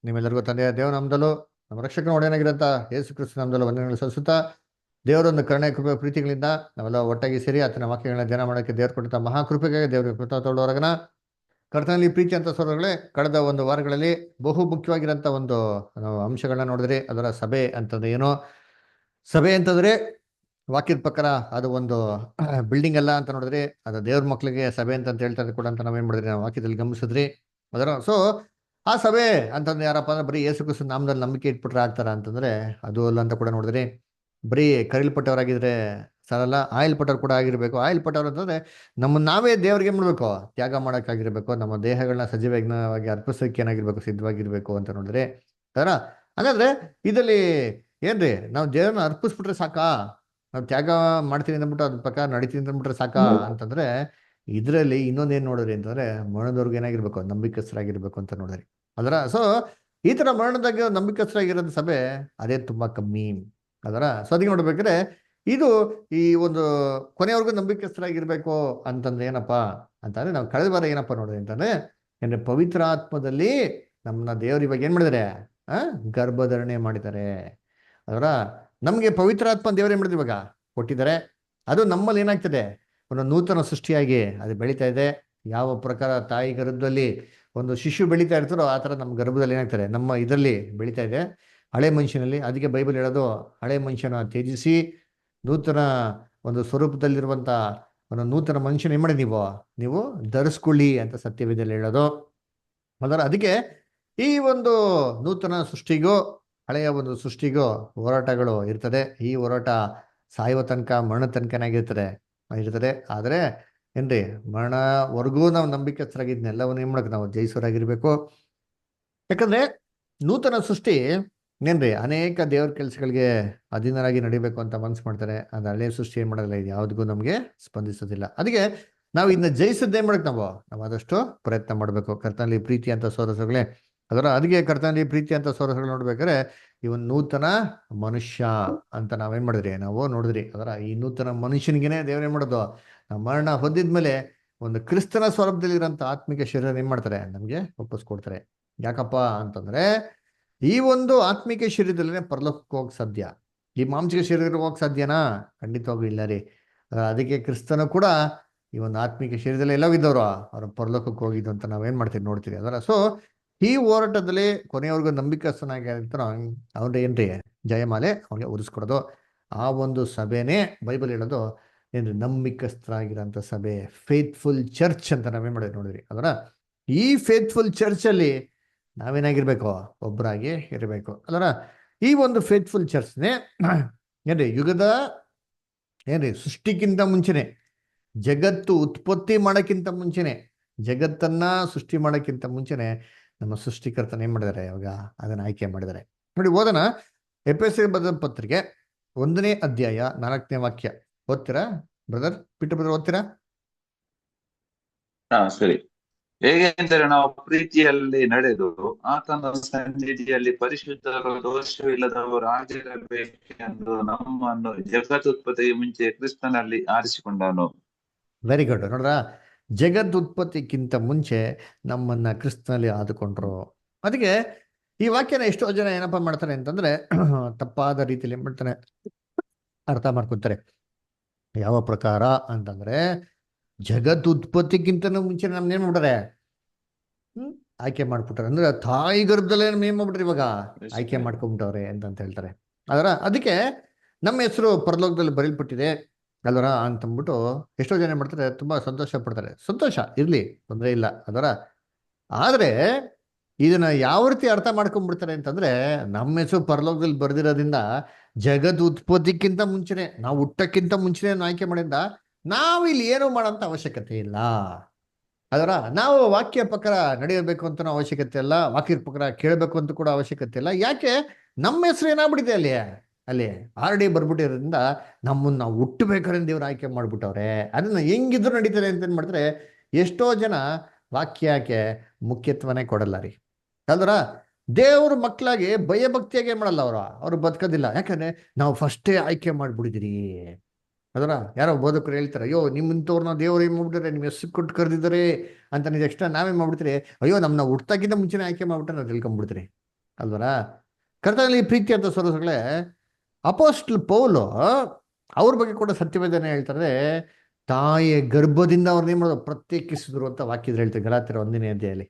ನಿಮ್ಮೆಲ್ಲರಿಗೂ ತಂದೆಯ ದೇವ ನಾಮದಲ್ಲೂ ನಮ್ಮ ರಕ್ಷಕನ ಒಡೆಯನಾಗಿರಂತ ಯೇಸು ಕ್ರಿಸ್ತ ನಾಮದಲ್ಲೂ ವಂದನೆಗಳು ಸಲ್ಲಿಸುತ್ತಾ ದೇವರೊಂದು ಕರುಣೆ ಕೃಪೆ ಪ್ರೀತಿಗಳಿಂದ ನಾವೆಲ್ಲ ಒಟ್ಟಾಗಿ ಸೇರಿ ಆತನ ವಾಕ್ಯಗಳನ್ನ ಧ್ಯಾನ ಮಾಡೋಕ್ಕೆ ದೇವರು ಕೊಟ್ಟಂತ ಮಹಾಕೃಪೆಗೆ ದೇವರಿಗೆ ಕೃತಜ್ಞತೊಡವರಗನ ಕರ್ತನಲ್ಲಿ ಪ್ರೀತಿ ಅಂತ ಸೋದರಗಳೇ, ಕಳೆದ ಒಂದು ವಾರಗಳಲ್ಲಿ ಬಹು ಮುಖ್ಯವಾಗಿರೋಂಥ ಒಂದು ನಾವು ಅಂಶಗಳನ್ನ ನೋಡಿದ್ರಿ. ಅದರ ಸಭೆ ಅಂತಂದ್ರೆ ಏನೋ, ಸಭೆ ಅಂತಂದ್ರೆ ವಾಕ್ಯದ ಪ್ರಕಾರ ಅದು ಒಂದು ಬಿಲ್ಡಿಂಗ್ ಅಲ್ಲ ಅಂತ ನೋಡಿದ್ರಿ. ಅದು ದೇವ್ರ ಮಕ್ಳಿಗೆ ಸಭೆ ಅಂತ ಹೇಳ್ತಾರೆ ಕೂಡ ಅಂತ ನಾವೇನ್ ಮಾಡಿದ್ರಿ, ನಾವು ವಾಕ್ಯದಲ್ಲಿ ಗಮನಿಸಿದ್ರಿ. ಅದರ ಸೊ ಆ ಸಭೆ ಅಂತಂದ್ರೆ ಯಾರಪ್ಪ ಅಂದ್ರೆ ಬರೀ ಯೇಸು ಕ್ರಿಸ್ತನ ನಾಮದಲ್ಲಿ ನಂಬಿಕೆ ಇಟ್ಬಿಟ್ರೆ ಆಗ್ತಾರ ಅಂತಂದ್ರೆ ಅದು ಅಲ್ಲ ಅಂತ ಕೂಡ ನೋಡಿದ್ರಿ. ಬರೀ ಕರೀಲ್ಪಟ್ಟವರಾಗಿದ್ರೆ ಸರಲ್ಲ, ಆಯಿಲ್ಪಟ್ಟವ್ರು ಕೂಡ ಆಗಿರ್ಬೇಕು. ಆಯಿಲ್ಪಟ್ಟವ್ರು ಅಂತಂದ್ರೆ ನಮ್ಮನ್ನ ನಾವೇ ದೇವ್ರಿಗೆ ಏನ್ ಮಾಡ್ಬೇಕು, ತ್ಯಾಗ ಮಾಡೋಕ್ಕಾಗಿರ್ಬೇಕು. ನಮ್ಮ ದೇಹಗಳನ್ನ ಸಜೀವ ಯಜ್ಞವಾಗಿ ಅರ್ಪಿಸೋಕೆ ಏನಾಗಿರ್ಬೇಕು, ಸಿದ್ಧವಾಗಿರ್ಬೇಕು ಅಂತ ನೋಡಿದ್ರೆ. ಅದರ ಹಾಗಾದ್ರೆ ಇದರಲ್ಲಿ ಏನ್ರಿ, ನಾವು ದೇವ್ರನ್ನ ಅರ್ಪಿಸ್ಬಿಟ್ರೆ ಸಾಕಾ, ನಾವು ತ್ಯಾಗ ಮಾಡ್ತೀನಿ ಅಂದ್ಬಿಟ್ಟು ಅದ್ರ ಪ್ರಕಾರ ನಡಿತೀನಿ ಅಂದ್ಬಿಟ್ರೆ ಸಾಕಾ ಅಂತಂದ್ರೆ, ಇದರಲ್ಲಿ ಇನ್ನೊಂದೇನ್ ನೋಡಿದ್ರಿ ಅಂತಂದ್ರೆ ಮರಣದವ್ರಿಗೆ ಏನಾಗಿರ್ಬೇಕು, ನಂಬಿಕಸ್ಥರಾಗಿರ್ಬೇಕು ಅಂತ ನೋಡಿದ್ರಿ. ಅದರ ಸೊ ಈ ತರ ಮರಣದಾಗ ನಂಬಿಕಸ್ಥರಾಗಿರೋ ಸಭೆ ಅದೇ ತುಂಬಾ ಕಮ್ಮಿ. ಅದರ ಸೊ ಅದಕ್ಕೆ ನೋಡ್ಬೇಕಾದ್ರೆ ಇದು ಈ ಒಂದು ಕೊನೆಯವರೆಗೂ ನಂಬಿಕಸ್ಥರಾಗಿರ್ಬೇಕು ಅಂತಂದ್ರೆ ಏನಪ್ಪಾ ಅಂತಂದ್ರೆ, ನಾವು ಕಳೆದ ವಾರ ಏನಪ್ಪಾ ನೋಡಿದ್ರಿ ಅಂತಂದ್ರೆ, ಏನ್ರೆ ಪವಿತ್ರ ಆತ್ಮದಲ್ಲಿ ನಮ್ಮನ್ನ ದೇವ್ರ ಇವಾಗ ಏನ್ ಮಾಡಿದಾರೆ, ಗರ್ಭಧಾರಣೆ ಮಾಡಿದ್ದಾರೆ. ಅದರ ನಮ್ಗೆ ಪವಿತ್ರ ಆತ್ಮ ದೇವ್ರ ಏನ್ ಮಾಡಿದ್ರು ಇವಾಗ ಕೊಟ್ಟಿದ್ದಾರೆ. ಅದು ನಮ್ಮಲ್ಲಿ ಏನಾಗ್ತದೆ, ಒಂದು ನೂತನ ಸೃಷ್ಟಿಯಾಗಿ ಅದು ಬೆಳೀತಾ ಇದೆ. ಯಾವ ಪ್ರಕಾರ ತಾಯಿ ಗರ್ಭದಲ್ಲಿ ಒಂದು ಶಿಶು ಬೆಳೀತಾ ಇರ್ತಾರೋ ಆ ಥರ ನಮ್ಮ ಗರ್ಭದಲ್ಲಿ ಏನಾಗ್ತಾರೆ, ನಮ್ಮ ಇದರಲ್ಲಿ ಬೆಳೀತಾ ಇದೆ, ಹಳೆ ಮನುಷ್ಯನಲ್ಲಿ. ಅದಕ್ಕೆ ಬೈಬಲ್ ಹೇಳೋದು, ಹಳೆ ಮನುಷ್ಯನ ತ್ಯಜಿಸಿ ನೂತನ ಒಂದು ಸ್ವರೂಪದಲ್ಲಿರುವಂಥ ಒಂದು ನೂತನ ಮನುಷ್ಯನ ಏನ್ ಮಾಡಿ ನೀವು ಧರಿಸ್ಕೊಳ್ಳಿ ಅಂತ ಸತ್ಯವೇದಲ್ಲಿ ಹೇಳೋದು. ಅದಕ್ಕೆ ಈ ಒಂದು ನೂತನ ಸೃಷ್ಟಿಗೂ ಹಳೆಯ ಒಂದು ಸೃಷ್ಟಿಗೂ ಹೋರಾಟಗಳು ಇರ್ತದೆ. ಈ ಹೋರಾಟ ಸಾಯುವ ತನಕ, ಮರಣ ತನಕನಾಗಿರ್ತದೆ ಇರ್ತದೆ. ಆದರೆ ಏನ್ರಿ, ಮರಣವರೆಗೂ ನಾವು ನಂಬಿಕಸ್ಥರಾಗಿದ್ನೆಲ್ಲವನ್ನ ಏನ್ ಮಾಡಕ್ ನಾವು ಜಯಿಸೋರಾಗಿರ್ಬೇಕು. ಯಾಕಂದ್ರೆ ನೂತನ ಸೃಷ್ಟಿ ಏನ್ರಿ ಅನೇಕ ದೇವ್ರ ಕೆಲಸಗಳಿಗೆ ಅಧೀನರಾಗಿ ನಡಿಬೇಕು ಅಂತ ಮನ್ಸು ಮಾಡ್ತಾರೆ. ಅದು ಹಳೆ ಸೃಷ್ಟಿ ಏನ್ ಮಾಡೋದಿಲ್ಲ, ಇದು ಯಾವ್ದಿಗೂ ನಮಗೆ ಸ್ಪಂದಿಸೋದಿಲ್ಲ. ಅದಕ್ಕೆ ನಾವು ಇದನ್ನ ಜಯಿಸೋದೇ ಮಾಡಕ್ ನಾವು ಆದಷ್ಟು ಪ್ರಯತ್ನ ಮಾಡಬೇಕು. ಕರ್ತನಲ್ಲಿ ಪ್ರೀತಿ ಅಂತ ಸೋರಸಗಳೇ, ಅದಕ್ಕೆ ಕರ್ತನಲ್ಲಿ ಪ್ರೀತಿ ಅಂತ ಸೋರಸಗಳು ನೋಡ್ಬೇಕಾದ್ರೆ ಇವನ್ ನೂತನ ಮನುಷ್ಯ ಅಂತ ನಾವೇನ್ ಮಾಡಿದ್ರಿ, ನಾವು ನೋಡಿದ್ರಿ. ಈ ನೂತನ ಮನುಷ್ಯನಿಗೆನೆ ದೇವ್ರ ಏನ್ ಮಾಡೋದು, ಮರಣ ಹೊಂದಿದ್ಮೇಲೆ ಒಂದು ಕ್ರಿಸ್ತನ ಸ್ವರೂಪದಲ್ಲಿ ಇರೋಂಥ ಆತ್ಮಿಕ ಶರೀರ ಏನ್ ಮಾಡ್ತಾರೆ, ನಮ್ಗೆ ಒಪ್ಪಿಸ್ಕೊಡ್ತಾರೆ. ಯಾಕಪ್ಪ ಅಂತಂದ್ರೆ ಈ ಒಂದು ಆತ್ಮಿಕ ಶರೀರದಲ್ಲೇ ಪರಲೋಕಕ್ಕೆ ಹೋಗಕ್ ಸಾಧ್ಯ. ಈ ಮಾಂಸಿಕ ಶರೀರ ಹೋಗಕ್ ಸಾಧ್ಯನಾ? ಖಂಡಿತವಾಗ್ಲೂ ಇಲ್ಲ ರೀ. ಅದಕ್ಕೆ ಕ್ರಿಸ್ತನು ಕೂಡ ಈ ಒಂದು ಆತ್ಮಿಕ ಶರೀರದಲ್ಲಿ ಎಲ್ಲೋಗಿದ್ದವ್ರು, ಅವ್ರ ಪರಲೋಕಕ್ಕೆ ಹೋಗಿದ್ದು ಅಂತ ನಾವೇನ್ ಮಾಡ್ತೀವಿ ನೋಡ್ತೀವಿ. ಸೊ ಈ ಹೋರಾಟದಲ್ಲಿ ಕೊನೆಯವರೆಗೂ ನಂಬಿಕಸ್ಥನಾಗಿ ಇರ್ತಾನೋ ಅವ್ರ ಏನ್ರಿ ಜಯಮಾಲೆ ಅವ್ನಿಗೆ ಉರಿಸ್ಕೊಡೋದು. ಆ ಒಂದು ಸಭೆನೇ ಬೈಬಲ್ ಹೇಳೋದು ಏನ್ರಿ, ನಂಬಿಕಸ್ಥರಾಗಿರೋಂಥ ಸಭೆ, ಫೇತ್ಫುಲ್ ಚರ್ಚ್ ಅಂತ ನಾವೇನ್ ಮಾಡಿದ್ವಿ ನೋಡಿದ್ರಿ. ಈ ಫೇತ್ಫುಲ್ ಚರ್ಚ್ ಅಲ್ಲಿ ನಾವೇನಾಗಿರ್ಬೇಕು, ಒಬ್ಬರಾಗಿ ಇರಬೇಕು. ಈ ಒಂದು ಫೇತ್ಫುಲ್ ಚರ್ಚ್ನೇ ಏನ್ರಿ ಯುಗದ ಏನ್ರಿ ಸೃಷ್ಟಿಕ್ಕಿಂತ ಮುಂಚೆನೆ, ಜಗತ್ತು ಉತ್ಪತ್ತಿ ಮಾಡೋಕ್ಕಿಂತ ಮುಂಚೆನೆ, ಜಗತ್ತನ್ನ ಸೃಷ್ಟಿ ಮಾಡೋಕ್ಕಿಂತ ಮುಂಚೆನೆ ನಮ್ಮ ಸೃಷ್ಟಿಕರ್ತನ ಏನ್ ಮಾಡಿದ್ದಾರೆ, ಇವಾಗ ಅದನ್ನ ಆಯ್ಕೆ ಮಾಡಿದ್ದಾರೆ. ನೋಡಿ, ಓದೋಣ. ಎಫೆಸರಿಗೆ ಬರೆದ ಪತ್ರಿಕೆ 1ನೇ ಅಧ್ಯಾಯ 4ನೇ ವಾಕ್ಯ. ಓದ್ತೀರಾ ಬ್ರದರ್? ಪಿಟ್ಟು ಬ್ರದರ್ ಓದ್ತೀರಾ? ಸರಿ. ಹೇಗೆಂದರೆ ನಾವು ಪ್ರೀತಿಯಲ್ಲಿ ನಡೆದು ಆತನ ಸನ್ನಿಧಿಯಲ್ಲಿ ಪರಿಶುದ್ಧರು, ದೋಷವಿಲ್ಲದವರು ಆಗಿರಬೇಕೆಂದು ನಮ್ಮನ್ನು ಜಗತ್ತುತ್ಪತ್ತಿಗೆ ಮುಂಚೆ ಕ್ರಿಸ್ತನಲ್ಲಿ ಆರಿಸಿಕೊಂಡನು. Very good. ನೋಡ್ರ, ಜಗತ್ ಉತ್ಪತ್ತಿಕ್ಕಿಂತ ಮುಂಚೆ ನಮ್ಮನ್ನ ಕ್ರಿಸ್ತನಲ್ಲಿ ಆದುಕೊಂಡ್ರು. ಅದಕ್ಕೆ ಈ ವಾಕ್ಯನ ಎಷ್ಟೋ ಜನ ಏನಪ್ಪಾ ಮಾಡ್ತಾರೆ ಅಂತಂದ್ರೆ ತಪ್ಪಾದ ರೀತಿಯಲ್ಲಿ ಏನ್ ಮಾಡ್ತಾರೆ, ಅರ್ಥ ಮಾಡ್ಕೊತಾರೆ. ಯಾವ ಪ್ರಕಾರ ಅಂತಂದ್ರೆ, ಜಗತ್ ಉತ್ಪತ್ತಿಕ್ಕಿಂತ ಮುಂಚೆ ನಮ್ನ ಏನ್ ಮಾಡ್ತಾರೆ, ಆಯ್ಕೆ ಮಾಡ್ಬಿಟ್ಟಾರೆ. ಅಂದ್ರೆ ತಾಯಿ ಗರ್ಭದಲ್ಲೇ ಏನ್ ಮಾಡ್ಬಿಟ್ರಿ, ಇವಾಗ ಆಯ್ಕೆ ಮಾಡ್ಕೊಂಡ್ಬಿಟ್ಟವ್ರೆ ಅಂತ ಹೇಳ್ತಾರೆ. ಅದಕ್ಕೆ ನಮ್ಮ ಹೆಸರು ಪರಲೋಕದಲ್ಲಿ ಬರೀಲ್ಪಟ್ಟಿದೆ ಅಲ್ವರ ಅಂತಂದ್ಬಿಟ್ಟು ಎಷ್ಟೋ ಜನ ಮಾಡ್ತಾರೆ, ತುಂಬಾ ಸಂತೋಷ ಪಡ್ತಾರೆ. ಸಂತೋಷ ಇರ್ಲಿ, ತೊಂದರೆ ಇಲ್ಲ. ಆದ್ರೆ ಇದನ್ನ ಯಾವ ರೀತಿ ಅರ್ಥ ಮಾಡ್ಕೊಂಡ್ಬಿಡ್ತಾರೆ ಅಂತಂದ್ರೆ, ನಮ್ಮ ಹೆಸರು ಪರಲೋಕದಲ್ಲಿ ಬರ್ದಿರೋದ್ರಿಂದ ಜಗದ್ ಉತ್ಪತ್ತಿಕ್ಕಿಂತ ಮುಂಚೆನೆ, ನಾವು ಹುಟ್ಟಕ್ಕಿಂತ ಮುಂಚೆನೆ ಆಯ್ಕೆ ಮಾಡಿದ್ದ, ನಾವು ಇಲ್ಲಿ ಏನು ಮಾಡೋಂಥ ಅವಶ್ಯಕತೆ ಇಲ್ಲ. ನಾವು ವಾಕ್ಯ ಪ್ರಕಾರ ನಡೆಯಬೇಕು ಅಂತ ಅವಶ್ಯಕತೆ ಇಲ್ಲ, ವಾಕ್ಯದ ಪ್ರಕಾರ ಕೇಳಬೇಕು ಅಂತ ಕೂಡ ಅವಶ್ಯಕತೆ ಇಲ್ಲ. ಯಾಕೆ? ನಮ್ಮ ಹೆಸರು ಏನಾಗ್ಬಿಟ್ಟಿದೆ ಅಲ್ಲಿ ಆಲ್ರೆಡಿ ಬರ್ಬಿಟ್ಟಿರೋದ್ರಿಂದ ನಮ್ಮನ್ನ ನಾವು ಹುಟ್ಟಬೇಕಾದ್ರೆ ದೇವ್ರು ಆಯ್ಕೆ ಮಾಡ್ಬಿಟ್ಟವ್ರೆ. ಅದನ್ನ ಹೆಂಗಿದ್ರು ನಡೀತಾರೆ ಅಂತ ಏನ್ ಮಾಡ್ತಾರೆ, ಎಷ್ಟೋ ಜನ ವಾಕ್ಯಕ್ಕೆ ಮುಖ್ಯತ್ವನೇ ಕೊಡಲ್ಲ ರೀ. ದೇವ್ರ ಮಕ್ಕಳಾಗಿ ಭಯಭಕ್ತಿಯಾಗಿ ಏನ್ ಮಾಡಲ್ಲ, ಅವ್ರು ಬದುಕೋದಿಲ್ಲ. ಯಾಕಂದ್ರೆ ನಾವು ಫಸ್ಟೇ ಆಯ್ಕೆ ಮಾಡ್ಬಿಡಿದಿರಿ. ಯಾರೋ ಬೋಧಕರು ಹೇಳ್ತಾರೆ, ಅಯ್ಯೋ ನಿಮ್ಮಂತವ್ರನ್ನ ದೇವ್ರು ಏನ್ ಮಾಡ್ಬಿಟ್ರೆ, ನಿಮ್ ಹೆಸರು ಕೊಟ್ಟು ಕರೆದಿದ್ದಾರೆ ಅಂತ ನೀವು ಎಕ್ಸ್ಟ್ರಾ ನಾವೇನ್ ಮಾಡ್ಬಿಡ್ತೀರಿ, ಅಯ್ಯೋ ನಮ್ಮನ್ನ ಹುಟ್ಟಾಗಿಂತ ಮುಂಚೆನೇ ಆಯ್ಕೆ ಮಾಡ್ಬಿಟ್ರೆ ನಾವು ತಿಳ್ಕೊಂಡ್ಬಿಡ್ತೀರಿ. ಅಲ್ವರ. ಕರ್ತನಲ್ಲಿ ಪ್ರೀತಿ ಅಂತ ಸರೋಸಗಳೇ, ಅಪೋಸ್ಟ್ಲ್ ಪೌಲು ಅವ್ರ ಬಗ್ಗೆ ಕೂಡ ಸತ್ಯವೇದನೆ ಹೇಳ್ತಾರೆ, ತಾಯಿಯ ಗರ್ಭದಿಂದ ಅವ್ರನ್ನ ಏನ್ ಮಾಡೋದು, ಪ್ರತ್ಯೇಕಿಸಿದ್ರು ಅಂತ ವಾಕ್ಯದಲ್ಲಿ ಹೇಳ್ತಾರೆ ಗಲಾತ್ಯರ 1ನೇ ಅಧ್ಯಾಯದಲ್ಲಿ.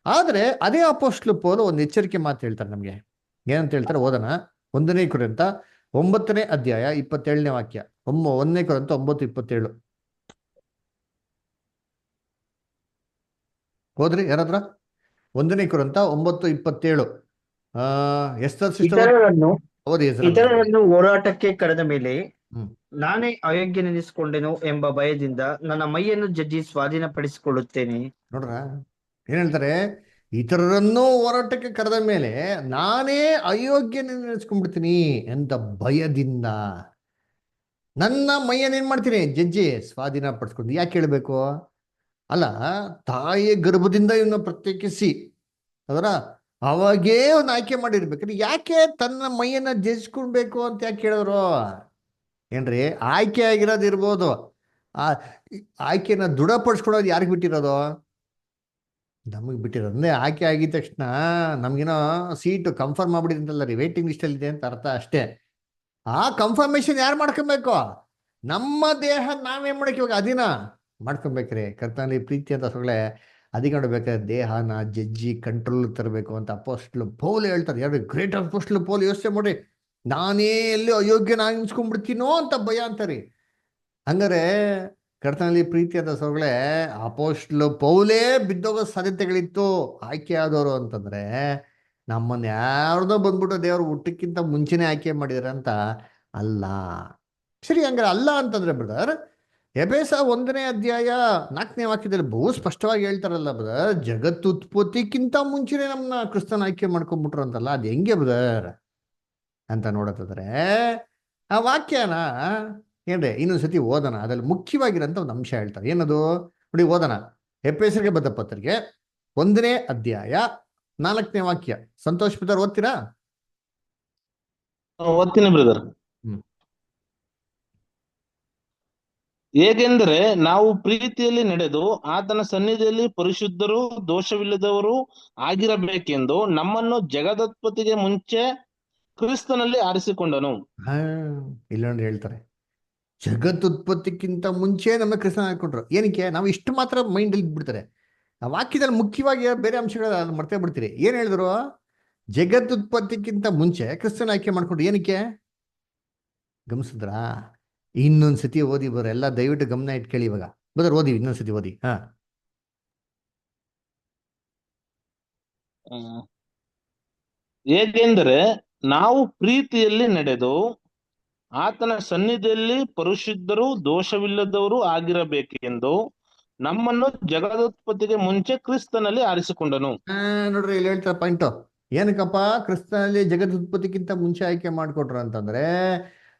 ಆದ್ರೆ ಅದೇ ಅಪೋಸ್ಟ್ಲ್ ಪೌಲು ಒಂದು ಎಚ್ಚರಿಕೆ ಮಾತು ಹೇಳ್ತಾರೆ ನಮ್ಗೆ. ಏನಂತ ಹೇಳ್ತಾರೆ ಓದೋಣ. 1ನೇ ಕೊರಿಂಥ 9ನೇ ಅಧ್ಯಾಯ 27ನೇ ವಾಕ್ಯ. 1ನೇ ಕೊರಿಂಥ 9:27. ಹೋದ್ರಿ ಯಾರಾದ್ರ? 1ನೇ ಕೊರಿಂಥ 9:27. ಎಸ್ತರ್ ಸಿಸ್ಟರ್ ಇತರರನ್ನು ಓದಿ ಹೆಸರು. ಇತರರನ್ನು ಹೋರಾಟಕ್ಕೆ ಕರೆದ ಮೇಲೆ ಹ್ಮ್. ನಾನೇ ಅಯೋಗ್ಯನೆನಿಸಿಕೊಂಡೆನು ಎಂಬ ಭಯದಿಂದ ನನ್ನ ಮೈಯನ್ನು ಜಜ್ಜಿ ಸ್ವಾಧೀನಪಡಿಸಿಕೊಳ್ಳುತ್ತೇನೆ. ನೋಡ್ರ ಏನ್ ಹೇಳ್ತಾರೆ, ಇತರರನ್ನೂ ಹೋರಾಟಕ್ಕೆ ಕರೆದ ಮೇಲೆ ನಾನೇ ಅಯೋಗ್ಯನ ನೆನೆಸ್ಕೊಂಡ್ಬಿಡ್ತೀನಿ ಅಂತ ಭಯದಿಂದ ನನ್ನ ಮೈಯನ್ನು ಏನ್ ಮಾಡ್ತೀನಿ, ಜಜ್ಜಿ ಸ್ವಾಧೀನ ಪಡಿಸ್ಕೊಂಡು. ಯಾಕೆ ಹೇಳ್ಬೇಕು? ಅಲ್ಲ, ತಾಯಿಯ ಗರ್ಭದಿಂದ ಇವನ್ನ ಪ್ರತ್ಯೇಕಿಸಿ ಅದರ ಅವಾಗೇ ಒಂದು ಆಯ್ಕೆ ಮಾಡಿರ್ಬೇಕ್ರಿ. ಯಾಕೆ ತನ್ನ ಮೈಯನ್ನ ಜಜ್ಕೊಳ್ಬೇಕು ಅಂತ ಯಾಕೆ ಹೇಳಿದ್ರು? ಏನ್ರಿ, ಆಯ್ಕೆ ಆಗಿರೋದು ಇರ್ಬೋದು, ಆ ಆಯ್ಕೆನ ದೃಢಪಡಿಸ್ಕೊಳೋದು ಯಾರಿಗೆ ಬಿಟ್ಟಿರೋದು? ನಮಗೆ ಬಿಟ್ಟಿರೋದು. ಅಂದ್ರೆ ಆಯ್ಕೆ ಆಗಿದ ತಕ್ಷಣ ನಮ್ಗೇನೋ ಸೀಟು ಕನ್ಫರ್ಮ್ ಮಾಡ್ಬಿಟ್ಟಿದೆ ಅಂತಲ್ಲ ರೀ, ವೇಟಿಂಗ್ ಲಿಸ್ಟಲ್ಲಿ ಇದೆ ಅಂತ ಅರ್ಥ ಅಷ್ಟೇ. ಆ ಕನ್ಫರ್ಮೇಶನ್ ಯಾರು ಮಾಡ್ಕೊಬೇಕು? ನಮ್ಮ ದೇಹ ನಾವೇನ್ ಮಾಡಕ್ಕೆ ಇವಾಗ ಅದಿನ ಮಾಡ್ಕೊಬೇಕ್ರಿ. ಕರ್ತನಲ್ಲಿ ಪ್ರೀತಿ ಅಂತ ಸೊಗಳೆ ಅದಕ್ಕೆ ನೋಡ್ಬೇಕಾದ್ರೆ ದೇಹನ ಜಜ್ಜಿ ಕಂಟ್ರೋಲ್ ತರಬೇಕು ಅಂತ ಅಪೋಸ್ಟ್ಲ್ ಪೌಲ್ ಹೇಳ್ತಾರೆ. ಯಾರು? Great apostle Paul. ಯೋಚನೆ ಮಾಡಿ, ನಾನೇ ಎಲ್ಲಿ ಅಯೋಗ್ಯನಾಗಿ ಅನ್ಸ್ಕೊಂಡ್ಬಿಡ್ತೀನೋ ಅಂತ ಭಯ ಅಂತಾರಿ. ಹಂಗಾರೆ ಕರ್ತನಲ್ಲಿ ಪ್ರೀತಿ ಅಂತ ಸೊಗಳೆ ಅಪೋಸ್ಟ್ಲ್ ಪೌಲೇ ಬಿದ್ದೋಗೋ ಸಾಧ್ಯತೆಗಳಿತ್ತು ಆಯ್ಕೆ ಆದವರು ಅಂತಂದ್ರೆ, ನಮ್ಮನ್ನ ಯಾರ್ದೋ ಬಂದ್ಬಿಟ್ಟು ದೇವರು ಹುಟ್ಟಕ್ಕಿಂತ ಮುಂಚೆನೆ ಆಯ್ಕೆ ಮಾಡಿದಾರೆ ಅಂತ ಅಲ್ಲ. ಸರಿ, ಹಂಗಾರೆ ಅಲ್ಲ ಅಂತಂದ್ರೆ ಬ್ರದರ್, ಎಬೇಸ 1ನೇ ಅಧ್ಯಾಯ 4ನೇ ವಾಕ್ಯದಲ್ಲಿ ಬಹು ಸ್ಪಷ್ಟವಾಗಿ ಹೇಳ್ತಾರಲ್ಲ ಬ್ರದರ್, ಜಗತ್ತುತ್ಪತ್ತಿಕ್ಕಿಂತ ಮುಂಚೆನೆ ನಮ್ಮನ್ನ ಕ್ರಿಸ್ತನ ಆಯ್ಕೆ ಮಾಡ್ಕೊಂಡ್ಬಿಟ್ರು ಅಂತಲ್ಲ. ಅದು ಹೆಂಗೆ ಬ್ರದರ್ ಅಂತ ನೋಡತ್ತಿದ್ರೆ ಆ ವಾಕ್ಯನ ಏನ್ರಿ ಇನ್ನೊಂದ್ಸತಿ ಓದೋಣ. ಅದ್ರಲ್ಲಿ ಮುಖ್ಯವಾಗಿರೋಂಥ ಒಂದು ಅಂಶ ಹೇಳ್ತಾರೆ. ಏನದು ನೋಡಿ, ಓದೋಣ. ಎಫೆಸರಿಗೆ ಬರೆದ ಪತ್ರಿಕೆ 1ನೇ ಅಧ್ಯಾಯ 4ನೇ ವಾಕ್ಯ. ಸಂತೋಷ್ ಬ್ರದರ್ ಓದ್ತೀರಾ? ಓದ್ತೀನಿ ಬ್ರದರ್. ಹ್ಮ್. ಹೇಗೆಂದರೆ ನಾವು ಪ್ರೀತಿಯಲ್ಲಿ ನಡೆದು ಆತನ ಸನ್ನಿಧಿಯಲ್ಲಿ ಪರಿಶುದ್ಧರು ದೋಷವಿಲ್ಲದವರು ಆಗಿರಬೇಕೆಂದು ನಮ್ಮನ್ನು ಜಗದೋತ್ಪತ್ತಿಗೆ ಮುಂಚೆ ಕ್ರಿಸ್ತನಲ್ಲಿ ಆರಿಸಿಕೊಂಡನು. ಇಲ್ಲೊಂದು ಹೇಳ್ತಾರೆ, ಜಗತ್ತುತ್ಪತ್ತಿಕ್ಕಿಂತ ಮುಂಚೆ ನಮ್ಮ ಕ್ರಿಸ್ತನ ಹಾಕೊಂಡ್ರು. ಏನಕ್ಕೆ? ನಾವು ಇಷ್ಟು ಮಾತ್ರ ಮೈಂಡಲ್ಲಿ ಬಿಡ್ತಾರೆ. ಆ ವಾಕ್ಯದಲ್ಲಿ ಮುಖ್ಯವಾಗಿ ಬೇರೆ ಅಂಶಗಳು ಮರ್ತೇ ಬಿಡ್ತೀರಿ. ಏನ್ ಹೇಳಿದ್ರು? ಜಗತ್ತುತ್ಪತ್ತಿಕ್ಕಿಂತ ಮುಂಚೆ ಕ್ರಿಸ್ತನ ಆಯ್ಕೆ ಮಾಡ್ಕೊಂಡ್ರು. ಏನಕ್ಕೆ ಗಮನಿಸಿದ್ರಾ? ಇನ್ನೊಂದ್ಸತಿ ಓದಿ ಬರೋ ಎಲ್ಲ ದಯವಿಟ್ಟು ಗಮನ ಇಟ್ಕೊಳ್ಳಿ. ಇವಾಗ ಬದರ್ ಓದಿ, ಇನ್ನೊಂದ್ಸತಿ ಓದಿ. ಹೇಗೆಂದರೆ ನಾವು ಪ್ರೀತಿಯಲ್ಲಿ ನಡೆದು ಆತನ ಸನ್ನಿಧಿಯಲ್ಲಿ ಪರಿಶುದ್ಧರು ದೋಷವಿಲ್ಲದವರು ಆಗಿರಬೇಕೆಂದು ನಮ್ಮನ್ನು ಜಗದೋತ್ಪತ್ತಿಗೆ ಮುಂಚೆ ಕ್ರಿಸ್ತನಲ್ಲಿ ಆರಿಸಿಕೊಂಡನು. ನೋಡ್ರಿ, ಇಲ್ಲಿ ಹೇಳ್ತಾರೆ ಪಾಯಿಂಟು. ಏನಕ್ಕಪ್ಪ ಕ್ರಿಸ್ತನಲ್ಲಿ ಜಗದುತ್ಪತ್ತಿಕ್ಕಿಂತ ಮುಂಚೆ ಆಯ್ಕೆ ಮಾಡಿಕೊಟ್ರು ಅಂತಂದ್ರೆ,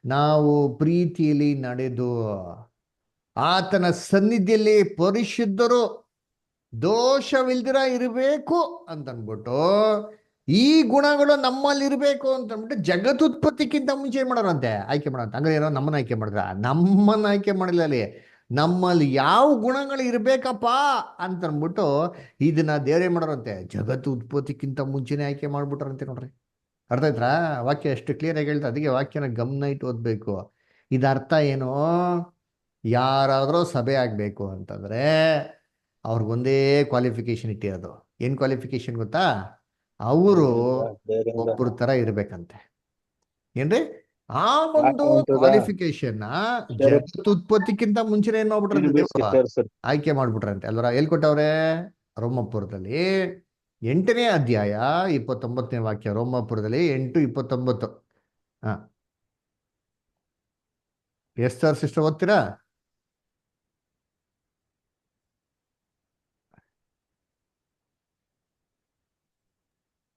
ನಾವು ಪ್ರೀತಿಯಲ್ಲಿ ನಡೆದು ಆತನ ಸನ್ನಿಧಿಯಲ್ಲಿ ಪರಿಶುದ್ಧರು ದೋಷವಿಲ್ದಿರ ಇರಬೇಕು ಅಂತನ್ಬಿಟ್ಟು, ಈ ಗುಣಗಳು ನಮ್ಮಲ್ಲಿ ಇರಬೇಕು ಅಂತಂದ್ಬಿಟ್ಟು ಜಗದುತ್ಪತ್ತಿಕ್ಕಿಂತ ಮುಂಚೆ ಏನ್ ಮಾಡೋರಂತೆ? ಆಯ್ಕೆ ಮಾಡೋಂತ. ಹಂಗಾರೆ ಏನೋ ನಮ್ಮನ್ನ ಆಯ್ಕೆ ಮಾಡಿದ್ರ? ನಮ್ಮನ್ನ ಆಯ್ಕೆ ಮಾಡಿಲ್ಲ. ಅಲ್ಲಿ ನಮ್ಮಲ್ಲಿ ಯಾವ ಗುಣಗಳು ಇರ್ಬೇಕಪ್ಪ ಅಂತನ್ಬಿಟ್ಟು ಇದನ್ನ ದೇವರೇ ಮಾಡೋರಂತೆ, ಜಗತ್ತು ಉತ್ಪತ್ತಿಕ್ಕಿಂತ ಮುಂಚೆನೆ ಆಯ್ಕೆ ಮಾಡ್ಬಿಟ್ರಂತೆ. ನೋಡ್ರಿ, ಅರ್ಥ ಆಯ್ತಾ? ವಾಕ್ಯ ಎಷ್ಟು ಕ್ಲಿಯರ್ ಆಗಿ ಹೇಳ್ತಾ. ಅದಕ್ಕೆ ವಾಕ್ಯನ ಗಮನ ಇಟ್ಟು ಓದ್ಬೇಕು. ಇದ ಅರ್ಥ ಏನು? ಯಾರಾದ್ರೂ ಸಭೆ ಆಗ್ಬೇಕು ಅಂತಂದ್ರೆ ಅವ್ರಿಗೊಂದೇ ಕ್ವಾಲಿಫಿಕೇಶನ್ ಇಟ್ಟಿರೋದು. ಏನ್ ಕ್ವಾಲಿಫಿಕೇಶನ್ ಗೊತ್ತಾ? ಅವರು ಒಬ್ಬರ ತರ ಇರ್ಬೇಕಂತೆ. ಏನ್ರಿ? ಆ ಒಂದು ಕ್ವಾಲಿಫಿಕೇಶನ್ ಜಗತ್ತುತ್ಪತ್ತಿಕ್ಕಿಂತ ಮುಂಚೆನೆ ಏನ್ ಮಾಡ್ಬಿಟ್ರಂತೆ ದೇವರು? ಆಯ್ಕೆ ಮಾಡ್ಬಿಟ್ರಂತೆ ಅಲ್ವರ. ಎಲ್ಲಿ ಕೊಟ್ಟವ್ರೆ? ರೋಮಾಪುರದಲ್ಲಿ 8ನೇ ಅಧ್ಯಾಯ 29ನೇ ವಾಕ್ಯ. ರೋಮಾಪುರದಲ್ಲಿ 8:29. ಎಸ್ತರ್ ಸಿಸ್ಟರ್ ಓದ್ತೀರಾ?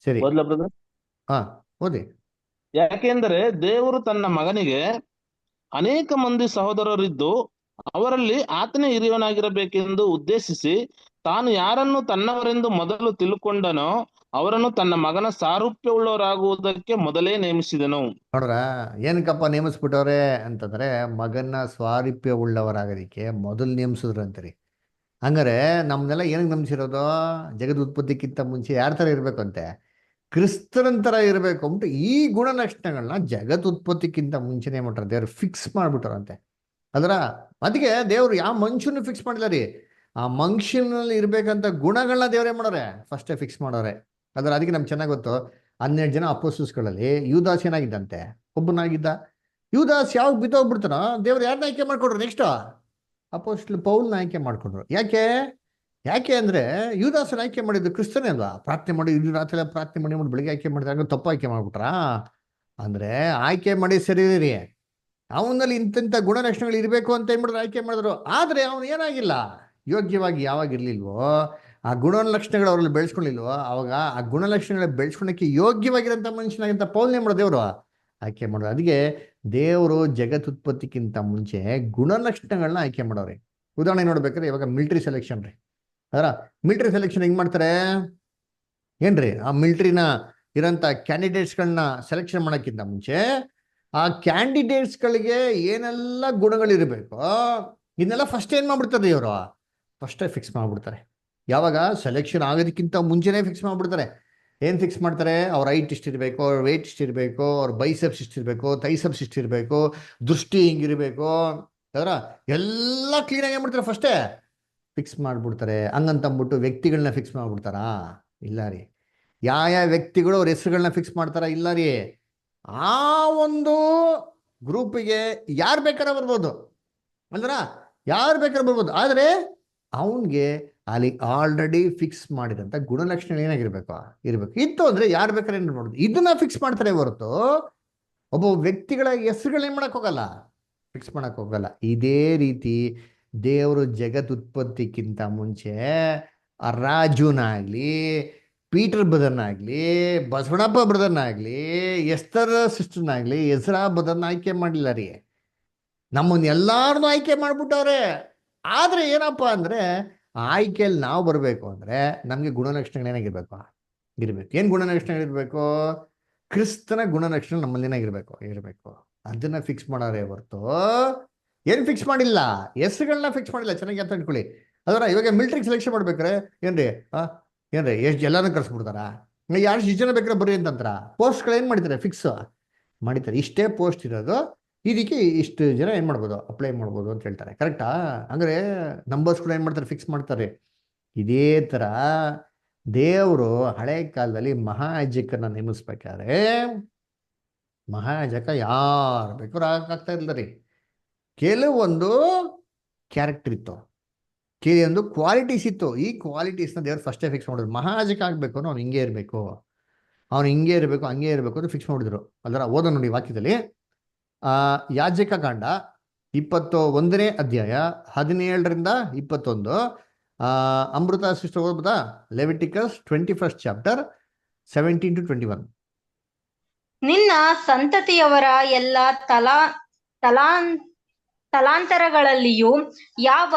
ಸರಿ, ಓದಿ. ಯಾಕೆಂದರೆ ದೇವರು ತನ್ನ ಮಗನಿಗೆ ಅನೇಕ ಮಂದಿ ಸಹೋದರರಿದ್ದು ಅವರಲ್ಲಿ ಆತನೇ ಹಿರಿಯವನಾಗಿರಬೇಕೆಂದು ಉದ್ದೇಶಿಸಿ ತಾನು ಯಾರನ್ನು ತನ್ನವರೆಂದು ಮೊದಲು ತಿಳ್ಕೊಂಡನೋ ಅವರನ್ನು ತನ್ನ ಮಗನ ಸಾರೂಪ್ಯವುಳ್ಳವರಾಗುವುದಕ್ಕೆ ಮೊದಲೇ ನೇಮಿಸಿದನು. ನೋಡ್ರ, ಏನಕ್ಕಪ್ಪ ನೇಮಿಸ್ಬಿಟ್ಟವ್ರೆ ಅಂತಂದ್ರೆ, ಮಗನ ಸ್ವಾರೂಪ್ಯ ಉಳ್ಳವರಾಗೋದಿಕ್ಕೆ ಮೊದಲು ನೇಮಿಸಿದ್ರು ಅಂತೀರಿ. ಹಂಗಾರೆ ನಮ್ನೆಲ್ಲ ಏನಕ್ಕೆ ನೇಮಿಸಿರೋದು? ಜಗದ್ ಉತ್ಪತ್ತಿಕ್ಕಿಂತ ಮುಂಚೆ ಯಾರ ತರ ಇರ್ಬೇಕಂತೆ? ಕ್ರಿಸ್ತರಂತರ ಇರಬೇಕು ಅಂದ್ಬಿಟ್ಟು ಈ ಗುಣಲಕ್ಷಣಗಳನ್ನ ಜಗದುತ್ಪತ್ತಿಕ್ಕಿಂತ ಮುಂಚೆನೆ ಮಾಡ್ತಾರೆ, ದೇವ್ರು ಫಿಕ್ಸ್ ಮಾಡ್ಬಿಟ್ಟಾರಂತೆ. ಅದರ ಅದಕ್ಕೆ ದೇವ್ರು ಯಾವ ಮನುಷ್ಯನು ಫಿಕ್ಸ್ ಮಾಡಿಲ್ಲ ರೀ, ಆ ಮನುಷ್ಯನಲ್ಲಿ ಇರ್ಬೇಕಂತ ಗುಣಗಳನ್ನ ದೇವ್ರೇ ಮಾಡೋರೆ, ಫಸ್ಟೇ ಫಿಕ್ಸ್ ಮಾಡೋರೆ. ಅದಕ್ಕೆ ನಮ್ಗೆ ಚೆನ್ನಾಗಿ ಗೊತ್ತು, 12 ಜನ ಅಪೋಸ್ತಲರಲ್ಲಿ ಯೂದಾಸ್ ಏನಾಗಿದ್ದಂತೆ, ಒಬ್ಬನಾಗಿದ್ದ. ಯೂದಾಸ್ ಯಾವಾಗ ಬಿದ್ದೋಗ್ಬಿಡ್ತಾನೋ ದೇವ್ರು ಯಾರನ್ನ ಆಯ್ಕೆ ಮಾಡ್ಕೊಡ್ರು, ನೆಕ್ಸ್ಟ್ ಅಪೋಸ್ಟಲ್ ಪೌಲ್ನ ಆಯ್ಕೆ ಮಾಡ್ಕೊಂಡ್ರು. ಯಾಕೆ ಅಂದ್ರೆ ಯೂದಾಸನ ಆಯ್ಕೆ ಮಾಡಿದ್ದು ಕ್ರಿಸ್ತನೇ ಅಲ್ವಾ, ಪ್ರಾರ್ಥನೆ ಮಾಡಿ ಇಡೀ ರಾತ್ರಿ ಪ್ರಾರ್ಥನೆ ಮಾಡಿ ಬೆಳಿಗ್ಗೆ ಆಯ್ಕೆ ಮಾಡಿದಾಗ ತಪ್ಪು ಆಯ್ಕೆ ಮಾಡ್ಬಿಟ್ರಾ? ಅಂದ್ರೆ ಆಯ್ಕೆ ಮಾಡಿ ಸರಿ ರೀ, ಅವನಲ್ಲಿ ಇಂಥ ಗುಣಲಕ್ಷಣಗಳು ಇರಬೇಕು ಅಂತ ಹೇಳ್ಬಿಟ್ರೆ ಆಯ್ಕೆ ಮಾಡಿದ್ರು. ಆದ್ರೆ ಅವನು ಏನಾಗಿಲ್ಲ, ಯೋಗ್ಯವಾಗಿ ಯಾವಾಗ ಇರ್ಲಿಲ್ವೋ, ಆ ಗುಣಲಕ್ಷಣಗಳು ಅವ್ರಲ್ಲಿ ಬೆಳೆಸ್ಕೊಳ್ಳಿಲ್ವೋ, ಅವಾಗ ಆ ಗುಣಲಕ್ಷಣಗಳ ಬೆಳೆಸ್ಕೊಳಕ್ಕೆ ಯೋಗ್ಯವಾಗಿರೋಂಥ ಮನುಷ್ಯನಾಗಿಂತ ಪೌಲ್ನೇ ಮಾಡೋ ದೇವರು ಆಯ್ಕೆ ಮಾಡೋದು. ಅದಕ್ಕೆ ದೇವರು ಜಗತ್ತುತ್ಪತ್ತಿಕ್ಕಿಂತ ಮುಂಚೆ ಗುಣಲಕ್ಷಣಗಳನ್ನ ಆಯ್ಕೆ ಮಾಡೋರಿ. ಉದಾಹರಣೆ ನೋಡ್ಬೇಕಾದ್ರೆ ಇವಾಗ ಮಿಲಿಟರಿ ಸೆಲೆಕ್ಷನ್ ರೀ, ಮಿಲಿಟರಿ ಸೆಲೆಕ್ಷನ್ ಹೆಂಗ್ ಮಾಡ್ತಾರೆ ಏನ್ರಿ, ಆ ಮಿಲಿಟರಿನ ಇರೋಂಥ ಕ್ಯಾಂಡಿಡೇಟ್ಸ್ಗಳನ್ನ ಸೆಲೆಕ್ಷನ್ ಮಾಡೋಕ್ಕಿಂತ ಮುಂಚೆ ಆ ಕ್ಯಾಂಡಿಡೇಟ್ಸ್ಗಳಿಗೆ ಏನೆಲ್ಲ ಗುಣಗಳಿರಬೇಕು ಇದನ್ನೆಲ್ಲ ಫಸ್ಟ್ ಏನ್ ಮಾಡ್ಬಿಡ್ತಾರೆ ಇವರು, ಫಸ್ಟೇ ಫಿಕ್ಸ್ ಮಾಡ್ಬಿಡ್ತಾರೆ. ಯಾವಾಗ ಸೆಲೆಕ್ಷನ್ ಆಗೋದಕ್ಕಿಂತ ಮುಂಚೆನೇ ಫಿಕ್ಸ್ ಮಾಡ್ಬಿಡ್ತಾರೆ. ಏನು ಫಿಕ್ಸ್ ಮಾಡ್ತಾರೆ, ಅವ್ರ ಹೈಟ್ ಇಷ್ಟಿರಬೇಕು, ಅವ್ರ ವೆಯ್ಟ್ ಇಷ್ಟಿರಬೇಕು, ಅವ್ರ ಬೈಸೆಪ್ಸ್ ಇಷ್ಟಿರಬೇಕು, ಥೈಸೆಪ್ಸ್ ಇಷ್ಟಿರಬೇಕು, ದೃಷ್ಟಿ ಹಿಂಗಿರಬೇಕು, ಅದರ ಎಲ್ಲ ಕ್ಲೀನಾಗಿ ಏನು ಮಾಡ್ತಾರೆ, ಫಸ್ಟೇ ಫಿಕ್ಸ್ ಮಾಡಿಬಿಡ್ತಾರೆ. ಹಂಗಂತಂದ್ಬಿಟ್ಟು ವ್ಯಕ್ತಿಗಳನ್ನ ಫಿಕ್ಸ್ ಮಾಡ್ಬಿಡ್ತಾರಾ? ಇಲ್ಲ ರೀ. ಯಾವ ವ್ಯಕ್ತಿಗಳು ಅವ್ರ ಹೆಸರುಗಳನ್ನ ಫಿಕ್ಸ್ ಮಾಡ್ತಾರ? ಇಲ್ಲ ರೀ. ಆ ಒಂದು ಗ್ರೂಪಿಗೆ ಯಾರು ಬೇಕಾದ್ರೆ ಬರ್ಬೋದು, ಅಂದ್ರ ಯಾರು ಬೇಕಾದ್ರೆ ಬರ್ಬೋದು, ಆದರೆ ಅವನಿಗೆ ಅಲ್ಲಿ ಆಲ್ರೆಡಿ ಫಿಕ್ಸ್ ಮಾಡಿದಂಥ ಗುಣಲಕ್ಷಣಗಳು ಏನಾಗಿರ್ಬೇಕು, ಇತ್ತು ಅಂದ್ರೆ ಯಾರು ಬೇಕಾದ್ರೆ ಏನು ಮಾಡೋದು, ಇದನ್ನ ಫಿಕ್ಸ್ ಮಾಡ್ತಾರೆ ಹೊರತು ಒಬ್ಬ ವ್ಯಕ್ತಿಗಳ ಹೆಸರುಗಳು ಏನು ಮಾಡಕ್ ಹೋಗಲ್ಲ, ಫಿಕ್ಸ್ ಮಾಡಕ್ ಹೋಗಲ್ಲ. ಇದೇ ರೀತಿ ದೇವರು ಜಗದುತ್ಪತ್ತಿಕ್ಕಿಂತ ಮುಂಚೆ ಆ ರಾಜುನಾಗ್ಲಿ, ಪೀಟರ್ ಬ್ರದರ್ನಾಗ್ಲಿ, ಬಸವಣ್ಣಪ್ಪ ಬ್ರದರ್ನಾಗ್ಲಿ, ಎಸ್ತರ್ ಸಿಸ್ಟರ್ನಾಗ್ಲಿ, ಎಸ್ರಾ ಬ್ರದರ್ನ ಆಯ್ಕೆ ಮಾಡಲಿಲ್ಲ ರೀ. ನಮ್ಮನ್ನ ಎಲ್ಲಾರನ್ನೂ ಆಯ್ಕೆ ಮಾಡ್ಬಿಟ್ಟವ್ರೆ. ಆದ್ರೆ ಏನಪ್ಪಾ ಅಂದ್ರೆ ಆಯ್ಕೆಯಲ್ಲಿ ನಾವು ಬರಬೇಕು ಅಂದ್ರೆ ನಮ್ಗೆ ಗುಣಲಕ್ಷಣಗಳು ಏನಾಗಿರ್ಬೇಕು, ಏನ್ ಗುಣಲಕ್ಷಣಗಳಿರ್ಬೇಕು, ಕ್ರಿಸ್ತನ ಗುಣಲಕ್ಷಣ ನಮ್ಮಲ್ಲಿ ಇರಬೇಕು. ಅದನ್ನ ಫಿಕ್ಸ್ ಮಾಡೋರೇ ಹೊರತು ಏನ್ ಫಿಕ್ಸ್ ಮಾಡಿಲ್ಲ, ಹೆಸರುಗಳನ್ನ ಫಿಕ್ಸ್ ಮಾಡಿಲ್ಲ. ಚೆನ್ನಾಗಿ ಅರ್ಥ ಇಟ್ಕೊಳ್ಳಿ. ಇವಾಗ ಮಿಲಿಟರಿ ಸೆಲೆಕ್ಷನ್ ಮಾಡ್ಬೇಕಾರೆ ಏನ್ರಿ ಎಷ್ಟು ಎಲ್ಲಾನು ಕರ್ಸ್ಬಿಡ್ತಾರ, ಯಾರು ಇಷ್ಟು ಜನ ಬೇಕಾದ್ರೆ ಬರ್ರಿ ಅಂತಂತಾರ. ಪೋಸ್ಟ್ಗಳು ಏನ್ ಮಾಡಿದ್ದಾರೆ, ಫಿಕ್ಸ್ ಮಾಡಿದ್ದಾರೆ. ಇಷ್ಟೇ ಪೋಸ್ಟ್ ಇರೋದು, ಇದಕ್ಕೆ ಇಷ್ಟು ಜನ ಏನ್ ಮಾಡ್ಬೋದು, ಅಪ್ಲೈ ಮಾಡ್ಬೋದು ಅಂತ ಹೇಳ್ತಾರೆ. ಕರೆಕ್ಟಾ? ಅಂದ್ರೆ ನಂಬರ್ಸ್ ಕೂಡ ಏನ್ ಮಾಡ್ತಾರೆ, ಫಿಕ್ಸ್ ಮಾಡ್ತಾರೆ. ಇದೇ ತರ ದೇವರು ಹಳೆ ಕಾಲದಲ್ಲಿ ಮಹಾಯಾಜಕನ ನೇಮಿಸ್ಬೇಕಾದ್ರೆ ಮಹಾಯಾಜಕ ಯಾರು ಬೇಕಾದ್ರೂ ಆಗ್ತಾ ಇರ್ಲಿಲ್ಲ ರೀ. ಕೆಲವೊಂದು ಕ್ಯಾರೆಕ್ಟರ್ ಇತ್ತು, ಕೆಲವೊಂದು ಕ್ವಾಲಿಟೀಸ್ ಇತ್ತು. ಈ ಕ್ವಾಲಿಟೀಸ್ನ ದೇವ್ರು ಫಸ್ಟೇ ಫಿಕ್ಸ್ ಮಾಡಿದ್ರು. ಮಹಾಯಾಜಕ ಆಗ್ಬೇಕು ಅಂದ್ರೆ ಅವ್ನು ಹಿಂಗೆ ಇರಬೇಕು, ಹಂಗೆ ಇರಬೇಕು ಅಂತ ಫಿಕ್ಸ್ ಮಾಡಿದ್ರು. ಓದೋ ನೋಡಿ ವಾಕ್ಯದಲ್ಲಿ, ಯಾಜಕ ಕಾಂಡ 21ನೇ ಅಧ್ಯಾಯ 17ರಿಂದ 21. ಅಮೃತ ಸಿಸ್ಟರ್ ಓದ್ಬೋದಾ? Leviticus 21st chapter 17 to 21. ನಿನ್ನ ಸಂತತಿಯವರ ಎಲ್ಲ ತಲಾಂತರಗಳಲ್ಲಿಯೂ ಯಾವ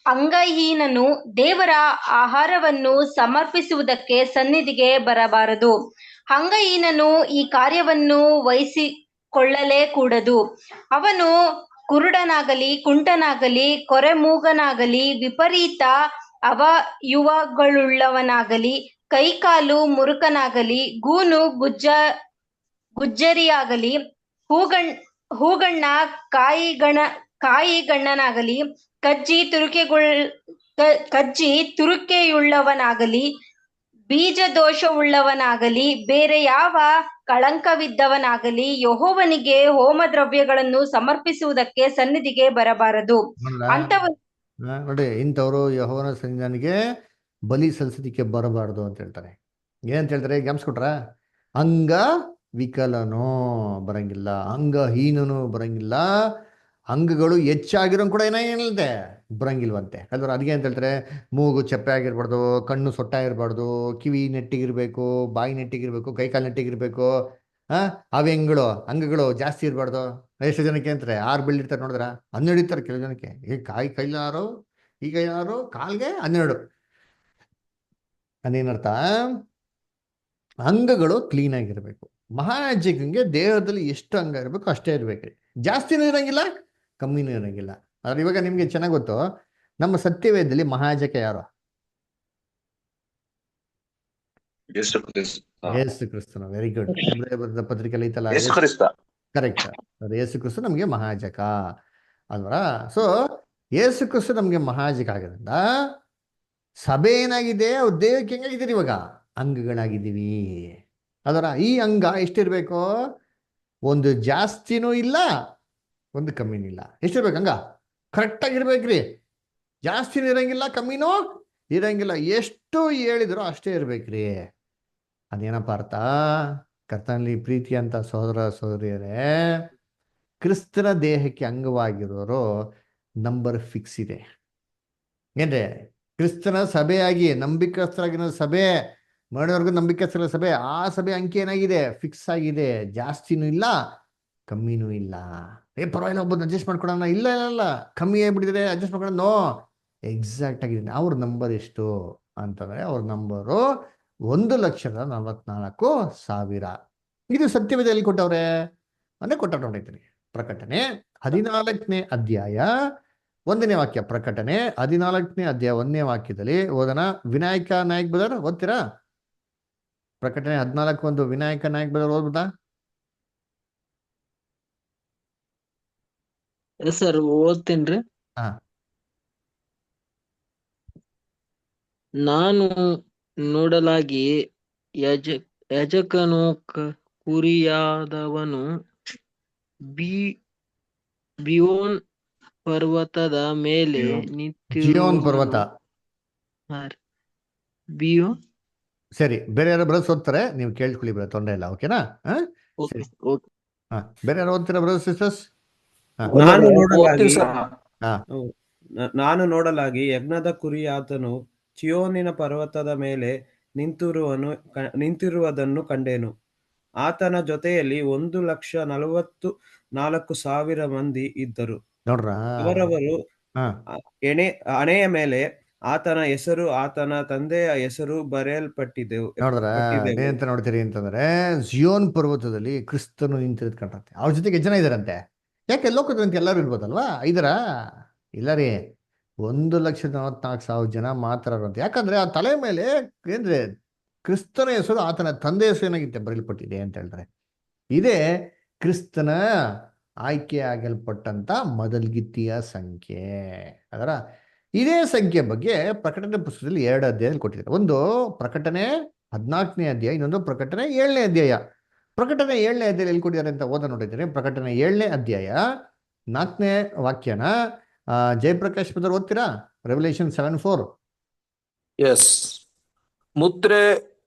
ಅಂಗಹೀನನು ದೇವರ ಆಹಾರವನ್ನು ಸಮರ್ಪಿಸುವುದಕ್ಕೆ ಸನ್ನಿಧಿಗೆ ಬರಬಾರದು. ಅಂಗಹೀನನು ಈ ಕಾರ್ಯವನ್ನು ವಹಿಸಿಕೊಳ್ಳಲೇ ಕೂಡದು. ಅವನು ಕುರುಡನಾಗಲಿ, ಕುಂಟನಾಗಲಿ, ಕೊರೆಮೂಗನಾಗಲಿ, ವಿಪರೀತ ಅವಯವಗಳುಳ್ಳವನಾಗಲಿ, ಕೈಕಾಲು ಮುರುಕನಾಗಲಿ, ಗೂನು ಗುಜ್ಜರಿಯಾಗಲಿ, ಹೂಗಣ್ಣ ಕಾಯಿಗಣ್ಣನಾಗಲಿ, ಕಜ್ಜಿ ತುರುಕೆಯುಳ್ಳವನಾಗಲಿ, ಬೀಜದೋಷವುಳ್ಳವನಾಗಲಿ, ಬೇರೆ ಯಾವ ಕಳಂಕವಿದ್ದವನಾಗಲಿ ಯೆಹೋವನಿಗೆ ಹೋಮದ್ರವ್ಯಗಳನ್ನು ಸಮರ್ಪಿಸುವುದಕ್ಕೆ ಸನ್ನಿಧಿಗೆ ಬರಬಾರದು. ನೋಡಿ, ಇಂಥವ್ರು ಯೆಹೋವನ ಸನ್ನಿಧಾನಿಗೆ ಬಲಿ ಸಲ್ಲಿಸೋದಕ್ಕೆ ಬರಬಾರ್ದು ಅಂತ ಹೇಳ್ತಾರೆ. ಏನಂತ ಹೇಳ್ತಾರೆ, ಗಮನಿಸ್ಕೊಟ್ರ? ಅಂಗ ವಿಕಲನೋ ಬರಂಗಿಲ್ಲ, ಅಂಗಹೀನನು ಬರಂಗಿಲ್ಲ, ಅಂಗಗಳು ಹೆಚ್ಚಾಗಿರೋ ಕೂಡ ಏನಿಲ್ಲದೆ ಬರಂಗಿಲ್ವಂತೆ. ಅದಕ್ಕೆ ಅಂತ ಹೇಳ್ತಾರೆ, ಮೂಗು ಚಪ್ಪೆ ಆಗಿರ್ಬಾರ್ದು, ಕಣ್ಣು ಸೊಟ್ಟ ಇರಬಾರ್ದು, ಕಿವಿ ನೆಟ್ಟಿಗಿರ್ಬೇಕು, ಬಾಯಿ ನೆಟ್ಟಿಗಿರ್ಬೇಕು, ಕೈಕಾಲು ನೆಟ್ಟಿಗಿರ್ಬೇಕು. ಅವೆಂಗಳು ಅಂಗಗಳು ಜಾಸ್ತಿ ಇರಬಾರ್ದು. ಎಷ್ಟು ಜನಕ್ಕೆ ಅಂತಾರೆ 6 ಬೀಳಿರ್ತಾರೆ ನೋಡಿದ್ರ, 12 ಇರ್ತಾರೆ ಕೆಲವು ಜನಕ್ಕೆ. ಕೈಲಾರು ಈಗ ಯಾರು ಕಾಲ್ಗೆ 12. ಅದೇನರ್ಥ, ಅಂಗಗಳು ಕ್ಲೀನ್ ಆಗಿರ್ಬೇಕು. ಮಹಾಯಾಜಕನಿಗೆ ದೇಹದಲ್ಲಿ ಎಷ್ಟು ಅಂಗ ಇರಬೇಕು ಅಷ್ಟೇ ಇರ್ಬೇಕ್ರಿ, ಜಾಸ್ತಿನೂ ಇರಂಗಿಲ್ಲ, ಕಮ್ಮಿನೂ ಇರಂಗಿಲ್ಲ. ಆದ್ರೆ ಇವಾಗ ನಿಮ್ಗೆ ಚೆನ್ನಾಗಿ ಗೊತ್ತು, ನಮ್ಮ ಸತ್ಯವೇದದಲ್ಲಿ ಮಹಾಯಾಜಕ ಯಾರು? ಯೇಸು ಕ್ರಿಸ್ತ. ಯೇಸು ಕ್ರಿಸ್ತನು. Very good. ಇಬ್ರಿಯರ ಬರೆದ ಪತ್ರಿಕೆಯಲ್ಲಿ ಐತಲ್ಲ, ಯೇಸು ಕ್ರಿಸ್ತ. ಕರೆಕ್ಟ್. ಅದು ಯೇಸು ಕ್ರಿಸ್ತು ನಮಗೆ ಮಹಾಜಕ ಅಲ್ವರ. ಸೊ ಯೇಸು ಕ್ರಿಸ್ತು ನಮಗೆ ಮಹಾಜಕ ಆಗಿದ್ರಿಂದ ಸಭೆ ಏನಾಗಿದೆ, ಅವ್ರ ದೇಹಕ್ಕೆ ಹೆಂಗಾಗಿದ್ದೀರಿ ಇವಾಗ? ಅಂಗಗಳಾಗಿದ್ದೀವಿ. ಅದರ ಈ ಅಂಗ ಎಷ್ಟಿರ್ಬೇಕು? ಒಂದು ಜಾಸ್ತಿನೂ ಇಲ್ಲ, ಒಂದು ಕಮ್ಮಿನೂ ಇಲ್ಲ. ಎಷ್ಟಿರ್ಬೇಕು ಅಂಗ? ಕರೆಕ್ಟಾಗಿರ್ಬೇಕ್ರಿ. ಜಾಸ್ತಿನೂ ಇರಂಗಿಲ್ಲ, ಕಮ್ಮಿನೂ ಇರಂಗಿಲ್ಲ. ಎಷ್ಟು ಹೇಳಿದ್ರು ಅಷ್ಟೇ ಇರ್ಬೇಕ್ರಿ. ಅದೇನಪ್ಪ ಅರ್ಥ? ಕರ್ತನಲ್ಲಿ ಪ್ರೀತಿ ಅಂತ ಸಹೋದರ ಸಹೋದರಿಯರೇ, ಕ್ರಿಸ್ತನ ದೇಹಕ್ಕೆ ಅಂಗವಾಗಿರೋರು ನಂಬರ್ ಫಿಕ್ಸ್ ಇದೆ. ಏನ್ರಿ? ಕ್ರಿಸ್ತನ ಸಭೆಯಾಗಿ ನಂಬಿಕಸ್ಥರಾಗಿರೋ ಸಭೆ, ಮರಣವರೆಗೂ ನಂಬಿಕಸ್ಥರ ಸಭೆ, ಆ ಸಭೆ ಅಂಕಿ ಏನಾಗಿದೆ? ಫಿಕ್ಸ್ ಆಗಿದೆ. ಜಾಸ್ತಿನೂ ಇಲ್ಲ, ಕಮ್ಮಿನೂ ಇಲ್ಲ. ಪರವಾಗಿಲ್ಲ, ಒಬ್ಬರು ಅಡ್ಜಸ್ಟ್ ಮಾಡ್ಕೊಳೋಣ, ಇಲ್ಲ ಇಲ್ಲ ಇಲ್ಲ ಕಮ್ಮಿ ಆಗ್ಬಿಟ್ಟಿದ್ರೆ ಅಡ್ಜಸ್ಟ್ ಮಾಡ್ಕೊಳ್ಳೋಣ. ನೋ, ಎಕ್ಸಾಕ್ಟ್ ಆಗಿದೆ. ಅವ್ರ ನಂಬರ್ ಎಷ್ಟು ಅಂತಂದ್ರೆ, ಅವ್ರ ನಂಬರು 1,44,000. ಇದು ಸತ್ಯವೇದಲ್ಲಿ ಕೊಟ್ಟವ್ರೆ ಅಂದ್ರೆ ಕೊಟ್ಟ ನೋಡಿದ್ರಿ. ಪ್ರಕಟಣೆ 14ನೇ ಅಧ್ಯಾಯ 1ನೇ ವಾಕ್ಯ. ಪ್ರಕಟಣೆ 14ನೇ ಅಧ್ಯಾಯ 1ನೇ ವಾಕ್ಯದಲ್ಲಿ ಓದೋಣ. ವಿನಾಯಕ ನಾಯಕ್ ಬದರ್ ಓದ್ತೀರಾ? ಪ್ರಕಟಣೆ 14:1 ವಿನಾಯಕ ನಾಯಕ್ ಬದರ್ ಓದ್ಬೋದಾ? ಸರ್ ಓದ್ತೇನ್ರಿ. ಹಾ. ನಾನು ನೋಡಲಾಗಿ ಯಾಜಕನು ಕುರಿಯಾದವನು ಬಿಯೋನ್ ಪರ್ವತದ ಮೇಲೆ ಜಿಯೋನ್ ಪರ್ವತ. ಬಿಯೋ ಸರಿ, ಬೇರೆ ಯಾರು ಬ್ರದರ್ಸ್ ಓದ್ತಾರೆ, ನೀವು ಕೇಳ್ಕೊಳ್ಳಿ ಬ್ರದರ್, ತೊಂದರೆ ಇಲ್ಲ. ಓಕೆನಾ? ಸರಿ. ಹಾ, ಬೇರೆ ಯಾರು ಓದ್ತೀರಾ ಬ್ರದರ್ಸ್ ಸಿಸ್ಟರ್ಸ್? ನಾನು ನೋಡಲಾಗಿ ಯಜ್ಞದ ಕುರಿಯಾತನು ಚಿಯೋನಿನ ಪರ್ವತದ ಮೇಲೆ ನಿಂತಿರುವುದನ್ನು ಕಂಡೆನು. ಆತನ ಜೊತೆಯಲ್ಲಿ 1,44,000 ಮಂದಿ ಇದ್ದರು. ನೋಡ್ರ, ಅವರವರು ಹಣೆಯ ಮೇಲೆ ಆತನ ಹೆಸರು, ಆತನ ತಂದೆಯ ಹೆಸರು ಬರೆಯಲ್ಪಟ್ಟಿದ್ದೆವು. ನೋಡ್ರ, ಏನಂತ ನೋಡ್ತೀರಿ ಅಂತಂದ್ರೆ, ಜಿಯೋನ್ ಪರ್ವತದಲ್ಲಿ ಕ್ರಿಸ್ತನು ನಿಂತಿರೋದು ಕಂಡಂತೆ. ಅವ್ರ ಜೊತೆಗೆ ಜನ ಇದಾರಂತೆ. ಯಾಕೆ? ಲೋಕದಂತೆ ಎಲ್ಲರೂ ಇರ್ಬೋದಲ್ವಾ? ಇದರ ಇಲ್ಲ ರೀ, 1,44,000 ಜನ ಮಾತ್ರ ಇರುವಂತೆ. ಯಾಕಂದ್ರೆ ಆ ತಲೆ ಮೇಲೆ ಏನ್ರೆ ಕ್ರಿಸ್ತನ ಹೆಸರು, ಆತನ ತಂದೆ ಹೆಸರು ಏನಾಗಿತ್ತೆ ಬರೆಯಲ್ಪಟ್ಟಿದೆ ಅಂತ ಹೇಳ್ತಾರೆ. ಇದೇ ಕ್ರಿಸ್ತನ ಆಯ್ಕೆ ಆಗಲ್ಪಟ್ಟಂತ ಮೊದಲ್ಗಿತ್ತಿಯ ಸಂಖ್ಯೆ. ಅದರ ಇದೇ ಸಂಖ್ಯೆ ಬಗ್ಗೆ ಪ್ರಕಟಣೆ ಪುಸ್ತಕದಲ್ಲಿ 2 ಅಧ್ಯಾಯದಲ್ಲಿ ಕೊಟ್ಟಿದ್ದಾರೆ. ಒಂದು ಪ್ರಕಟಣೆ 14ನೇ ಅಧ್ಯಾಯ, ಇನ್ನೊಂದು ಪ್ರಕಟಣೆ 7ನೇ ಅಧ್ಯಾಯ. ಪ್ರಕಟಣೆ 7ನೇ ಅಧ್ಯಾಯ ಎಲ್ಲಿ ಕೊಟ್ಟಿದ್ದಾರೆ ಅಂತ ಓದ ನೋಡಿದ್ದೀರಿ. ಪ್ರಕಟಣೆ 7ನೇ ಅಧ್ಯಾಯ 4ನೇ ವಾಕ್ಯನ ಜಯಪ್ರಕಾಶ್ ಬದರ್ ಓದ್ತೀರಾ? ರೆವಲ್ಯೂಷನ್ 7:4. ಎಸ್. ಮುದ್ರೆ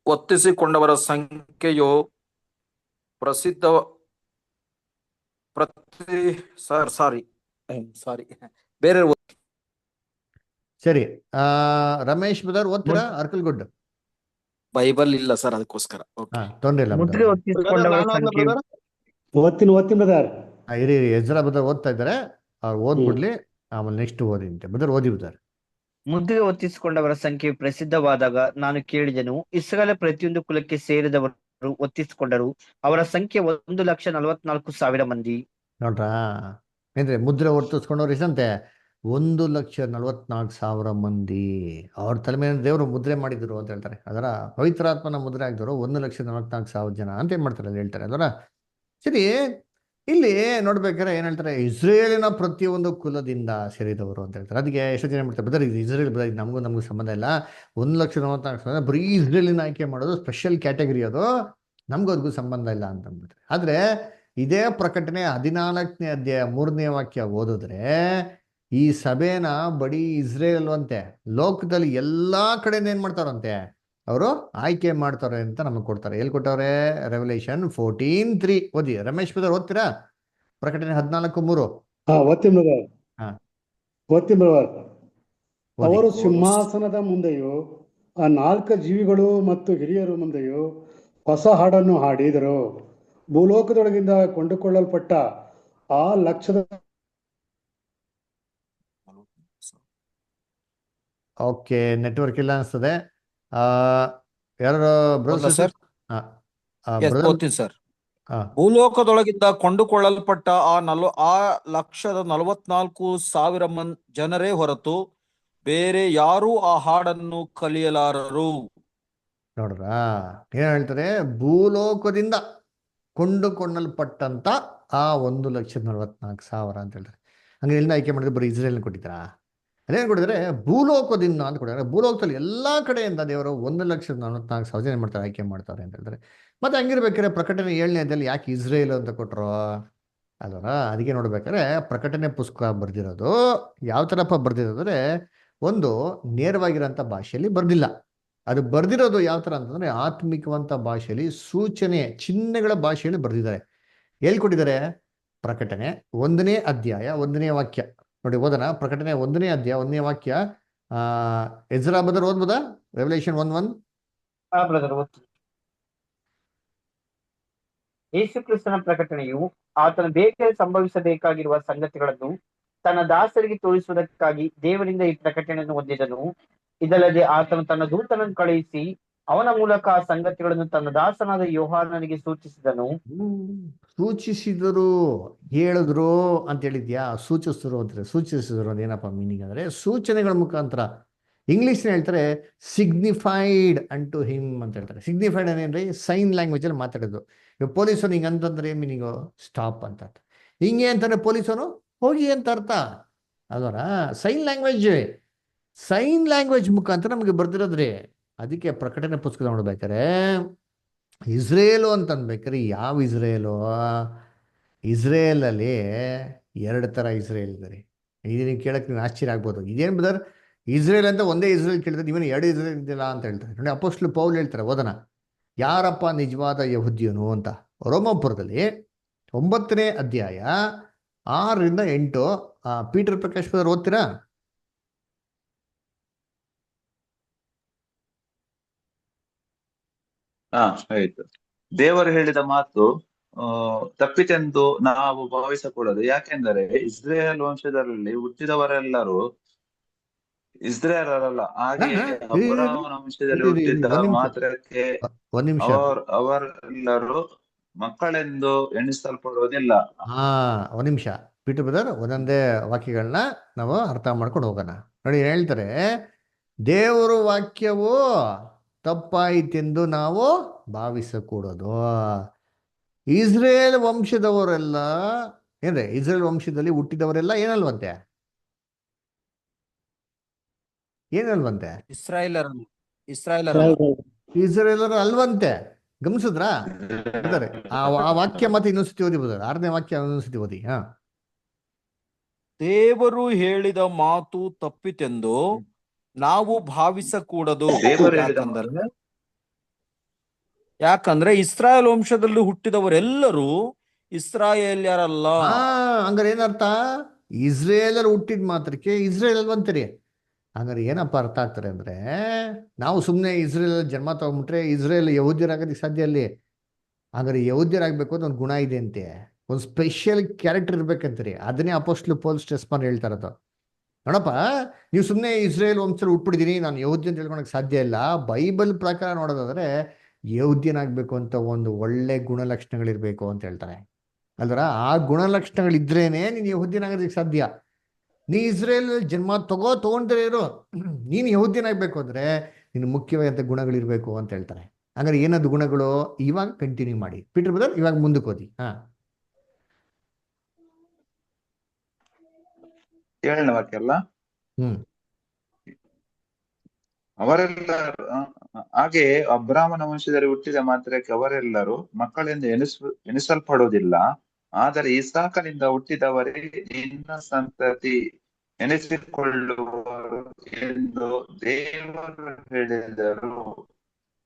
ಒತ್ತಿಸಿಕೊಂಡವರ ಸಂಖ್ಯೆಯು ಪ್ರಸಿದ್ಧ ಬೇರೆ. ಸರಿ, ರಮೇಶ್ ಬದರ್ ಓದ್ತೀರಾ? ಅರ್ಕಲ್ ಗುಡ್. ಬೈಬಲ್ ಇಲ್ಲ ಸರ್, ಅದಕ್ಕೋಸ್ಕರ. ತೊಂದ್ರೆ ಇಲ್ಲ. ಮುದ್ರೆ ಒತ್ತಿಸಿಕೊಂಡವರ ಸಂಖ್ಯೆ ಇರಿ, ಎಜ್ರಾ ಬದರ್ ಓದ್ತಾ ಇದ್ದಾರೆ, ಅವ್ರು ಓದ್ಬಿಡ್ಲಿ, ಆಮೇಲೆ ನೆಕ್ಸ್ಟ್ ಓದಿ ಅಂತೆ. ಬದರ್ ಓದಿ ಬದರ್. ಮುದ್ರೆ ಒತ್ತಿಸಿಕೊಂಡವರ ಸಂಖ್ಯೆ ಪ್ರಸಿದ್ಧವಾದಾಗ ನಾನು ಕೇಳಿದೆನು, ಇಸ್ರಾಯೇಲ್ ಪ್ರತಿಯೊಂದು ಕುಲಕ್ಕೆ ಸೇರಿದವರು ಒತ್ತಿಸಿಕೊಂಡರು. ಅವರ ಸಂಖ್ಯೆ 1,44,000 ಮಂದಿ. ನೋಡ್ರಾ, ಏನ್ರಿ ಮುದ್ರೆ ಒತ್ತಿಸ್ಕೊಂಡವ್ರು ಎಷ್ಟಂತೆ? 1,44,000 ಮಂದಿ. ಅವ್ರ ತಲೆ ಮೇಲೆ ದೇವರು ಮುದ್ರೆ ಮಾಡಿದ್ರು ಅಂತ ಹೇಳ್ತಾರೆ. ಅದರ ಪವಿತ್ರಾತ್ಮನ ಮುದ್ರೆ ಆಗಿದ್ರು 1,44,000 ಜನ ಅಂತ ಏನ್ ಮಾಡ್ತಾರೆ ಅಲ್ಲಿ ಹೇಳ್ತಾರೆ. ಅದರ ಸರಿ, ಇಲ್ಲಿ ನೋಡ್ಬೇಕಾದ್ರೆ ಏನ್ ಹೇಳ್ತಾರೆ? ಇಸ್ರೇಲಿನ ಪ್ರತಿಯೊಂದು ಕುಲದಿಂದ ಸೇರಿದವರು ಅಂತ ಹೇಳ್ತಾರೆ. ಅದಕ್ಕೆ ಎಷ್ಟು ಜನ ಮಾಡ್ತಾರೆ? ಬದರ್ ಇದು ಇಸ್ರೇಲ್, ಬದರ್ ನಮಗೂ ಸಂಬಂಧ ಇಲ್ಲ. 1,44,000 ಬರೀ ಇಸ್ರೇಲಿನ ಆಯ್ಕೆ ಮಾಡೋದು ಸ್ಪೆಷಲ್ ಕ್ಯಾಟಗರಿ, ಅದು ನಮಗೂ ಅದಕ್ಕೂ ಸಂಬಂಧ ಇಲ್ಲ ಅಂತ ಅಂದ್ಬಿಟ್ರೆ. ಆದ್ರೆ ಇದೇ ಪ್ರಕಟಣೆ 14ನೇ ಅಧ್ಯಾಯ 3ನೇ ವಾಕ್ಯ ಓದಿದ್ರೆ, ಈ ಸಭೆನ ಬರೀ ಇಸ್ರೇಲ್ ಅಂತೆ ಲೋಕದಲ್ಲಿ ಎಲ್ಲಾ ಕಡೆಯಿಂದ ಏನ್ ಮಾಡ್ತಾರಂತೆ? ಅವರು ಆಯ್ಕೆ ಮಾಡ್ತಾರೆ ಅಂತ ನಮಗೆ ಕೊಡ್ತಾರೆ. ಎಲ್ಲಿ ಕೊಟ್ಟವ್ರೆ? ರೆವಲ್ಯೂಷನ್ 14:3 ಓದಿ. ರಮೇಶ್ ಬದರ್ ಓದ್ತೀರಾ? ಪ್ರಕಟಣೆ 14:3. ಅವರು ಸಿಂಹಾಸನದ ಮುಂದೆಯೂ ಆ 4 ಜೀವಿಗಳು ಮತ್ತು ಹಿರಿಯರ ಮುಂದೆಯೂ ಹೊಸ ಹಾಡನ್ನು ಹಾಡಿದರು. ಭೂಲೋಕದೊಳಗಿಂದ ಕೊಂಡುಕೊಳ್ಳಲ್ಪಟ್ಟ ಆ ಲಕ್ಷದ. ಓಕೆ, ನೆಟ್ವರ್ಕ್ ಇಲ್ಲ ಅನ್ಸ್ತದೆ. ಯಾರು ಸರ್? ಭೂಲೋಕದೊಳಗಿಂದ ಕೊಂಡುಕೊಳ್ಳಲ್ಪಟ್ಟ ಆ 1,44,000 ಜನರೇ ಹೊರತು ಬೇರೆ ಯಾರೂ ಆ ಹಾಡನ್ನು ಕಲಿಯಲಾರರು. ನೋಡ್ರ ಏನ್ ಹೇಳ್ತಾರೆ, ಭೂಲೋಕದಿಂದ ಕೊಂಡುಕೊಳ್ಳಲ್ಪಟ್ಟಂತ ಆ 1,44,000 ಅಂತ ಹೇಳ್ತಾರೆ. ಹಂಗೆ ಎಲ್ಲಿಂದ ಆಯ್ಕೆ ಮಾಡಿದ್ರೆ ಬರೀ ಇಸ್ರೇಲ್ ಕೊಟ್ಟಿದ್ದಾರಾ? ಅದೇನು ಕೊಟ್ಟಿದ್ದಾರೆ, ಭೂಲೋಕದಿಂದ ಅಂತ ಕೊಟ್ಟಿದ್ದಾರೆ. ಭೂಲೋಕದಲ್ಲಿ ಎಲ್ಲಾ ಕಡೆಯಿಂದ ದೇವರು 1,44,000 ಏನ್ ಮಾಡ್ತಾರೆ, ಆಯ್ಕೆ ಮಾಡ್ತಾರೆ ಅಂತ ಹೇಳ್ತಾರೆ. ಮತ್ತೆ ಹಂಗಿರ್ಬೇಕಾದ್ರೆ ಪ್ರಕಟಣೆ 7ನೇ ಅಧ್ಯಾಯದಲ್ಲಿ ಯಾಕೆ ಇಸ್ರೇಲ್ ಅಂತ ಕೊಟ್ರು ಅಲ್ವರ? ಅದಕ್ಕೆ ನೋಡ್ಬೇಕಾದ್ರೆ ಪ್ರಕಟಣೆ ಪುಸ್ತಕ ಬರ್ದಿರೋದು ಯಾವ ಥರಪ್ಪ ಬರ್ದಿರೋದ್ರೆ, ಒಂದು ನೇರವಾಗಿರೋಂಥ ಭಾಷೆಯಲ್ಲಿ ಬರ್ದಿಲ್ಲ. ಅದು ಬರ್ದಿರೋದು ಯಾವ ಥರ ಅಂತಂದ್ರೆ ಆತ್ಮಿಕವಂತ ಭಾಷೆಯಲ್ಲಿ, ಸೂಚನೆ ಚಿಹ್ನೆಗಳ ಭಾಷೆಯಲ್ಲಿ ಬರ್ದಿದ್ದಾರೆ. ಎಲ್ಲಿ ಕೊಟ್ಟಿದ್ದಾರೆ? ಪ್ರಕಟಣೆ 1ನೇ ಅಧ್ಯಾಯ 1ನೇ ವಾಕ್ಯ ನೋಡಿ, ಓದೋಣ. ಪ್ರಕಟಣೆ 1ನೇ ಅಧ್ಯಾಯ 1ನೇ ವಾಕ್ಯ. ಎಜ್ರಾ ಬದರ್ ಓದ್ಬೋದಾ? ರೆವಲ್ಯೂಷನ್ 1:1. ಬ್ರದರ್ ಓದ್ತೀನಿ. ಯೇಸು ಕ್ರಿಸ್ತನ ಪ್ರಕಟಣೆಯು ಆತನ ಬೇಗ ಸಂಭವಿಸಬೇಕಾಗಿರುವ ಸಂಗತಿಗಳನ್ನು ತನ್ನ ದಾಸರಿಗೆ ತೋರಿಸುವುದಕ್ಕಾಗಿ ದೇವರಿಂದ ಈ ಪ್ರಕಟಣೆಯನ್ನು ಹೊಂದಿದನು. ಇದಲ್ಲದೆ ಆತನು ತನ್ನ ದೂತನನ್ನು ಕಳುಹಿಸಿ ಅವನ ಮೂಲಕ ಆ ಸಂಗತಿಗಳನ್ನು ತನ್ನ ದಾಸನಾದ ಯೋಹಾನನಿಗೆ ಸೂಚಿಸಿದನು. ಸೂಚಿಸಿದರು, ಹೇಳಿದ್ರು ಅಂತ ಹೇಳಿದ್ಯಾ? ಸೂಚಿಸಿದ್ರು ಅಂದ್ರೆ, ಸೂಚಿಸಿದ್ರು ಅಂದ್ರೆ ಏನಪ್ಪ ಮೀನಿಂಗ್ ಅಂದ್ರೆ ಸೂಚನೆಗಳ ಮುಖಾಂತರ. ಇಂಗ್ಲಿಷ್ ಹೇಳ್ತಾರೆ ಸಿಗ್ನಿಫೈಡ್ ಅಂಡ್ ಟು ಹಿಮ್ ಅಂತ ಹೇಳ್ತಾರೆ. ಸಿಗ್ನಿಫೈಡ್ ಏನೇನ್ರಿ? ಸೈನ್ ಲ್ಯಾಂಗ್ವೇಜ್ ಅಲ್ಲಿ ಮಾತಾಡೋದು. ಇವಾಗ ಪೊಲೀಸರು ಹಿಂಗೆ ಅಂತಂದ್ರೆ ಮೀನಿಂಗು ಸ್ಟಾಪ್ ಅಂತ ಅರ್ಥ. ಹಿಂಗೆ ಅಂತಾನೆ ಪೊಲೀಸರು ಹೋಗಿ ಅಂತ ಅರ್ಥ ಅದರ ಸೈನ್ ಲ್ಯಾಂಗ್ವೇಜ್ ಮುಖಾಂತರ ನಮಗೆ ಬರ್ದಿರೋದ್ರಿ. ಅದಕ್ಕೆ ಪ್ರಕಟಣೆ ಪುಸ್ತಕ ನೋಡ್ಬೇಕಾರೆ ಇಸ್ರೇಲು ಅಂತ ಅನ್ಬೇಕಾರೆ ಯಾವ ಇಸ್ರೇಲು? ಇಸ್ರೇಲಲ್ಲಿ 2 ಥರ ಇಸ್ರೇಲ್ ಇದೆ ರೀ. ಇದನ್ನ ಕೇಳಕ್ಕೆ ನೀವು ಆಶ್ಚರ್ಯ ಆಗ್ಬೋದು. ಇದೇನು ಬದರ್ ಇಸ್ರೇಲ್ ಅಂತ ಒಂದೇ ಇಸ್ರೇಲ್ ಕೇಳಿದ್ರೆ ನೀವೇನು 2 ಇಸ್ರೇಲ್ ಇದೆಯಲ್ಲ ಅಂತ ಹೇಳ್ತಾರೆ ನೋಡಿ. ಅಪೊಸ್ತಲ ಪೌಲ್ ಹೇಳ್ತಾರೆ, ಓದೋಣ. ಯಾರಪ್ಪ ನಿಜವಾದ ಯಹೂದ್ಯನು ಅಂತ. ರೋಮಾಪುರದಲ್ಲಿ 9ನೇ ಅಧ್ಯಾಯ 6ರಿಂದ 8. ಪೀಟರ್ ಪ್ರಕಾಶ್ ಬದರ್ ಓದ್ತೀರಾ? ಆಯ್ತು. ದೇವರು ಹೇಳಿದ ಮಾತು ತಪ್ಪಿತೆಂದು ನಾವು ಭಾವಿಸಕೂಡದು. ಯಾಕೆಂದರೆ ಇಸ್ರೇಲ್ ವಂಶದಲ್ಲಿ ಹುಟ್ಟಿದವರೆಲ್ಲರೂ ಇಸ್ರೇಲರಲ್ಲ, ಹಾಗೆ ಅಬ್ರಹಾಮನ ವಂಶದಲ್ಲಿ ಹುಟ್ಟಿದ ಮಾತ್ರಕ್ಕೆ ಅವರೆಲ್ಲರೂ ಮಕ್ಕಳೆಂದು ಎಣಿಸಲ್ಪಡುವುದಿಲ್ಲ. ಒಂದ್ ನಿಮಿಷ ಪೀಟರ್ ಬ್ರದರ್, ಒಂದೊಂದೇ ವಾಕ್ಯಗಳನ್ನ ನಾವು ಅರ್ಥ ಮಾಡ್ಕೊಂಡು ಹೋಗೋಣ. ನೋಡಿ, ಹೇಳ್ತಾರೆ ದೇವರ ವಾಕ್ಯವು ತಪ್ಪಾಯಿತೆಂದು ನಾವು ಭಾವಿಸಕೂಡದು. ಇಸ್ರೇಲ್ ವಂಶದವರೆಲ್ಲ ಏನ್ರಿ? ಇಸ್ರೇಲ್ ವಂಶದಲ್ಲಿ ಹುಟ್ಟಿದವರೆಲ್ಲ ಏನಲ್ವಂತೆ? ಇಸ್ರೇಲರು ಅಲ್ವಂತೆ. ಗಮನಿಸಿದ್ರಾ? ಆ ವಾಕ್ಯ ಮತ್ತೆ ಇನ್ನೊಂದ್ಸತಿ ಓದಿ ಬುದ. 6ನೇ ವಾಕ್ಯ ಇನ್ನೊಂದ್ಸತಿ ಓದಿ. ದೇವರು ಹೇಳಿದ ಮಾತು ತಪ್ಪಿತೆಂದು ನಾವು ಭಾವಿಸಕೂಡದು. ಯಾಕಂದ್ರೆ ಇಸ್ರಾಯೇಲ್ ವಂಶದಲ್ಲಿ ಹುಟ್ಟಿದವರೆಲ್ಲರೂ ಇಸ್ರಾಯೇಲ್ಯರಲ್ಲ. ಹಂಗಾರೆ ಏನರ್ಥ? ಇಸ್ರೇಲರು ಹುಟ್ಟಿದ ಮಾತ್ರಕ್ಕೆ ಇಸ್ರೇಲ್ ಅಲ್ವಂತೀರಿ. ಹಂಗಾರೆ ಏನಪ್ಪ ಅರ್ಥ ಆಗ್ತಾರೆ ಅಂದ್ರೆ, ನಾವು ಸುಮ್ಮನೆ ಇಸ್ರೇಲ್ ಜನ್ಮ ತಗೊಂಡ್ಬಿಟ್ರೆ ಇಸ್ರೇಲ್ ಯಹೂದ್ಯರಾಗೋದಕ್ಕೆ ಸಾಧ್ಯ ಅಲ್ಲಿ. ಹಂಗಾರೆ ಯಹೂದ್ಯರಾಗಬೇಕು ಅಂತ ಒಂದು ಗುಣ ಇದೆ ಅಂತೆ, ಒಂದು ಸ್ಪೆಷಲ್ ಕ್ಯಾರೆಕ್ಟರ್ ಇರ್ಬೇಕಂತೀರಿ. ಅದನ್ನೇ ಅಪೊಸ್ತಲ ಪೌಲ್ ಸ್ಟ್ರೆಸ್ ಮಾಡಿ ಹೇಳ್ತಾ ಇರೋದು. ನೋಡಪ್ಪ, ನೀವು ಸುಮ್ಮನೆ ಇಸ್ರೇಲ್ ವಂಶದಲ್ಲಿ ಹುಟ್ಬಿಟ್ಟಿದ್ದೀನಿ, ನಾನು ಯಹೂದ್ಯ ಅಂತ ಹೇಳ್ಕೊಳಕ್ ಸಾಧ್ಯ ಇಲ್ಲ. ಬೈಬಲ್ ಪ್ರಕಾರ ನೋಡೋದಾದ್ರೆ ಯಹೂದ್ಯನಾಗಬೇಕು ಅಂತ ಒಂದು ಒಳ್ಳೆ ಗುಣಲಕ್ಷಣಗಳಿರ್ಬೇಕು ಅಂತ ಹೇಳ್ತಾರೆ ಅಲ್ವರ. ಆ ಗುಣಲಕ್ಷಣಗಳಿದ್ರೇನೆ ನೀನು ಯಹೂದ್ಯನಾಗೋದಕ್ಕೆ ಸಾಧ್ಯ. ನೀ ಇಸ್ರೇಲ್ ಜನ್ಮ ತಗೊಂಡ್ರೆ ಇರು, ನೀನು ಯಹೂದ್ಯನಾಗಬೇಕು ಅಂದ್ರೆ ನಿನ್ನ ಮುಖ್ಯವಾದಂಥ ಗುಣಗಳಿರ್ಬೇಕು ಅಂತ ಹೇಳ್ತಾರೆ. ಹಂಗಾರೆ ಏನದು ಗುಣಗಳು? ಇವಾಗ ಕಂಟಿನ್ಯೂ ಮಾಡಿ ಪೀಟರ್ ಬ್ರದರ್, ಇವಾಗ ಮುಂದಕ್ಕೆ ಓದಿ. 7ನೇ ವಾಕ್ಯ ಅಲ್ಲ? ಅವರೆಲ್ಲರೂ ಹಾಗೆ ಅಬ್ರಾಹ್ಮನ ವಂಶದಲ್ಲಿ ಹುಟ್ಟಿದ ಮಾತ್ರಕ್ಕೆ ಅವರೆಲ್ಲರೂ ಮಕ್ಕಳೆಂದು ಎಣಿಸಲ್ಪಡುವುದಿಲ್ಲ. ಆದರೆ ಇಸಾಕನಿಂದ ಹುಟ್ಟಿದವರೇ ನಿನ್ನ ಸಂತತಿ ಎನಿಸಿಕೊಳ್ಳುವರು ಎಂದು ದೇವರು ಹೇಳಿದರು.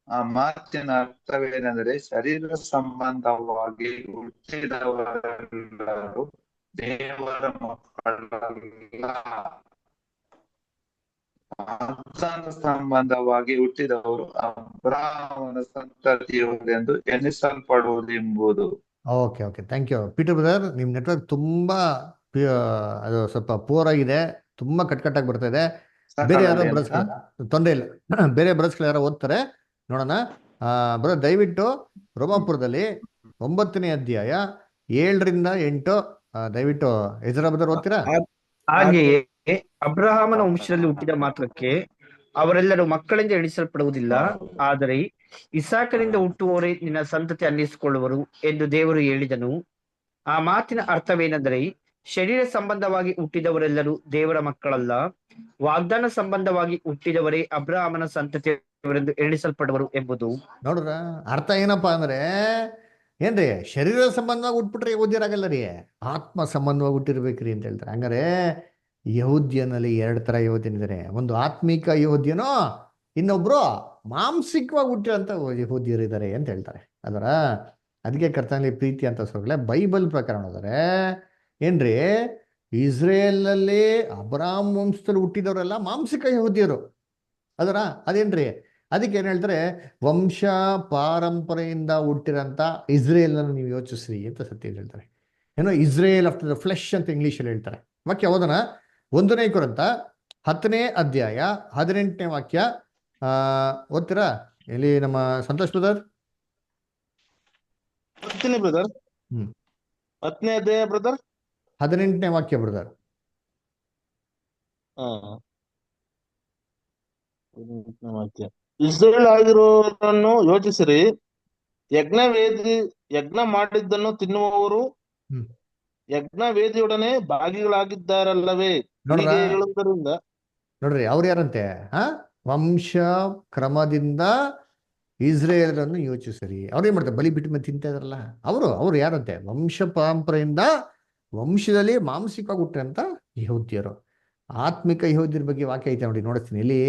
ಆ ಮಾತಿನ ಅರ್ಥವೇನೆಂದರೆ, ಶರೀರ ಸಂಬಂಧವಾಗಿ ಹುಟ್ಟಿದವರೆಲ್ಲರೂ ದೇವರ ಮಕ್ಕಳಲ್ಲ, ಸಂಬಂಧವಾಗಿ ಹುಟ್ಟಿದವರು ಅಬ್ರಾಹ್ಮನ ಸಂತತಿಯವರೆಂದು ಎನಿಸಲ್ಪಡುವುದೆಂಬುದು. Okay, thank you Peter brother. ನಿಮ್ಮ ನೆಟ್ವರ್ಕ್ ತುಂಬಾ ಅದು ಸ್ವಲ್ಪ ಪೂರ್ ಆಗಿದೆ, ತುಂಬಾ ಕಟ್ಕಟ್ಟಾಗಿ ಬರ್ತಾ ಇದೆ. ಬೇರೆ ಯಾರೋ ಬ್ರದರ್ಸ್ ತೊಂದರೆ ಇಲ್ಲ, ಬೇರೆ ಬ್ರದರ್ಸ್ಗಳು ಯಾರೋ ಓದ್ತಾರೆ ನೋಡೋಣ. ಬ್ರದರ್ ದಯವಿಟ್ಟು ರೋಮಾಪುರದಲ್ಲಿ 9ನೇ ಅಧ್ಯಾಯ 7ರಿಂದ 8 ದಯವಿಟ್ಟು ಎಜ್ರಾ ಬ್ರದರ್ ಓದ್ತೀರಾ? ಹಾಗೆಯೇ ಅಬ್ರಹಾಮನ ವಂಶದಲ್ಲಿ ಹುಟ್ಟಿದ ಮಾತ್ರಕ್ಕೆ ಅವರೆಲ್ಲರೂ ಮಕ್ಕಳೆಂದು ಎಣಿಸಲ್ಪಡುವುದಿಲ್ಲ, ಆದರೆ ಇಸಾಕನಿಂದ ಹುಟ್ಟುವವರೇ ನಿನ್ನ ಸಂತತಿ ಅನ್ನಿಸಿಕೊಳ್ಳುವರು ಎಂದು ದೇವರು ಹೇಳಿದನು. ಆ ಮಾತಿನ ಅರ್ಥವೇನೆಂದರೆ, ಶರೀರ ಸಂಬಂಧವಾಗಿ ಹುಟ್ಟಿದವರೆಲ್ಲರೂ ದೇವರ ಮಕ್ಕಳಲ್ಲ, ವಾಗ್ದಾನ ಸಂಬಂಧವಾಗಿ ಹುಟ್ಟಿದವರೇ ಅಬ್ರಹಾಮನ ಸಂತತಿಯವರೆಂದು ಎಣಿಸಲ್ಪಡುವರು ಎಂಬುದು. ನೋಡ್ರ ಅರ್ಥ ಏನಪ್ಪಾ ಅಂದ್ರೆ ಏನ್ರಿ, ಶರೀರ ಸಂಬಂಧವಾಗಿ ಹುಟ್ಬಿಟ್ರೆ ಯಹೂದ್ಯರಾಗಲ್ಲ ರೀ, ಆತ್ಮ ಸಂಬಂಧವಾಗಿ ಹುಟ್ಟಿರ್ಬೇಕ್ರಿ ಅಂತ ಹೇಳ್ತಾರೆ. ಹಂಗಾರೆ ಯಹೂದ್ಯನಲ್ಲಿ 2 ತರ ಯಹೂದ್ಯನಿದ್ದಾರೆ. ಒಂದು ಆತ್ಮಿಕ ಯಹೂದ್ಯನೋ, ಇನ್ನೊಬ್ರು ಮಾಂಸಿಕವಾಗಿ ಹುಟ್ಟಿರೋಂಥ ಯಹೂದ್ಯರು ಇದ್ದಾರೆ ಅಂತ ಹೇಳ್ತಾರೆ. ಅದರ ಅದಕ್ಕೆ ಕರ್ತನಲ್ಲಿ ಪ್ರೀತಿ ಅಂತ ಸೋಗಲೆ ಬೈಬಲ್ ಪ್ರಕಾರ ನೋಡಿದ್ರೆ ಏನ್ರಿ, ಇಸ್ರೇಲ್ನಲ್ಲಿ ಅಬ್ರಾಮ್ ವಂಶದಲ್ಲಿ ಹುಟ್ಟಿದವರೆಲ್ಲ ಮಾಂಸಿಕ ಯಹೂದ್ಯರು. ಅದರ ಅದೇನ್ರಿ, ಅದಕ್ಕೆ ಏನ್ ಹೇಳ್ತಾರೆ, ವಂಶ ಪಾರಂಪರೆಯಿಂದ ಹುಟ್ಟಿರಂತ ಇಸ್ರೇಲನ್ನು ನೀವು ಯೋಚಿಸ್ರಿ ಅಂತ ಸತ್ಯ ಹೇಳ್ತಾರೆ. ಏನೋ ಇಸ್ರೇಲ್ ಆಫ್ಟರ್ ದ ಫ್ಲೆಶ್ ಅಂತ ಇಂಗ್ಲೀಷಲ್ಲಿ ಹೇಳ್ತಾರೆ. ವಾಕ್ಯ ಓದೋಣ. 1 ಕೊರಿಂಥ 10ನೇ ಅಧ್ಯಾಯ 18ನೇ ವಾಕ್ಯ. ಓದ್ತೀರಾ? ಇಲ್ಲಿ ನಮ್ಮ ಸಂತೋಷ್ ಬ್ರದರ್. ಓದ್ತೀನಿ ಬ್ರದರ್. 10ನೇ ಅಧ್ಯಾಯ ಬ್ರದರ್, 18ನೇ ವಾಕ್ಯ ಬ್ರದರ್. ಇಸ್ರೇಲ್ ಆಗಿರುವವರನ್ನು ಯೋಚಿಸಿರಿ, ಯಜ್ಞ ಮಾಡಿದ್ದನ್ನು ತಿನ್ನುವವರು ಯಜ್ಞ ವೇದಿಯೊಡನೆ ಭಾಗಿಗಳಾಗಿದ್ದಾರಲ್ಲವೇ? ಹೀಗೆ ಹೇಳುವುದರಿಂದ ನೋಡ್ರಿ, ಅವ್ರು ಯಾರಂತೆ? ವಂಶ ಕ್ರಮದಿಂದ ಇಸ್ರೇಲರನ್ನು ಯೋಚಿಸಿರಿ. ಅವ್ರೇನ್ ಮಾಡ್ತಾರೆ? ಬಲಿ ಬಿಟ್ಟು ಮೇಲೆ ತಿಂತಾ ಇದಾರಲ್ಲ, ಅವರು ಯಾರಂತೆ? ವಂಶ ಪರಂಪರೆಯಿಂದ ವಂಶದಲ್ಲಿ ಮಾಂಸಿಕವಾಗಿ ಹುಟ್ಟಿರಂತ ಯಹೂದ್ಯರು. ಆತ್ಮಿಕ ಯಹೂದ್ಯರ ಬಗ್ಗೆ ವಾಕ್ಯ ಐತೆ ನೋಡಿ, ನೋಡಿಸ್ತೀನಿ. ಇಲ್ಲಿ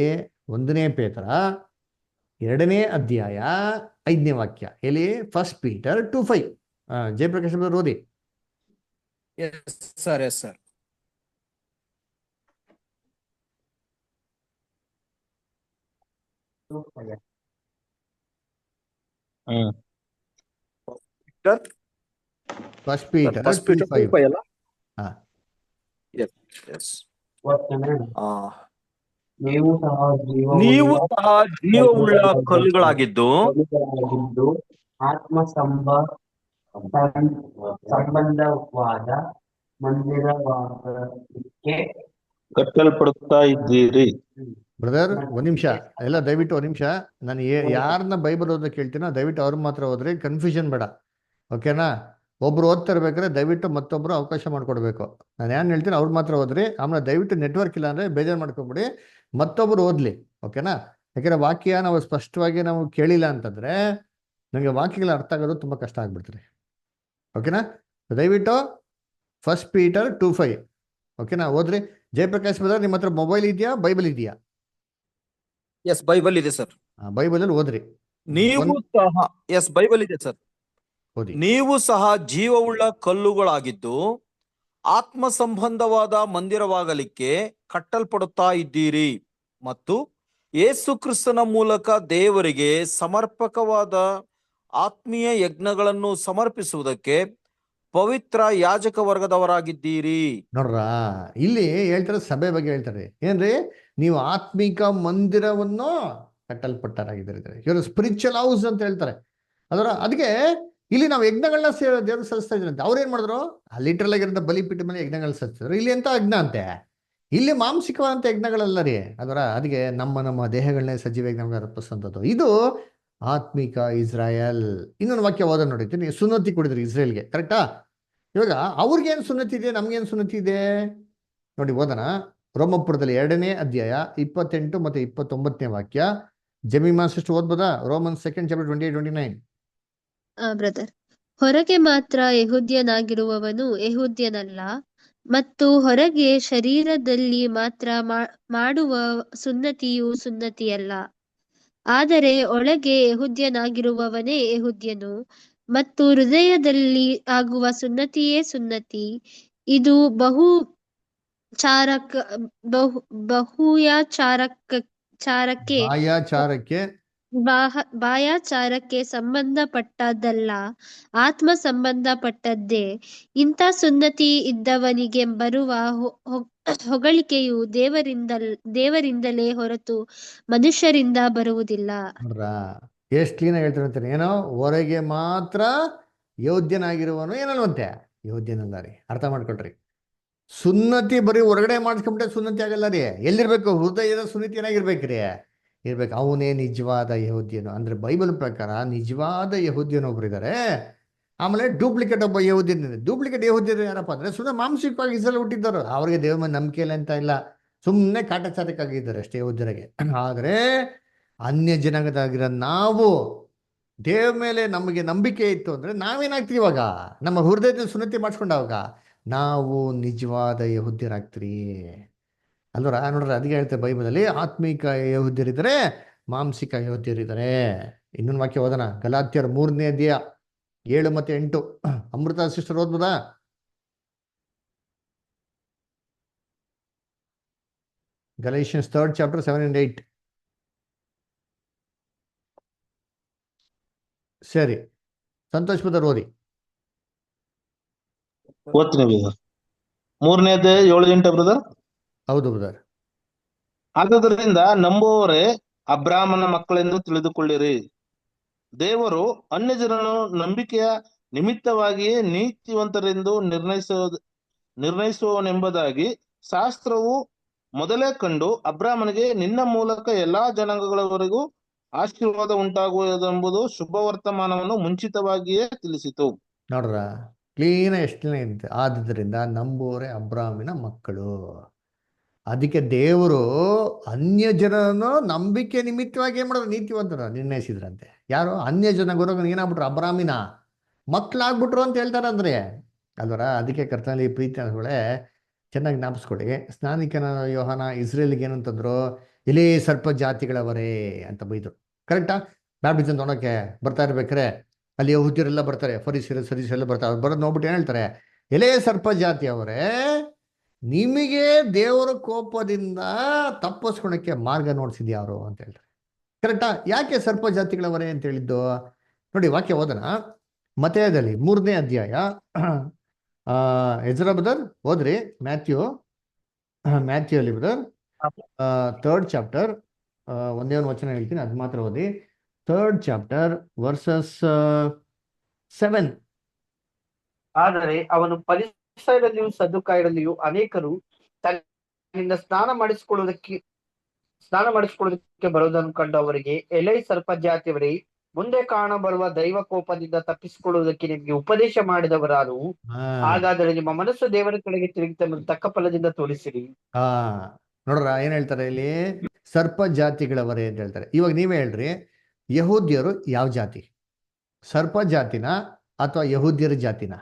1ನೇ ಪೇತ್ರ 2ನೇ ಅಧ್ಯಾಯ 5ನೇ ವಾಕ್ಯ. ಇಲ್ಲಿ 1 Peter 2:5. ಜಯಪ್ರಕಾಶ್ ಅವರು ಓದಿ. Yes sir. ಫಸ್ಟ್ ಪೀಟರ್ 2:5 ಅಲ್ಲ? ನೀವು ಸಹ ಜೀವವುಳ್ಳ ಕಲ್ಲುಗಳಾಗಿದ್ದು ಆತ್ಮ ಸಂಬಂಧವಾದ ಮಂದಿರಕ್ಕೆ ಕಟ್ಟಲ್ಪಡುತ್ತಾ ಇದ್ದೀರಿ. ಬ್ರದರ್, 1 ನಿಮಿಷ ಎಲ್ಲ ದಯವಿಟ್ಟು 1 ನಿಮಿಷ. ನಾನು ಯಾರನ್ನ ಬೈಬಲ್ ಓದೋ ಕೇಳ್ತೀನೋ ದಯವಿಟ್ಟು ಅವ್ರ ಮಾತ್ರ ಓದ್ರಿ, ಕನ್ಫ್ಯೂಷನ್ ಬೇಡ. ಓಕೆನಾ? ಒಬ್ರು ಓದ್ತಾ ಇರ್ಬೇಕಾದ್ರೆ ದಯವಿಟ್ಟು ಮತ್ತೊಬ್ರು ಅವಕಾಶ ಮಾಡ್ಕೊಡ್ಬೇಕು. ನಾನು ಏನ್ ಹೇಳ್ತೀನಿ ಅವ್ರು ಮಾತ್ರ ಓದ್ರಿ. ಆಮೇಲೆ ದಯವಿಟ್ಟು ನೆಟ್ವರ್ಕ್ ಇಲ್ಲ ಅಂದ್ರೆ ಬೇಜಾರು ಮಾಡ್ಕೊಬಿಡಿ, ಮತ್ತೊಬ್ರು ಓದ್ಲಿ. ಓಕೆನಾ? ಯಾಕಂದ್ರೆ ವಾಕ್ಯ ನಾವು ಸ್ಪಷ್ಟವಾಗಿ ನಾವು ಕೇಳಿಲ್ಲ ಅಂತಂದ್ರೆ ನಮಗೆ ವಾಕ್ಯಗಳ ಅರ್ಥ ಆಗೋದು ತುಂಬಾ ಕಷ್ಟ ಆಗ್ಬಿಡ್ತೀರಿ. ಓಕೆನಾ? ದಯವಿಟ್ಟು 1 Peter 2:5 ಓಕೆನಾ ಓದ್ರಿ. ಜಯಪ್ರಕಾಶ್ ಬ್ರದರ್, ನಿಮ್ಮ ಹತ್ರ ಮೊಬೈಲ್ ಇದೆಯಾ, ಬೈಬಲ್ ಇದೆಯಾ? ಎಸ್, ಬೈಬಲ್ ಇದೆ ಸರ್. ಬೈಬಲ್ ಅಲ್ಲಿ ಓದ್ರಿ. ನೀವು ಸಹ ಬೈಬಲ್ ಇದೆ ಸರ್. ನೀವು ಸಹ ಜೀವವುಳ್ಳ ಕಲ್ಲುಗಳಾಗಿದ್ದು ಆತ್ಮ ಸಂಬಂಧವಾದ ಮಂದಿರವಾಗಲಿಕ್ಕೆ ಕಟ್ಟಲ್ಪಡುತ್ತಾ ಇದ್ದೀರಿ ಮತ್ತು ಯೇಸು ಕ್ರಿಸ್ತನ ಮೂಲಕ ದೇವರಿಗೆ ಸಮರ್ಪಕವಾದ ಆತ್ಮೀಯ ಯಜ್ಞಗಳನ್ನು ಸಮರ್ಪಿಸುವುದಕ್ಕೆ ಪವಿತ್ರ ಯಾಜಕ ವರ್ಗದವರಾಗಿದ್ದೀರಿ. ನೋಡ್ರ, ಇಲ್ಲಿ ಹೇಳ್ತಾರೆ ಸಭೆ ಬಗ್ಗೆ ಹೇಳ್ತಾರೆ. ಏನ್ರಿ? ನೀವು ಆತ್ಮಿಕ ಮಂದಿರವನ್ನು ಕಟ್ಟಲ್ಪಟ್ಟರಾಗಿದ್ದಾರೆ. ಇವರು ಸ್ಪಿರಿಚುವಲ್ ಹೌಸ್ ಅಂತ ಹೇಳ್ತಾರೆ. ಅದಕ್ಕೆ ಇಲ್ಲಿ ನಾವು ಯಜ್ಞಗಳನ್ನ ದೇವ್ರು ಸಲ್ಲಿಸ್ತಾ ಇದ್ರಂತೆ. ಅವ್ರೇನ್ ಮಾಡಿದ್ರು? ಲಿಟ್ರಲ್ ಆಗಿರೋ ಬಲಿಪೀಠ ಮೇಲೆ ಯಜ್ಞಗಳು ಸಲ್ಲಿಸಿದ್ರು. ಇಲ್ಲಿ ಎಂತ ಯಜ್ಞ ಅಂತೆ? ಇಲ್ಲಿ ಮಾಂಸಿಕವಾದಂತ ಯಜ್ಞಗಳಲ್ಲ ರೀ. ಅದಕ್ಕೆ ನಮ್ಮ ದೇಹಗಳನ್ನೇ ಸಜೀವ ಯಜ್ಞ ಅರ್ಪಿಸುವಂಥದ್ದು. ಇದು ಆತ್ಮಿಕ ಇಸ್ರಾಯೇಲ್. ಇನ್ನೊಂದು ವಾಕ್ಯ ಓದೋದು ನೋಡಿದ್ದೀನಿ. ಸುನ್ನತಿ ಕೊಡಿದ್ರು ಇಸ್ರೇಲ್ಗೆ, ಕರೆಕ್ಟಾ? ಇವಾಗ ಅವ್ರಿಗೇನು ಸುನ್ನತಿ ಇದೆ, ನಮ್ಗೇನು ಸುನ್ನತಿ ಇದೆ ನೋಡಿ. ಓದೋಣ. ರೋಮಪುರದಲ್ಲಿ 2ನೇ ಅಧ್ಯಾಯ 28 ಮತ್ತು 29ನೇ ವಾಕ್ಯ. ಜಮೀಮಾ ಸಿಸ್ಟರ್ ಓದ್ಬೋದಾ? Roman 2nd chapter 28-29. ಬ್ರದರ್, ಹೊರಗೆ ಮಾತ್ರ ಯೆಹೂದ್ಯನಾಗಿರುವವನು ಯೆಹೂದ್ಯನಲ್ಲ, ಮತ್ತು ಹೊರಗೆ ಶರೀರದಲ್ಲಿ ಮಾತ್ರ ಮಾಡುವ ಸುನ್ನತಿಯು ಸುನ್ನತಿಯಲ್ಲ. ಆದರೆ ಒಳಗೆ ಯೆಹೂದ್ಯನಾಗಿರುವವನೇ ಯೆಹೂದ್ಯನು, ಮತ್ತು ಹೃದಯದಲ್ಲಿ ಆಗುವ ಸುನ್ನತಿಯೇ ಸುನ್ನತಿ. ಇದು ಬಾಯಾಚಾರಕ್ಕೆ ಸಂಬಂಧಪಟ್ಟದ್ದಲ್ಲ, ಆತ್ಮ ಸಂಬಂಧಪಟ್ಟದ್ದೇ. ಇಂಥ ಸುನ್ನತಿ ಇದ್ದವನಿಗೆ ಬರುವ ಹೊಗಳಿಕೆಯು ದೇವರಿಂದಲೇ ಹೊರತು ಮನುಷ್ಯರಿಂದ ಬರುವುದಿಲ್ಲ. ಎಷ್ಟು ಕ್ಲೀನ್ ಆಗಿ ಹೇಳ್ತಾರೆ ಅಂತಾನೆ. ಏನೋ ಹೊರಗೆ ಮಾತ್ರ ಯೋಗ್ಯನಾಗಿರುವನು ಏನಲ್ವಂತೆ? ಯೋಗ್ಯನಲ್ಲ ರೀ. ಅರ್ಥ ಮಾಡ್ಕೊಳ್ರಿ. ಸುನ್ನತಿ ಬರೀ ಹೊರಗಡೆ ಮಾಡಿಸ್ಕೊಂಡ್ಬಿಟ್ಟೆ ಸುನ್ನತಿ ಆಗಲ್ಲ ರೀ. ಎಲ್ಲಿರ್ಬೇಕು? ಹೃದಯದ ಸುನ್ನತಿ ಏನಾಗಿರ್ಬೇಕ್ರಿ? ಇರ್ಬೇಕು. ಅವನೇ ನಿಜವಾದ ಯಹೂದ್ಯನು. ಅಂದ್ರೆ ಬೈಬಲ್ ಪ್ರಕಾರ ನಿಜವಾದ ಯಹೂದ್ಯನು ಒಬ್ರು ಇದ್ದಾರೆ. ಆಮೇಲೆ ಡೂಪ್ಲಿಕೇಟ್ ಒಬ್ಬ ಯಹೂದ್ಯನಿದೆ. ಡೂಪ್ಲಿಕೇಟ್ ಯಹೂದ್ಯರು ಯಾರಪ್ಪ ಅಂದ್ರೆ ಸುಮ್ಮನೆ ಮಾಂಸಿಕವಾಗಿ ಇಸ್ರೇಲ್ ಹುಟ್ಟಿದ್ದಾರೆ. ಅವ್ರಿಗೆ ದೇವ್ರ ಮೇಲೆ ನಂಬಿಕೆ ಇಲ್ಲ ಅಂತ ಇಲ್ಲ, ಸುಮ್ಮನೆ ಕಾಟಾಚಾರಕ್ಕಾಗಿದ್ದಾರೆ ಅಷ್ಟೇ ಯಹೂದ್ಯರಿಗೆ. ಆದರೆ ಅನ್ಯ ಜನಾಂಗದಾಗಿರೋ ನಾವು ದೇವ್ರ ಮೇಲೆ ನಮಗೆ ನಂಬಿಕೆ ಇತ್ತು ಅಂದ್ರೆ ನಾವೇನಾಗ್ತೀವಿ ಇವಾಗ? ನಮ್ಮ ಹೃದಯದಲ್ಲಿ ಸುನ್ನತಿ ಮಾಡಿಸ್ಕೊಂಡಾಗ ನಾವು ನಿಜವಾದ ಯಹೂದ್ಯರಾಗ್ತೀರಿ ಅಲ್ವರ? ನೋಡ್ರಿ, ಅದಕ್ಕೆ ಹೇಳ್ತಾರೆ ಬೈಬಲಲ್ಲಿ ಆತ್ಮಿಕ ಯಹೂದ್ಯರಿದ್ದಾರೆ, ಮಾಂಸಿಕ ಯಹೂದ್ಯರಿದ್ದಾರೆ. ಇನ್ನೊಂದು ವಾಕ್ಯ ಓದೋಣ, ಗಲಾತ್ಯರ 3ನೇ ಅಧ್ಯಾಯ 7 ಮತ್ತು 8. ಅಮೃತ sister ಓದ್ಬೋದಾ? Galatians 3rd chapter 7 and 8. ಸರಿ, ಸಂತೋಷ್ ಬ್ರದರ್ ಓದಿ. ಓದ್ತೀನಿ ಬ್ರದರ್. 3ನೇ ಅಧ್ಯಾಯ 7-8 ಬ್ರದರ್. ಹೌದು ಬ್ರದರ್. ಆದುದರಿಂದ ನಂಬುವವರೇ ಅಬ್ರಾಮನ ಮಕ್ಕಳೆಂದು ತಿಳಿದುಕೊಳ್ಳಿರಿ. ದೇವರು ಅನ್ಯ ಜನರನ್ನು ನಂಬಿಕೆಯ ನಿಮಿತ್ತವಾಗಿಯೇ ನೀತಿವಂತರೆಂದು ನಿರ್ಣಯಿಸುವನೆಂಬುದಾಗಿ ಶಾಸ್ತ್ರವು ಮೊದಲೇ ಕಂಡು ಅಬ್ರಾಮನಿಗೆ ನಿನ್ನ ಮೂಲಕ ಎಲ್ಲಾ ಜನಾಂಗಗಳವರೆಗೂ ಆಶೀರ್ವಾದ ಉಂಟಾಗುವುದೆಂಬುದು ಶುಭವರ್ತಮಾನವನ್ನು ಮುಂಚಿತವಾಗಿಯೇ ತಿಳಿಸಿತು. ನೋಡ್ರ, ಕ್ಲೀನ್ ಎಷ್ಟು ಇದೆ. ಆದುದರಿಂದ ನಂಬುವವರೇ ಅಬ್ರಾಮಿನ ಮಕ್ಕಳು. ಅದಕ್ಕೆ ದೇವರು ಅನ್ಯ ಜನರನ್ನು ನಂಬಿಕೆ ನಿಮಿತ್ತವಾಗಿ ಏನ್ ಮಾಡೋದು? ನೀತಿವಂತರ ನಿರ್ಣಯಿಸಿದ್ರಂತೆ. ಯಾರು? ಅನ್ಯ ಜನ ಗುರುಗಳು ಏನಾಗ್ಬಿಟ್ರು? ಅಬ್ರಾಮಿನ ಮಕ್ಕಳಾಗ್ಬಿಟ್ರು ಅಂತ ಹೇಳ್ತಾರೆ ಅಂದ್ರೆ ಅಲ್ವರ? ಅದಕ್ಕೆ ಕರ್ತನಲ್ಲಿ ಪ್ರೀತಿ ಅನ್ನೋಳೆ ಚೆನ್ನಾಗಿ ಜ್ಞಾಪಿಸ್ಕೊಡಿ. ಸ್ನಾನಿಕನ ಯೋಹಾನ ಇಸ್ರೇಲ್ಗೆ ಏನಂತಂದ್ರು? ಇಲೇ ಸರ್ಪ ಜಾತಿಗಳವರೇ ಅಂತ ಬೈದ್ರು. ಕರೆಕ್ಟಾ? ಬ್ಯಾಪ್ಟಿಸಮ್ ತೊಗೊಳಕ್ಕೆ ಬರ್ತಾ ಇರ್ಬೇಕಾರೆ ಅಲ್ಲಿ ಯಹೂದ್ಯರೆಲ್ಲ ಬರ್ತಾರೆ, ಫರಿಸರೆಲ್ಲ ಬರ್ತಾರೆ. ಅವ್ರು ಬರೋದು ನೋಡ್ಬಿಟ್ಟು ಏನ್ ಹೇಳ್ತಾರೆ? ಎಲೇ ಸರ್ಪ ಜಾತಿಯವರೇ, ನಿಮಗೆ ದೇವರ ಕೋಪದಿಂದ ತಪ್ಪಿಸ್ಕೊಳಕ್ಕೆ ಮಾರ್ಗ ನೋಡ್ಸಿದ್ಯಾ ಅವರು ಅಂತ ಹೇಳ್ತಾರೆ. ಕರೆಕ್ಟಾ? ಯಾಕೆ ಸರ್ಪ ಜಾತಿಗಳವರೇ ಅಂತ ಹೇಳಿದ್ದು? ನೋಡಿ, ವಾಕ್ಯ ಓದೋಣ. ಮತ್ತೇಯದಲ್ಲಿ 3ನೇ ಅಧ್ಯಾಯ ಎಜ್ರಾ ಬ್ರದರ್ ಓದ್ರಿ. ಮ್ಯಾಥ್ಯೂ ಅಲ್ಲಿ ಬ್ರದರ್ 3rd chapter ಒಂದೇ ಒಂದು ವಚನ ಹೇಳ್ತೀನಿ, ಅದು ಮಾತ್ರ ಓದಿ. 3rd chapter verses 7. ಆದರೆ ಅವನು ಫರಿಸಾಯರಲ್ಲಿಯೂ ಸದ್ದುಕಾಯರಲ್ಲಿಯೂ ಅನೇಕರು ತನ್ನಿಂದ ಸ್ನಾನ ಮಾಡಿಸಿಕೊಳ್ಳುವುದಕ್ಕೆ ಬರುವುದನ್ನು ಕಂಡು ಅವರಿಗೆ, ಎಲೈ ಸರ್ಪ ಜಾತಿಯವರೇ, ಮುಂದೆ ಕಾಣಬರುವ ದೈವ ಕೋಪದಿಂದ ತಪ್ಪಿಸಿಕೊಳ್ಳುವುದಕ್ಕೆ ನಿಮಗೆ ಉಪದೇಶ ಮಾಡಿದವರಾರು. ಹಾಗಾದರೆ ನಿಮ್ಮ ಮನಸ್ಸು ದೇವರ ಕಡೆಗೆ ತಿರುಗಿ ತಮ್ಮನ್ನು ತಕ್ಕ ಫಲದಿಂದ ತೋರಿಸಿರಿ. ನೋಡ್ರ, ಏನ್ ಹೇಳ್ತಾರೆ ಇಲ್ಲಿ? ಸರ್ಪ ಜಾತಿಗಳವರೇ ಅಂತ ಹೇಳ್ತಾರೆ. ಇವಾಗ ನೀವೇ ಹೇಳ್ರಿ, ಯಹೂದ್ಯರು ಯಾವ ಜಾತಿ? ಸರ್ಪ ಜಾತಿನ ಅಥವಾ ಯಹೂದ್ಯರ ಜಾತಿನ?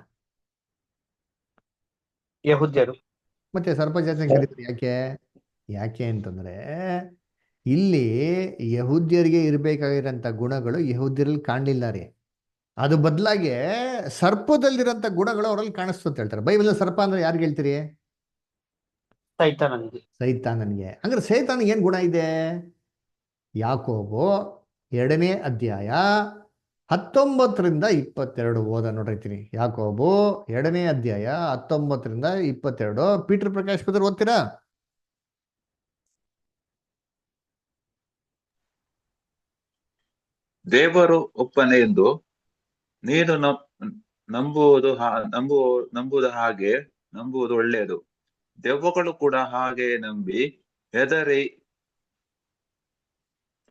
ಯಹೂದ್ಯರು. ಮತ್ತೆ ಸರ್ಪ ಜಾತಿ ಕರೀತಾರೆ ಯಾಕೆ ಅಂತಂದ್ರೆ ಇಲ್ಲಿ ಯಹೂದ್ಯರಿಗೆ ಇರ್ಬೇಕಾಗಿರೋಂಥ ಗುಣಗಳು ಯಹೂದ್ಯರಲ್ಲಿ ಕಾಣಲಿಲ್ಲ ರೀ. ಅದು ಬದಲಾಗಿ ಸರ್ಪದಲ್ಲಿರೋಂಥ ಗುಣಗಳು ಅವರಲ್ಲಿ ಕಾಣಿಸ್ತು ಅಂತ ಹೇಳ್ತಾರೆ. ಬೈಬಲ್ ಸರ್ಪ ಅಂದ್ರೆ ಯಾರಿಗೆ ಹೇಳ್ತೀರಿ? ಸೈತಾನನಿಗೆ. ಅಂದ್ರೆ ಸೈತಾನಿಗೆ ಏನ್ ಗುಣ ಇದೆ? ಯಾಕೋಬು 2ನೇ ಅಧ್ಯಾಯ 19 to 22 ಓದ ನೋಡಿರ್ತೀನಿ. ಯಾಕೋಬು 2ನೇ ಅಧ್ಯಾಯ 19 to 22. ಪೀಟರ್ ಪ್ರಕಾಶ್ ಬ್ರದರ್ ಓದ್ತೀರಾ? ದೇವರು ಒಪ್ಪನೆ ಎಂದು ನೀನು ನಂಬುವುದು ಒಳ್ಳೆಯದು. ದೆವ್ವಗಳು ಕೂಡ ಹಾಗೆ ನಂಬಿ ಹೆದರಿ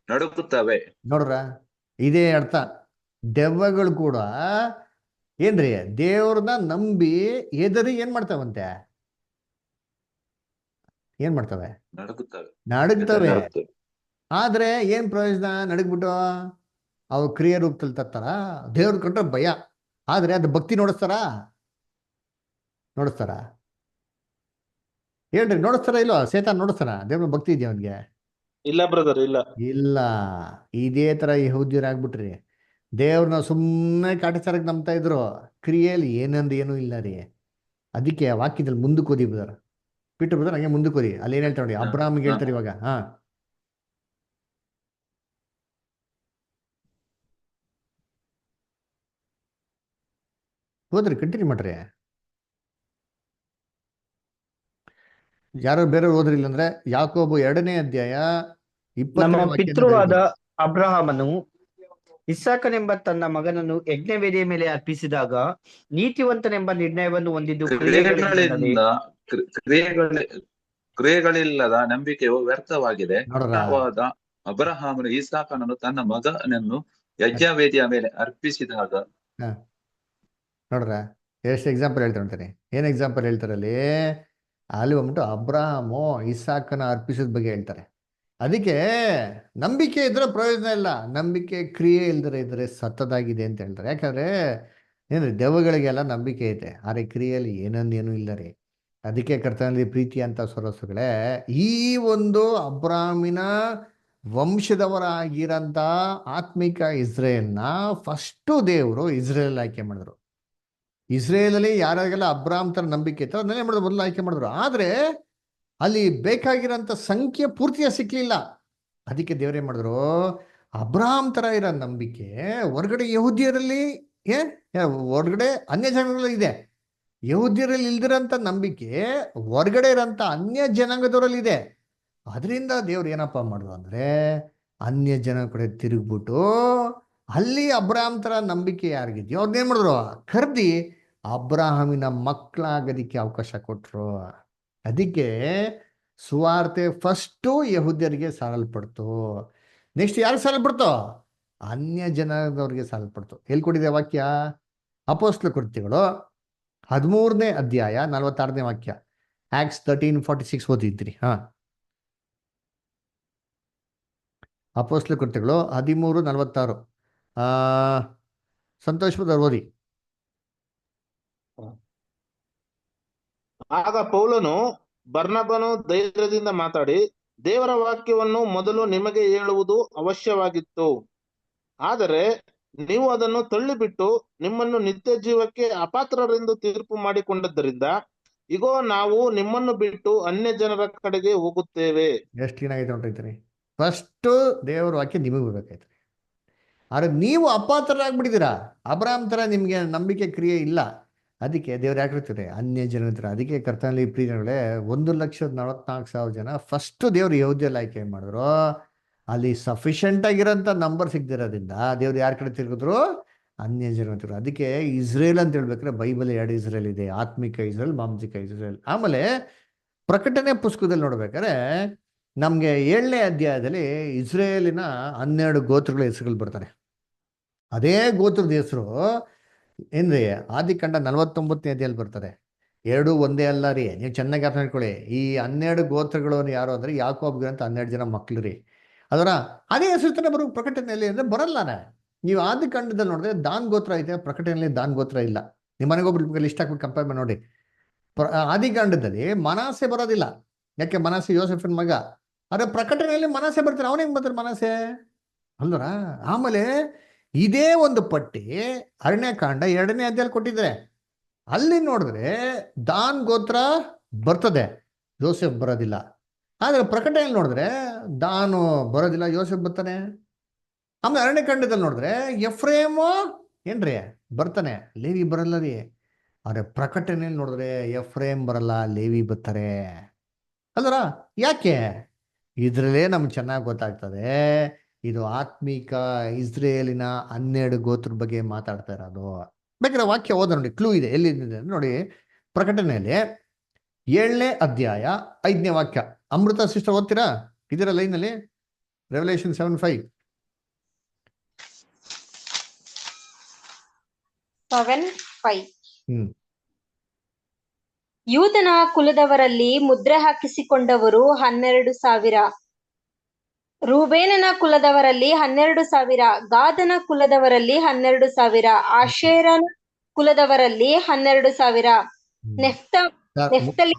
ನಡುಗುತ್ತವೆ. ನೋಡ್ರ, ಇದೇ ಅರ್ಥ. ದೆವ್ವಗಳು ಕೂಡ ಏನ್ರಿ? ದೇವ್ರನ್ನ ನಂಬಿ ಹೆದರಿ ಏನ್ ಮಾಡ್ತಾವಂತೆ? ಏನ್ ಮಾಡ್ತವೆ? ನಡುಗ್ತವೆ. ಆದ್ರೆ ಏನ್ ಪ್ರಯೋಜನ? ನಡುಗ್ಬಿಟ್ಟು ಅವು ಕ್ರಿಯೆ ರೂಪದಲ್ಲಿ ತರ್ತಾರ. ದೇವ್ರ ಕೊಟ್ರೆ ಭಯ, ಆದ್ರೆ ಅದು ಭಕ್ತಿ ನೋಡಿಸ್ತಾರ? ಹೇಳ್ರಿ, ನೋಡಿಸ್ತಾರ ಇಲ್ವಾ? ಸೇತಾನ್ ನೋಡಿಸ್ತಾರ? ದೇವ್ರ ಭಕ್ತಿ ಇದೆಯಾ ಅವನ್ಗೆ? ಇಲ್ಲ ಬ್ರದರ್, ಇಲ್ಲ. ಇದೇ ತರ ಯಹೂದ್ಯರಾಗ್ಬಿಟ್ರಿ. ದೇವ್ರನ್ನ ಸುಮ್ಮನೆ ಕಾಟಾಚಾರಕ್ಕೆ ನಂಬ್ತಾ ಇದ್ರು, ಕ್ರಿಯೆಯಲ್ಲಿ ಏನೂ ಇಲ್ಲ ರೀ. ಅದಕ್ಕೆ ಆ ವಾಕ್ಯದಲ್ಲಿ ಮುಂದಕ್ಕೆ ಓದಿ ಬ್ರದರ್. ಪೀಟರ್ ಬ್ರದರ್ ಹಂಗೆ ಮುಂದಕ್ಕೆ ಓದಿ. ಅಲ್ಲಿ ಏನ್ ಹೇಳ್ತಾರೆ ನೋಡಿ, ಅಬ್ರಾಮ್ಗೆ ಹೇಳ್ತಾರೆ ಇವಾಗ. ಹೋದ್ರಿ, ಕಂಟಿನ್ಯೂ ಮಾಡ್ರಿ. ಯಾರು ಬೇರೆ ಓದ್ರಿಲ್ಲ ಅಂದ್ರೆ ಯಾಕೋಬು 2ನೇ ಅಧ್ಯಾಯ 20. ನಮ್ಮ ಪಿತೃವಾದ ಅಬ್ರಹಾಮನು ಇಸಾಕನೆಂಬ ತನ್ನ ಮಗನನ್ನು ಯಜ್ಞವೇದಿಯ ಮೇಲೆ ಅರ್ಪಿಸಿದಾಗ ನೀತಿವಂತನೆಂಬ ನಿರ್ಣಯವನ್ನು ಹೊಂದಿದ್ದು ಕ್ರಿಯೆಗಳಿಲ್ಲದ ನಂಬಿಕೆಯು ವ್ಯರ್ಥವಾಗಿದೆ. ಅಬ್ರಹಾಮನು ಈಸಾಕನನ್ನು ತನ್ನ ಮಗನನ್ನು ಯಜ್ಞವೇದಿಯ ಮೇಲೆ ಅರ್ಪಿಸಿದಾಗ ಹಾ ನೋಡ್ರ ಎಷ್ಟು ಎಕ್ಸಾಂಪಲ್ ಹೇಳ್ತಾರೆ ಅಂತಾನೆ. ಏನ್ ಎಕ್ಸಾಂಪಲ್ ಹೇಳ್ತಾರೆ ಅಲ್ಲಿ ಬಂದ್ಬಿಟ್ಟು ಅಬ್ರಾಹಮು ಇಸಾಕನ ಅರ್ಪಿಸೋದ್ ಬಗ್ಗೆ ಹೇಳ್ತಾರೆ. ಅದಕ್ಕೆ ನಂಬಿಕೆ ಇದ್ರೆ ಪ್ರಯೋಜನ ಇಲ್ಲ, ನಂಬಿಕೆ ಕ್ರಿಯೆ ಇಲ್ದರೆ ಇದ್ರೆ ಸತ್ತದಾಗಿದೆ ಅಂತ ಹೇಳ್ತಾರೆ. ಯಾಕಂದ್ರೆ ಏನ್ರಿ ದೆವ್ವಗಳಿಗೆಲ್ಲ ನಂಬಿಕೆ ಐತೆ, ಆದ್ರೆ ಕ್ರಿಯೆಯಲ್ಲಿ ಏನೊಂದೇನು ಇಲ್ಲ ರೀ. ಅದಕ್ಕೆ ಕರ್ತನಲ್ಲಿ ಪ್ರೀತಿ ಅಂತ ಸೊರಸುಗಳೇ, ಈ ಒಂದು ಅಬ್ರಾಹ್ಮಿನ ವಂಶದವರಾಗಿರಂತ ಆತ್ಮಿಕ ಇಸ್ರೇಲ್ನ ಫಸ್ಟು ದೇವರು ಇಸ್ರೇಲ್ ಆಯ್ಕೆ ಮಾಡಿದ್ರು. ಇಸ್ರೇಲಲ್ಲಿ ಯಾರಿಗೆಲ್ಲ ಅಬ್ರಾಮ್ ತರ ನಂಬಿಕೆ ಇತ್ತು ಅದನ್ನೇ ಮಾಡಿದ್ರು, ಮೊದಲು ಆಯ್ಕೆ ಮಾಡಿದ್ರು. ಆದ್ರೆ ಅಲ್ಲಿ ಬೇಕಾಗಿರೋಂಥ ಸಂಖ್ಯೆ ಪೂರ್ತಿಯ ಸಿಕ್ಲಿಲ್ಲ. ಅದಕ್ಕೆ ದೇವರೇ ಮಾಡಿದ್ರು, ಅಬ್ರಾಮ್ ತರ ಇರೋ ನಂಬಿಕೆ ಹೊರಗಡೆ ಯಹೂದ್ಯರಲ್ಲಿ ಹೊರಗಡೆ ಅನ್ಯ ಜನಾಂಗಗಳಲ್ಲಿ ಇದೆ. ಯಹೂದ್ಯರಲ್ಲಿ ಇಲ್ದಿರೋಂಥ ನಂಬಿಕೆ ಹೊರಗಡೆ ಇರೋಂಥ ಅನ್ಯ ಜನಾಂಗದವರಲ್ಲಿ ಇದೆ. ಅದರಿಂದ ದೇವ್ರು ಏನಪ್ಪ ಮಾಡಿದ್ರು ಅಂದ್ರೆ ಅನ್ಯ ಜನ ಕಡೆ ತಿರುಗ್ಬಿಟ್ಟು ಅಲ್ಲಿ ಅಬ್ರಾಹಂ ತರ ನಂಬಿಕೆ ಯಾರಿಗಿದ್ಯೋ ಅವ್ರನ್ನೇನ್ ಮಾಡಿದ್ರು, ಕರ್ದಿ ಅಬ್ರಾಹಮಿನ ಮಕ್ಕಳಾಗೋದಿಕ್ಕೆ ಅವಕಾಶ ಕೊಟ್ರು. ಅದಕ್ಕೆ ಸುವಾರ್ತೆ ಫಸ್ಟು ಯಹೂದ್ಯರಿಗೆ ಸಾರಲ್ಪಡ್ತು, ನೆಕ್ಸ್ಟ್ ಯಾರಿಗೆ ಸಾರಲ್ಪಡ್ತು, ಅನ್ಯ ಜನದವ್ರಿಗೆ ಸಾರಲ್ಪಡ್ತು. ಹೇಳ್ಕೊಟ್ಟಿದೆ ವಾಕ್ಯ ಅಪೊಸ್ತಲ ಕೃತ್ಯಗಳು 13ನೇ ಅಧ್ಯಾಯ 46ನೇ ವಾಕ್ಯ, Acts 13:46 ಓದಿದ್ರಿ. ಅಪೊಸ್ತಲ ಕೃತ್ಯಗಳು 13:46. ಸಂತೋಷ್ ಓದಿ. ಆಗ ಪೌಲನು ಬರ್ನಬನು ಧೈರ್ಯದಿಂದ ಮಾತಾಡಿ, ದೇವರ ವಾಕ್ಯವನ್ನು ಮೊದಲು ನಿಮಗೆ ಹೇಳುವುದು ಅವಶ್ಯವಾಗಿತ್ತು, ಆದರೆ ನೀವು ಅದನ್ನು ತಳ್ಳಿಬಿಟ್ಟು ನಿಮ್ಮನ್ನು ನಿತ್ಯ ಜೀವಕ್ಕೆ ಅಪಾತ್ರರೆಂದು ತೀರ್ಪು ಮಾಡಿಕೊಂಡದ್ದರಿಂದ ಇಗೋ ನಾವು ನಿಮ್ಮನ್ನು ಬಿಟ್ಟು ಅನ್ಯ ಜನರ ಕಡೆಗೆ ಹೋಗುತ್ತೇವೆ. ಎಷ್ಟು ಕ್ಲೀನ್ ಆಗೈತೆ ಹೊಂಟೈತ್ರಿ. ಫಸ್ಟ್ ದೇವರ ವಾಕ್ಯ ನಿಮಗೆ ಬರ್ಬೇಕಾಯ್ತು, ಆದ್ರೆ ನೀವು ಅಪಾತ್ರರಾಗ್ಬಿಟ್ಟಿದ್ದೀರಾ. ಅಬ್ರಾಹಂ ತರ ನಿಮ್ಗೆ ನಂಬಿಕೆ ಕ್ರಿಯೆ ಇಲ್ಲ. ಅದಕ್ಕೆ ದೇವ್ರು ಯಾಕಿರ್ತಾರೆ ಅನ್ಯ ಜನ ಹತ್ರ. ಅದಕ್ಕೆ ಕರ್ತನಲ್ಲಿ ಪ್ರಿಯಗಳೇ 1,44,000 ಜನ ಫಸ್ಟ್ ದೇವ್ರು ಯಹೂದ್ಯಲ್ಲಿ ಆಯ್ಕೆ ಮಾಡಿದ್ರು. ಅಲ್ಲಿ ಸಫಿಷಿಯಂಟ್ ಆಗಿರೋಂಥ ನಂಬರ್ ಸಿಗ್ದಿರೋದ್ರಿಂದ ದೇವ್ರು ಯಾರ ಕಡೆ ತಿರುಗಿದ್ರು, ಅನ್ಯ ಜನ ಹತ್ರ. ಅದಕ್ಕೆ ಇಸ್ರೇಲ್ ಅಂತ ಹೇಳ್ಬೇಕಾದ್ರೆ ಬೈಬಲ್ 2 ಇಸ್ರೇಲ್ ಇದೆ, ಆತ್ಮಿಕ ಇಸ್ರೇಲ್, ಮಾಂಸಿಕ ಇಸ್ರೇಲ್. ಆಮೇಲೆ ಪ್ರಕಟಣೆ ಪುಸ್ತಕದಲ್ಲಿ ನೋಡ್ಬೇಕಾದ್ರೆ ನಮ್ಗೆ 7ನೇ ಅಧ್ಯಾಯದಲ್ಲಿ ಇಸ್ರೇಲಿನ 12 ಗೋತ್ರಗಳ ಹೆಸರುಗಳು ಬರ್ತಾರೆ. ಅದೇ ಗೋತ್ರದ ಹೆಸರು ಏನ್ರಿ ಆದಿಕಾಂಡ 49ನೇ ಅಧ್ಯಾಯದಲ್ಲಿ ಬರ್ತಾರೆ. 2 ಒಂದೇ ಅಲ್ಲ ರೀ, ನೀವು ಚೆನ್ನಾಗಿ ಅರ್ಥ ಮಾಡ್ಕೊಳ್ಳಿ. ಈ 12 ಗೋತ್ರಗಳು ಯಾರು ಅಂದ್ರೆ ಯಾಕೋಬ್ಗೆ ಅಂತ 12 ಜನ ಮಕ್ಳು ರೀ. ಅದರ ಅದೇ ಹೆಸರು ತಾನೆ ಬರೋ ಪ್ರಕಟಣೆಯಲ್ಲಿ ಅಂದ್ರೆ ಬರಲ್ಲಾನೆ. ನೀವು ಆದಿಕಾಂಡದಲ್ಲಿ ನೋಡಿದ್ರೆ ದಾನ್ ಗೋತ್ರ ಐತೆ, ಪ್ರಕಟಣೆಯಲ್ಲಿ ದಾನ್ ಗೋತ್ರ ಇಲ್ಲ. ನಿಮ್ಮ ಮನೆಗೊಬ್ರು ಲಿಸ್ಟ್ ಹಾಕ್ಬಿಟ್ಟು ಕಂಪೇರ್ ಮಾಡಿ ನೋಡಿ. ಆದಿಕಾಂಡದಲ್ಲಿ ಮನಾಸೆ ಬರೋದಿಲ್ಲ, ಯಾಕೆ ಮನಾಸೆ ಯೋಸೆಫಿನ ಮಗ. ಆದ್ರೆ ಪ್ರಕಟಣೆಯಲ್ಲಿ ಮನಾಸೆ ಬರ್ತಾರೆ. ಅವನ ಹೆಂಗ್ ಬರ್ತಾರೆ ಮನಾಸೆ ಅಲ್ವರ. ಆಮೇಲೆ ಇದೇ ಒಂದು ಪಟ್ಟಿ ಅರಣ್ಯಕಾಂಡ 2ನೇ ಅಧ್ಯಾಯದಲ್ಲಿ ಕೊಟ್ಟಿದ್ದಾರೆ. ಅಲ್ಲಿ ನೋಡಿದ್ರೆ ದಾನ್ ಗೋತ್ರ ಬರ್ತದೆ, ಯೋಸೆಫ್ ಬರೋದಿಲ್ಲ. ಆದ್ರೆ ಪ್ರಕಟಣೆಯಲ್ಲಿ ನೋಡಿದ್ರೆ ದಾನು ಬರೋದಿಲ್ಲ, ಯೋಸೆಫ್ ಬರ್ತಾನೆ. ಆಮೇಲೆ ಅರಣ್ಯಕಾಂಡದಲ್ಲಿ ನೋಡಿದ್ರೆ ಎಫ್ರೇಮು ಏನ್ರಿ ಬರ್ತಾನೆ, ಲೇವಿ ಬರಲ್ಲ ರೀ. ಆದ್ರೆ ಪ್ರಕಟಣೆಯಲ್ಲಿ ನೋಡಿದ್ರೆ ಎಫ್ರೇಮ್ ಬರಲ್ಲ, ಲೇವಿ ಬರ್ತಾರೆ ಅಲ್ವರ. ಯಾಕೆ? ಇದ್ರಲ್ಲೇ ನಮ್ಗೆ ಚೆನ್ನಾಗಿ ಗೊತ್ತಾಗ್ತದೆ ಇದು ಆತ್ಮಿಕ ಇಸ್ರೇಲಿನ 12 ಗೋತ್ರ ಬಗ್ಗೆ ಮಾತಾಡ್ತಾ ಇರೋದು. ಬೇಕಾದ್ರೆ ವಾಕ್ಯ ಓದ ನೋಡಿ, ಕ್ಲೂ ಇದೆ ಎಲ್ಲಿದೆ ನೋಡಿ. ಪ್ರಕಟಣೆಯಲ್ಲಿ 7ನೇ ಅಧ್ಯಾಯ 5ನೇ ವಾಕ್ಯ. ಅಮೃತ ಸಿಸ್ಟರ್ ಓದ್ತೀರಾ? ಇದರ ಲೈನಲ್ಲಿ ರೆವಲ್ಯೂಷನ್ 7:5. 7:5. ಯೂದನ ಕುಲದವರಲ್ಲಿ ಮುದ್ರೆ ಹಾಕಿಸಿಕೊಂಡವರು 12,000. ರೂಬೇನನ ಕುಲದವರಲ್ಲಿ 12,000. ಗಾದನ ಕುಲದವರಲ್ಲಿ 12,000. ಆಶೇರನ ಕುಲದವರಲ್ಲಿ 12,000. ನೆಫ್ತಲಿ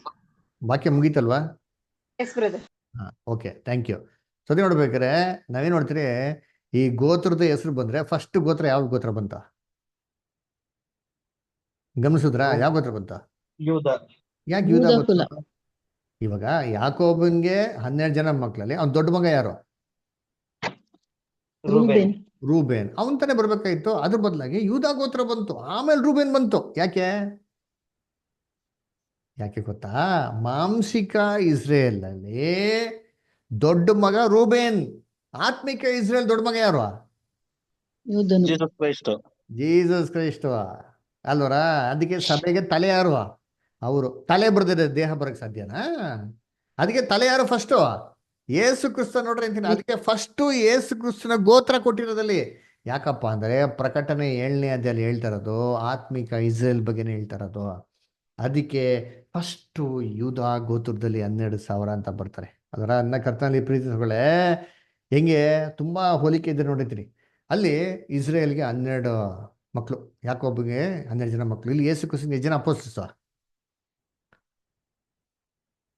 ವಾಕ್ಯ ಮುಗೀತಲ್ವಾ? Yes brother. Okay, thank you. ಸರಿ, ನೋಡ್ಬೇಕಾರೆ ನಾವೇನ್ ನೋಡ್ತೀರಿ, ಈ ಗೋತ್ರದ ಹೆಸರು ಬಂದ್ರೆ ಫಸ್ಟ್ ಗೋತ್ರ ಯಾವ ಗೋತ್ರ ಬಂತ ಗಮನಿಸಿದ್ರ? ಯಾವ ಗೋತ್ರ ಬಂತ? ಯೂದ. ಯಾಕೆ ಯೂದ ಬಂತ? ಇವಾಗ ಯಾಕೋಬನ್ಗೆ 12 ಜನ ಮಕ್ಕಳಲ್ಲಿ ಅವ್ನ ದೊಡ್ಡ ಮಗ ಯಾರು? ರೂಬೇನ್. ಅವನ್ ತಾನೇ ಬರ್ಬೇಕಾಯ್ತು. ಅದ್ರ ಬದಲಾಗಿ ಯೂದ ಗೋತ್ರ ಬಂತು, ಆಮೇಲೆ ರೂಬೇನ್ ಬಂತು. ಯಾಕೆ ಗೊತ್ತಾ? ಮಾಂಸಿಕ ಇಸ್ರೇಲ್ ಅಲ್ಲಿ ದೊಡ್ಡ ಮಗ ರೂಬೇನ್, ಆತ್ಮಿಕ ಇಸ್ರೇಲ್ ದೊಡ್ಡ ಮಗ ಯಾರು? ಜೀಸಸ್ ಕ್ರೈಸ್ಟ್ ಅಲ್ವರ. ಅದಕ್ಕೆ ಸಭೆಗೆ ತಲೆ ಯಾರು? ಅವರು. ತಲೆ ಬರ್ದಿದೆ, ದೇಹ ಬರಕ್ ಸಾಧ್ಯನಾ? ಅದಕ್ಕೆ ತಲೆ ಯಾರು ಫಸ್ಟು? ಯೇಸು ಕ್ರಿಸ್ತ ನೋಡ್ರಿ ಅಂತೀನಿ. ಅದಕ್ಕೆ ಫಸ್ಟ್ ಯೇಸು ಕ್ರಿಸ್ತನ ಗೋತ್ರ ಕೊಟ್ಟಿರೋದಲ್ಲಿ. ಯಾಕಪ್ಪ ಅಂದ್ರೆ ಪ್ರಕಟಣೆ 7ನೇ ಅಧ್ಯಾಯಲ್ಲಿ ಹೇಳ್ತಾ ಇರೋದು ಆತ್ಮಿಕ ಇಸ್ರೇಲ್ ಬಗ್ಗೆನೇ ಹೇಳ್ತಾ ಇರೋದು. ಅದಕ್ಕೆ ಫಸ್ಟು ಯೂದ ಗೋತ್ರದಲ್ಲಿ 12,000 ಅಂತ ಬರ್ತಾರೆ. ಅದರ ಅನ್ನ ಕರ್ತನಲ್ಲಿ ಪ್ರೀತಿಗಳೇ ಹೆಂಗೆ ತುಂಬಾ ಹೋಲಿಕೆ ಇದ್ರೆ ನೋಡಿರ್ತೀನಿ. ಅಲ್ಲಿ ಇಸ್ರೇಲ್ಗೆ 12 ಮಕ್ಕಳು, ಯಾಕೊಬ್ಬಗೆ 12 ಜನ ಮಕ್ಕಳು. ಇಲ್ಲಿ ಯೇಸು ಕ್ರಿಸ್ತನಿಗೆ ಎಷ್ಟು ಜನ ಅಪೋಸ್ತಲಸ್?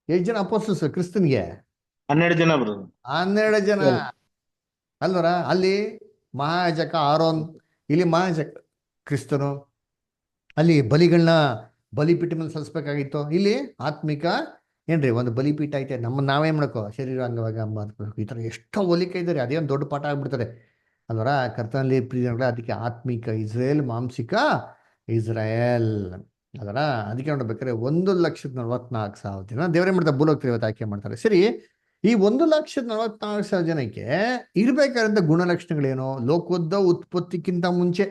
8 ಜನ ಅಪೋಸ್ತಲಸ್ ಕ್ರಿಸ್ತನ್ಗೆ. 12 ಜನ ಬರೋದು. 12 ಜನ ಅಲ್ವರ. ಅಲ್ಲಿ ಮಹಾಯಾಜಕ ಆರೋನ್, ಇಲ್ಲಿ ಮಹಾಯಾಜಕ ಕ್ರಿಸ್ತನು. ಅಲ್ಲಿ ಬಲಿಗಳನ್ನ ಬಲಿಪೀಠ ಮೇಲೆ ಸಲ್ಲಿಸ್ಬೇಕಾಗಿತ್ತು. ಇಲ್ಲಿ ಆತ್ಮಿಕ ಏನ್ರಿ ಒಂದು ಬಲಿಪೀಠ ಐತೆ. ನಾವೇ ಮಾಡ್ಕೋ ಶರೀರ ಅಂಗವಾಗಿ ಮಾಡ್ಬೇಕು. ಈ ಥರ ಎಷ್ಟೋ ಹೋಲಿಕೆ ಇದ್ದಾರೆ. ಅದೇನು ದೊಡ್ಡ ಪಾಠ ಆಗ್ಬಿಡ್ತಾರೆ ಅಲ್ವರ ಕರ್ತನಲ್ಲಿ ಪ್ರಿಯಗಳೇ. ಅದಕ್ಕೆ ಆತ್ಮಿಕ ಇಸ್ರೇಲ್, ಮಾಂಸಿಕ ಇಸ್ರಾಯೇಲ್ ಅದರ. ಅದಕ್ಕೆ ನೋಡ್ಬೇಕಾದ್ರೆ 1,44,000 ಜನ ದೇವರೇ ಮಾಡ್ತಾರೆ, ಭೂಲೋಕದಲ್ಲಿ ಇವತ್ತು ಆಯ್ಕೆ ಮಾಡ್ತಾರೆ. ಸರಿ, ಈ 1,44,000 ಜನಕ್ಕೆ ಇರ್ಬೇಕಾದಂಥ ಗುಣಲಕ್ಷಣಗಳೇನು? ಲೋಕದ ಉತ್ಪತ್ತಿಕ್ಕಿಂತ ಮುಂಚೆ,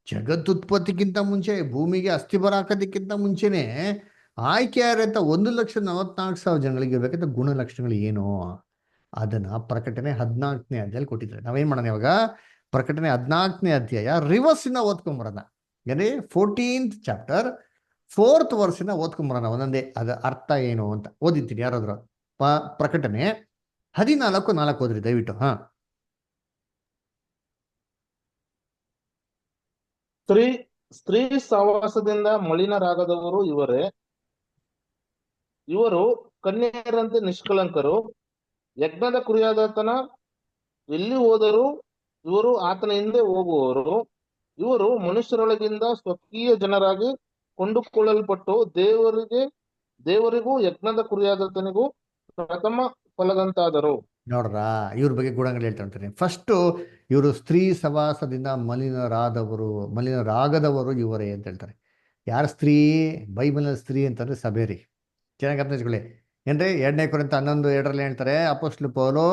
ಜಗತ್ತು ಉತ್ಪತ್ತಿಕ್ಕಿಂತ ಮುಂಚೆ, ಭೂಮಿಗೆ ಅಸ್ಥಿ ಹಾಕೋದಕ್ಕಿಂತ ಮುಂಚೆನೆ ಆಯ್ಕೆ ಆಗಿರೋಂಥ 1,44,000 ಜನಗಳಿಗೆ ಇರ್ಬೇಕಂತ ಗುಣಲಕ್ಷಣಗಳು ಏನು? ಅದನ್ನ ಪ್ರಕಟಣೆ 14ನೇ ಅಧ್ಯಾಯಲ್ಲಿ ಕೊಟ್ಟಿದ್ದಾರೆ. ನಾವೇನ್ ಮಾಡೋಣ ಇವಾಗ? ಪ್ರಕಟಣೆ 14ನೇ ಅಧ್ಯಾಯ ರಿವರ್ಸಿನ ಓದ್ಕೊಂಬರೋಣ. ಏನ್ರಿ 14th ಚಾಪ್ಟರ್ 4th ವರ್ಸಿನ ಓದ್ಕೊಂಬರೋಣ ಒಂದೊಂದೇ. ಅದ ಅರ್ಥ ಏನು ಅಂತ ಓದಿದ್ದೀನಿ. ಯಾರಾದ್ರು ಪ್ರಕಟಣೆ 14:4 ಓದ್ರಿ ದಯವಿಟ್ಟು. ಸ್ತ್ರೀ ಸಹವಾಸದಿಂದ ಮಲಿನರಾಗದವರು ಇವರೇ. ಇವರು ಕನ್ಯೆಯರಂತೆ ನಿಷ್ಕಳಂಕರು. ಯಜ್ಞದ ಕುರಿಯಾದಾತನ ಎಲ್ಲಿ ಹೋದರೂ ಇವರು ಆತನ ಹಿಂದೆ ಹೋಗುವವರು. ಇವರು ಮನುಷ್ಯರೊಳಗಿಂದ ಸ್ವಕೀಯ ಜನರಾಗಿ ಕೊಂಡುಕೊಳ್ಳಲ್ಪಟ್ಟು ದೇವರಿಗೂ ಯಜ್ಞದ ಕುರಿಯಾದಾತನಿಗೂ ಪ್ರಥಮ ಫಲದಂತಾದರು. ನೋಡ್ರ, ಇವ್ರ ಬಗ್ಗೆ ಗುಣಗಳು ಹೇಳ್ತಾ ಇರ್ತೀನಿ. ಫಸ್ಟ್ ಇವರು ಸ್ತ್ರೀ ಸವಾಸದಿಂದ ಮಲಿನರಾಗದವರು ಇವರೇ ಅಂತ ಹೇಳ್ತಾರೆ. ಯಾರು ಸ್ತ್ರೀ? ಬೈಬಲ್ನ ಸ್ತ್ರೀ ಅಂತಂದ್ರೆ ಸಭೆ ರೀ. ಚೆನ್ನಾಗಿ ಅರ್ಥ ಮಾಡ್ಕೊಳ್ಳಿ. ಏನ್ರಿ 2ನೇ ಕೊರಿಂಥ 11:2 ಹೇಳ್ತಾರೆ, ಅಪೊಸ್ತಲ ಪೌಲು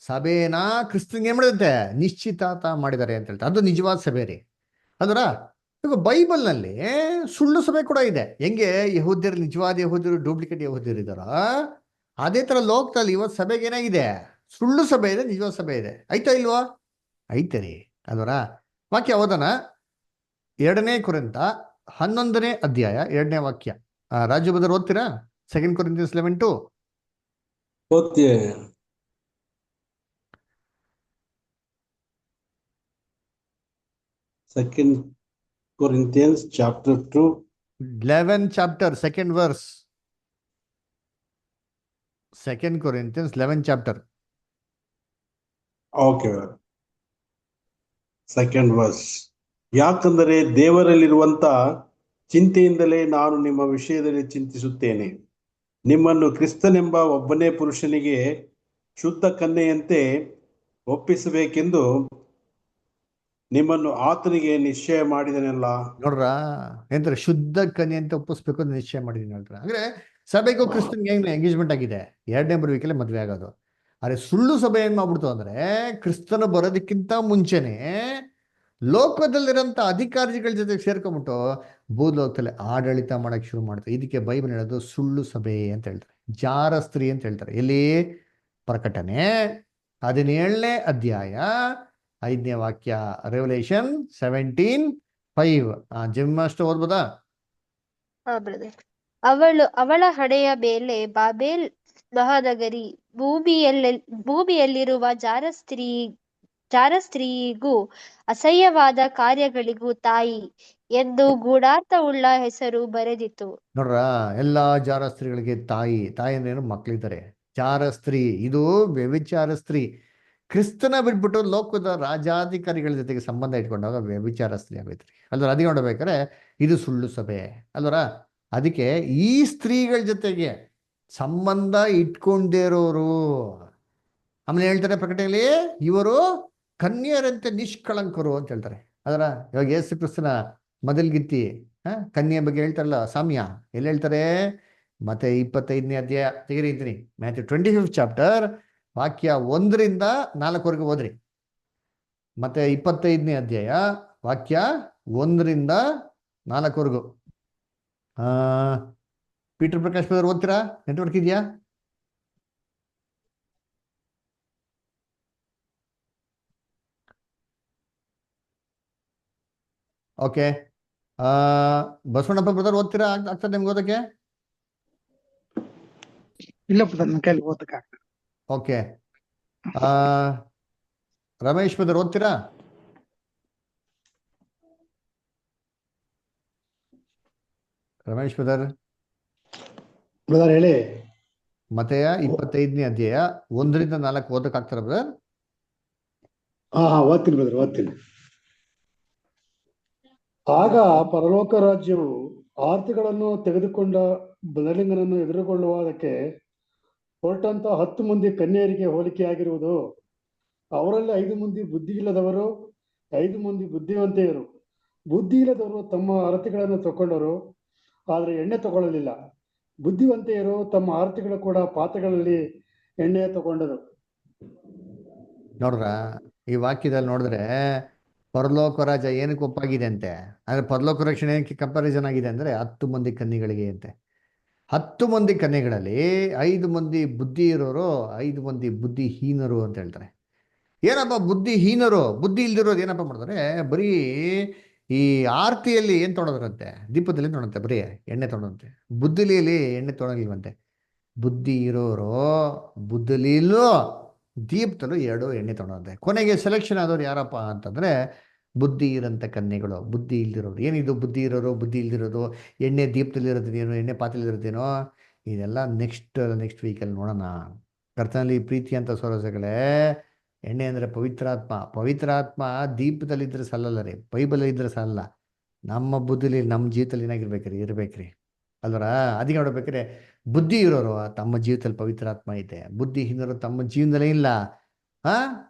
ಸಭೆನ ಕ್ರಿಸ್ತನಿಗೆ ಏನ್ ಮಾಡಿದಂತೆ ನಿಶ್ಚಿತಾರ್ಥ ಮಾಡಿದ್ದಾರೆ ಅಂತ ಹೇಳ್ತಾರೆ. ಅದು ನಿಜವಾದ ಸಭೆ ರೀ. ಅದರ ಈಗ ಬೈಬಲ್ನಲ್ಲಿ ಸುಳ್ಳು ಸಭೆ ಕೂಡ ಇದೆ. ಹೆಂಗೆ ಯಹೂದ್ಯರು ನಿಜವಾದ ಯಹೂದ್ಯರು, ಡೂಪ್ಲಿಕೇಟ್ ಯಹೂದ್ಯರು ಇದ್ದಾರ, ಅದೇ ತರ ಲೋಕದಲ್ಲಿ ಇವತ್ತು ಸಭೆಗೆ ಏನಾಗಿದೆ? ಸುಳ್ಳು ಸಭೆ ಇದೆ, ನಿಜವಾದ ಸಭೆ ಇದೆ. ಆಯ್ತಾ ಇಲ್ವಾ? ಐತೆ ರೀ. ಅದರ ವಾಕ್ಯ ಓದೋಣ. 2ನೇ ಕೊರಿಂಥ 11ನೇ ಅಧ್ಯಾಯ 2ನೇ ವಾಕ್ಯ. ರಾಜು ಬದರ್ ಓದ್ತೀರಾ? 2 Corinthians 11:2 ಓದ್ತೀಯ? 2 Corinthians chapter 2 11 chapter 2nd verse. 2 Corinthians 11 chapter. Okay, 2nd verse. ಯಾಕಂದರೆ ದೇವರಲ್ಲಿರುವಂತ ಚಿಂತೆಯಿಂದಲೇ ನಾನು ನಿಮ್ಮ ವಿಷಯದಲ್ಲಿ ಚಿಂತಿಸುತ್ತೇನೆ. ನಿಮ್ಮನ್ನು ಕ್ರಿಸ್ತನೆಂಬ ಒಬ್ಬನೇ ಪುರುಷನಿಗೆ ಶುದ್ಧ ಕನ್ಯೆಯಂತೆ ಒಪ್ಪಿಸಬೇಕೆಂದು ನಿಮ್ಮನ್ನು ಆತನಿಗೆ ನಿಶ್ಚಯ ಮಾಡಿದನಲ್ಲ. ನೋಡ್ರ, ಎಂದ್ರೆ ಶುದ್ಧ ಕನ್ಯೆ ಅಂತ ಒಪ್ಪಿಸ್ಬೇಕು ಅಂತ ನಿಶ್ಚಯ ಮಾಡಿದೀನಿ ಹೇಳ್ತಾರೆ. ಅಂದ್ರೆ ಸಭೆಗೂ ಕ್ರಿಸ್ತನ್ಗೆ ಎಂಗೇಜ್ಮೆಂಟ್ ಆಗಿದೆ. 2ನೇ ಬರುವಿಕೆಲ್ಲ ಮದುವೆ ಆಗೋದು. ಆದ್ರೆ ಸುಳ್ಳು ಸಭೆ ಏನ್ ಮಾಡ್ಬಿಡ್ತು ಅಂದ್ರೆ ಕ್ರಿಸ್ತನ ಬರೋದಕ್ಕಿಂತ ಮುಂಚೆನೆ ಲೋಕದಲ್ಲಿರೋಂಥ ಅಧಿಕಾರಿಗಳ ಜೊತೆ ಸೇರ್ಕೊಂಡ್ಬಿಟ್ಟು ಭೂಲೋಕದಲ್ಲಿ ಆಡಳಿತ ಮಾಡಕ್ ಶುರು ಮಾಡ್ತಾರೆ. ಇದಕ್ಕೆ ಬೈಬಲ್ ಹೇಳೋದು ಸುಳ್ಳು ಸಭೆ ಅಂತ ಹೇಳ್ತಾರೆ, ಜಾರ ಸ್ತ್ರೀ ಅಂತ ಹೇಳ್ತಾರೆ. ಎಲ್ಲಿ? ಪ್ರಕಟಣೆ 17ನೇ ಅಧ್ಯಾಯ 5ನೇ ವಾಕ್ಯ. ರೆವಲ್ಯೂಷನ್ 17:5. ಜಿಮ್ಮಾಸ್ಟರ್ ಓದ್ಬೋದಾ? ಅವಳ ಹಣೆಯ ಮೇಲೆ ಬಾಬೇಲ್ ಮಹಾನಗರಿ, ಭೂಮಿಯಲ್ಲಿರುವ ಜಾರ ಸ್ತ್ರೀಗೂ ಅಸಹ್ಯವಾದ ಕಾರ್ಯಗಳಿಗೂ ತಾಯಿ ಎಂದು ಗೂಢಾರ್ಥವುಳ್ಳ ಹೆಸರು ಬರೆದಿತ್ತು. ನೋಡ್ರ, ಎಲ್ಲಾ ಜಾರ ಸ್ತ್ರೀಗಳಿಗೆ ತಾಯಿ ಅಂದ್ರೇನು? ಮಕ್ಳಿದ್ದಾರೆ. ಜಾರ ಸ್ತ್ರೀ ಇದು ವ್ಯಭಿಚಾರ ಸ್ತ್ರೀ. ಕ್ರಿಸ್ತನ ಬಿಟ್ಬಿಟ್ಟು ಲೋಕದ ರಾಜಾಧಿಕಾರಿಗಳ ಜೊತೆಗೆ ಸಂಬಂಧ ಇಟ್ಕೊಂಡಾಗ ವ್ಯಭಿಚಾರ ಸ್ತ್ರೀ ಆಗೈತ್ರಿ. ಅಲ್ವರ ಅದಕ್ಕೆ ನೋಡ್ಬೇಕಾರೆ ಇದು ಸುಳ್ಳು ಸಭೆ ಅಲ್ವರ. ಅದಕ್ಕೆ ಈ ಸ್ತ್ರೀಗಳ ಜೊತೆಗೆ ಸಂಬಂಧ ಇಟ್ಕೊಂಡಿರೋರು ಆಮೇಲೆ ಹೇಳ್ತಾರೆ ಪ್ರಕಟಣೆಯಲ್ಲಿ ಇವರು ಕನ್ಯರಂತೆ ನಿಷ್ಕಳಂಕರು ಅಂತ ಹೇಳ್ತಾರೆ. ಅದರ ಇವಾಗ ಯೇಸು ಕ್ರಿಸ್ತನ ಮೊದಲ್ಗಿತ್ತಿ ಕನ್ಯೆ ಬಗ್ಗೆ ಹೇಳ್ತಾರಲ್ಲ, ಸಾಮ್ಯ ಎಲ್ಲಿ ಹೇಳ್ತಾರೆ? ಮತ್ತೆ 25ನೇ ಅಧ್ಯಾಯ ತೆಗಿರಿತೀನಿ. ಮ್ಯಾಥ್ಯೂ 25th ಚಾಪ್ಟರ್ ವಾಕ್ಯ 1ರಿಂದ 4 ಓದ್ರಿ. ಮತ್ತೆ 25ನೇ ಅಧ್ಯಾಯ ವಾಕ್ಯ 1ರಿಂದ 4. ಪೀಟರ್ ಪ್ರಕಾಶ್ ಓದ್ತೀರಾ? ನೆಟ್ವರ್ಕ್ ಇದೆಯಾ? ಓಕೆ. ಬಸವಣ್ಣಪ್ಪ ಬ್ರದರ್ ಓದ್ತೀರಾ? ಆಗ್ತದೆ ನಿಮ್ಗೆ ಓದಕ್ಕೆ? ಇಲ್ಲ ಬ್ರದರ್, ನನ್ನ ಕೈಲಿ ಓದಕ್ಕೆ ಆಗ್ತದೆ. ಓಕೆ. ರಮೇಶ್ ಬ್ರದರ್ ಓದ್ತೀರಾ? ರಮೇಶ್ ಬ್ರದರ್ ಬ್ರದರ್ ಹೇಳಿ. ಮತೆಯ 25ನೇ ಅಧ್ಯಾಯ 1ರಿಂದ 4 ಓದಕ್ ಆಗ್ತಾರ ಬ್ರದರ್? ಹಾ ಓದ್ತೀನಿ ಬ್ರದರ್, ಓದ್ತೀನಿ. ಆಗ ಪರಲೋಕ ರಾಜ್ಯವು ಆರ್ತಿಗಳನ್ನು ತೆಗೆದುಕೊಂಡ ಬದಲಿಂಗನನ್ನು ಎದುರುಗೊಳ್ಳುವುದಕ್ಕೆ ಹೊರಟಂತ 10 ಮಂದಿ ಕನ್ಯೆಯರಿಗೆ ಹೋಲಿಕೆಯಾಗಿರುವುದು. ಅವರಲ್ಲಿ 5 ಮಂದಿ ಬುದ್ಧಿಯಿಲ್ಲದವರು, 5 ಮಂದಿ ಬುದ್ಧಿವಂತೆಯರು. ಬುದ್ಧಿ ಇಲ್ಲದವರು ತಮ್ಮ ಆರತಿಗಳನ್ನು ತಗೊಂಡರು, ಆದರೆ ಎಣ್ಣೆ ತಗೊಳ್ಳಲಿಲ್ಲ. ಬುದ್ಧಿವಂತೆಯರು ತಮ್ಮ ಆರತಿಗಳು ಕೂಡ ಪಾತ್ರೆಗಳಲ್ಲಿ ಎಣ್ಣೆ ತಗೊಂಡರು. ನೋಡ್ರ, ಈ ವಾಕ್ಯದಲ್ಲಿ ನೋಡಿದ್ರೆ ಪರಲೋಕ ರಾಜ್ಯ ಏನಕ್ಕೆ ಒಪ್ಪಾಗಿದೆ ಅಂತೆ ಅಂದ್ರೆ, ಪರಲೋಕ ರಕ್ಷಣೆ ಏನಕ್ಕೆ ಕಂಪ್ಯಾರಿಸನ್ ಆಗಿದೆ ಅಂದ್ರೆ 10 ಮಂದಿ ಕನ್ಯೆಗಳಿಗೆ ಅಂತೆ. 10 ಮಂದಿ ಕನ್ಯೆಗಳಲ್ಲಿ 5 ಮಂದಿ ಬುದ್ಧಿ ಇರೋರು, 5 ಮಂದಿ ಬುದ್ಧಿಹೀನರು ಅಂತ ಹೇಳ್ತಾರೆ. ಏನಪ್ಪ ಬುದ್ಧಿಹೀನರು? ಬುದ್ಧಿ ಇಲ್ದಿರೋದು ಏನಪ್ಪ ಮಾಡ್ತಾರೆ? ಬರೀ ಈ ಆರತಿಯಲ್ಲಿ ಏನ್ ತೊಗೊಳೋದ್ರಂತೆ? ದೀಪದಲ್ಲಿ ತೊಗೊಳಂತೆ, ಬರೀ ಎಣ್ಣೆ ತೊಗೊಳಂತೆ. ಬುದ್ಧಿಲಿಯಲ್ಲಿ ಎಣ್ಣೆ ತೊಗೊಳಗಿಲ್ವಂತೆ. ಬುದ್ಧಿ ಇರೋರು ಬುದ್ಧಿಲಿಲೂ ದೀಪದಲ್ಲೂ 2 ಎಣ್ಣೆ ತೊಗೊಳಂತೆ. ಕೊನೆಗೆ ಸೆಲೆಕ್ಷನ್ ಆದವ್ರು ಯಾರಪ್ಪ ಅಂತಂದ್ರೆ ಬುದ್ಧಿ ಇರೋಂಥ ಕನ್ಯೆಗಳು, ಬುದ್ಧಿ ಇಲ್ದಿರೋರು. ಏನಿದು ಬುದ್ಧಿ ಇರೋರು ಬುದ್ಧಿ ಇಲ್ದಿರೋದು? ಎಣ್ಣೆ ದೀಪದಲ್ಲಿ ಇರೋದೇನೋ, ಎಣ್ಣೆ ಪಾತ್ರೆಯಲ್ಲಿ ಇರೋದೇನೋ, ಇದೆಲ್ಲ ನೆಕ್ಸ್ಟ್ ವೀಕಲ್ಲಿ ನೋಡೋಣ. ಕರ್ತನಲ್ಲಿ ಪ್ರೀತಿ ಅಂತ ಸೋರಸಗಳೇ, ಎಣ್ಣೆ ಅಂದರೆ ಪವಿತ್ರಾತ್ಮ. ಪವಿತ್ರಾತ್ಮ ದೀಪದಲ್ಲಿದ್ದರೆ ಸಲ್ಲಲ್ಲ ರೀ, ಬೈಬಲ್ ಇದ್ರೆ ಸಲ್ಲ. ನಮ್ಮ ಬುದ್ಧಿಲಿ ನಮ್ಮ ಜೀವಿತದಲ್ಲಿ ಇರ್ಬೇಕ್ರಿ ಅಲ್ವರ? ಅದಕ್ಕೆ ನೋಡ್ಬೇಕ್ರೆ ಬುದ್ಧಿ ಇರೋರು ತಮ್ಮ ಜೀವಿತದಲ್ಲಿ ಪವಿತ್ರಾತ್ಮ ಐತೆ, ಬುದ್ಧಿಹೀನರು ತಮ್ಮ ಜೀವನದಲ್ಲೇ ಇಲ್ಲ.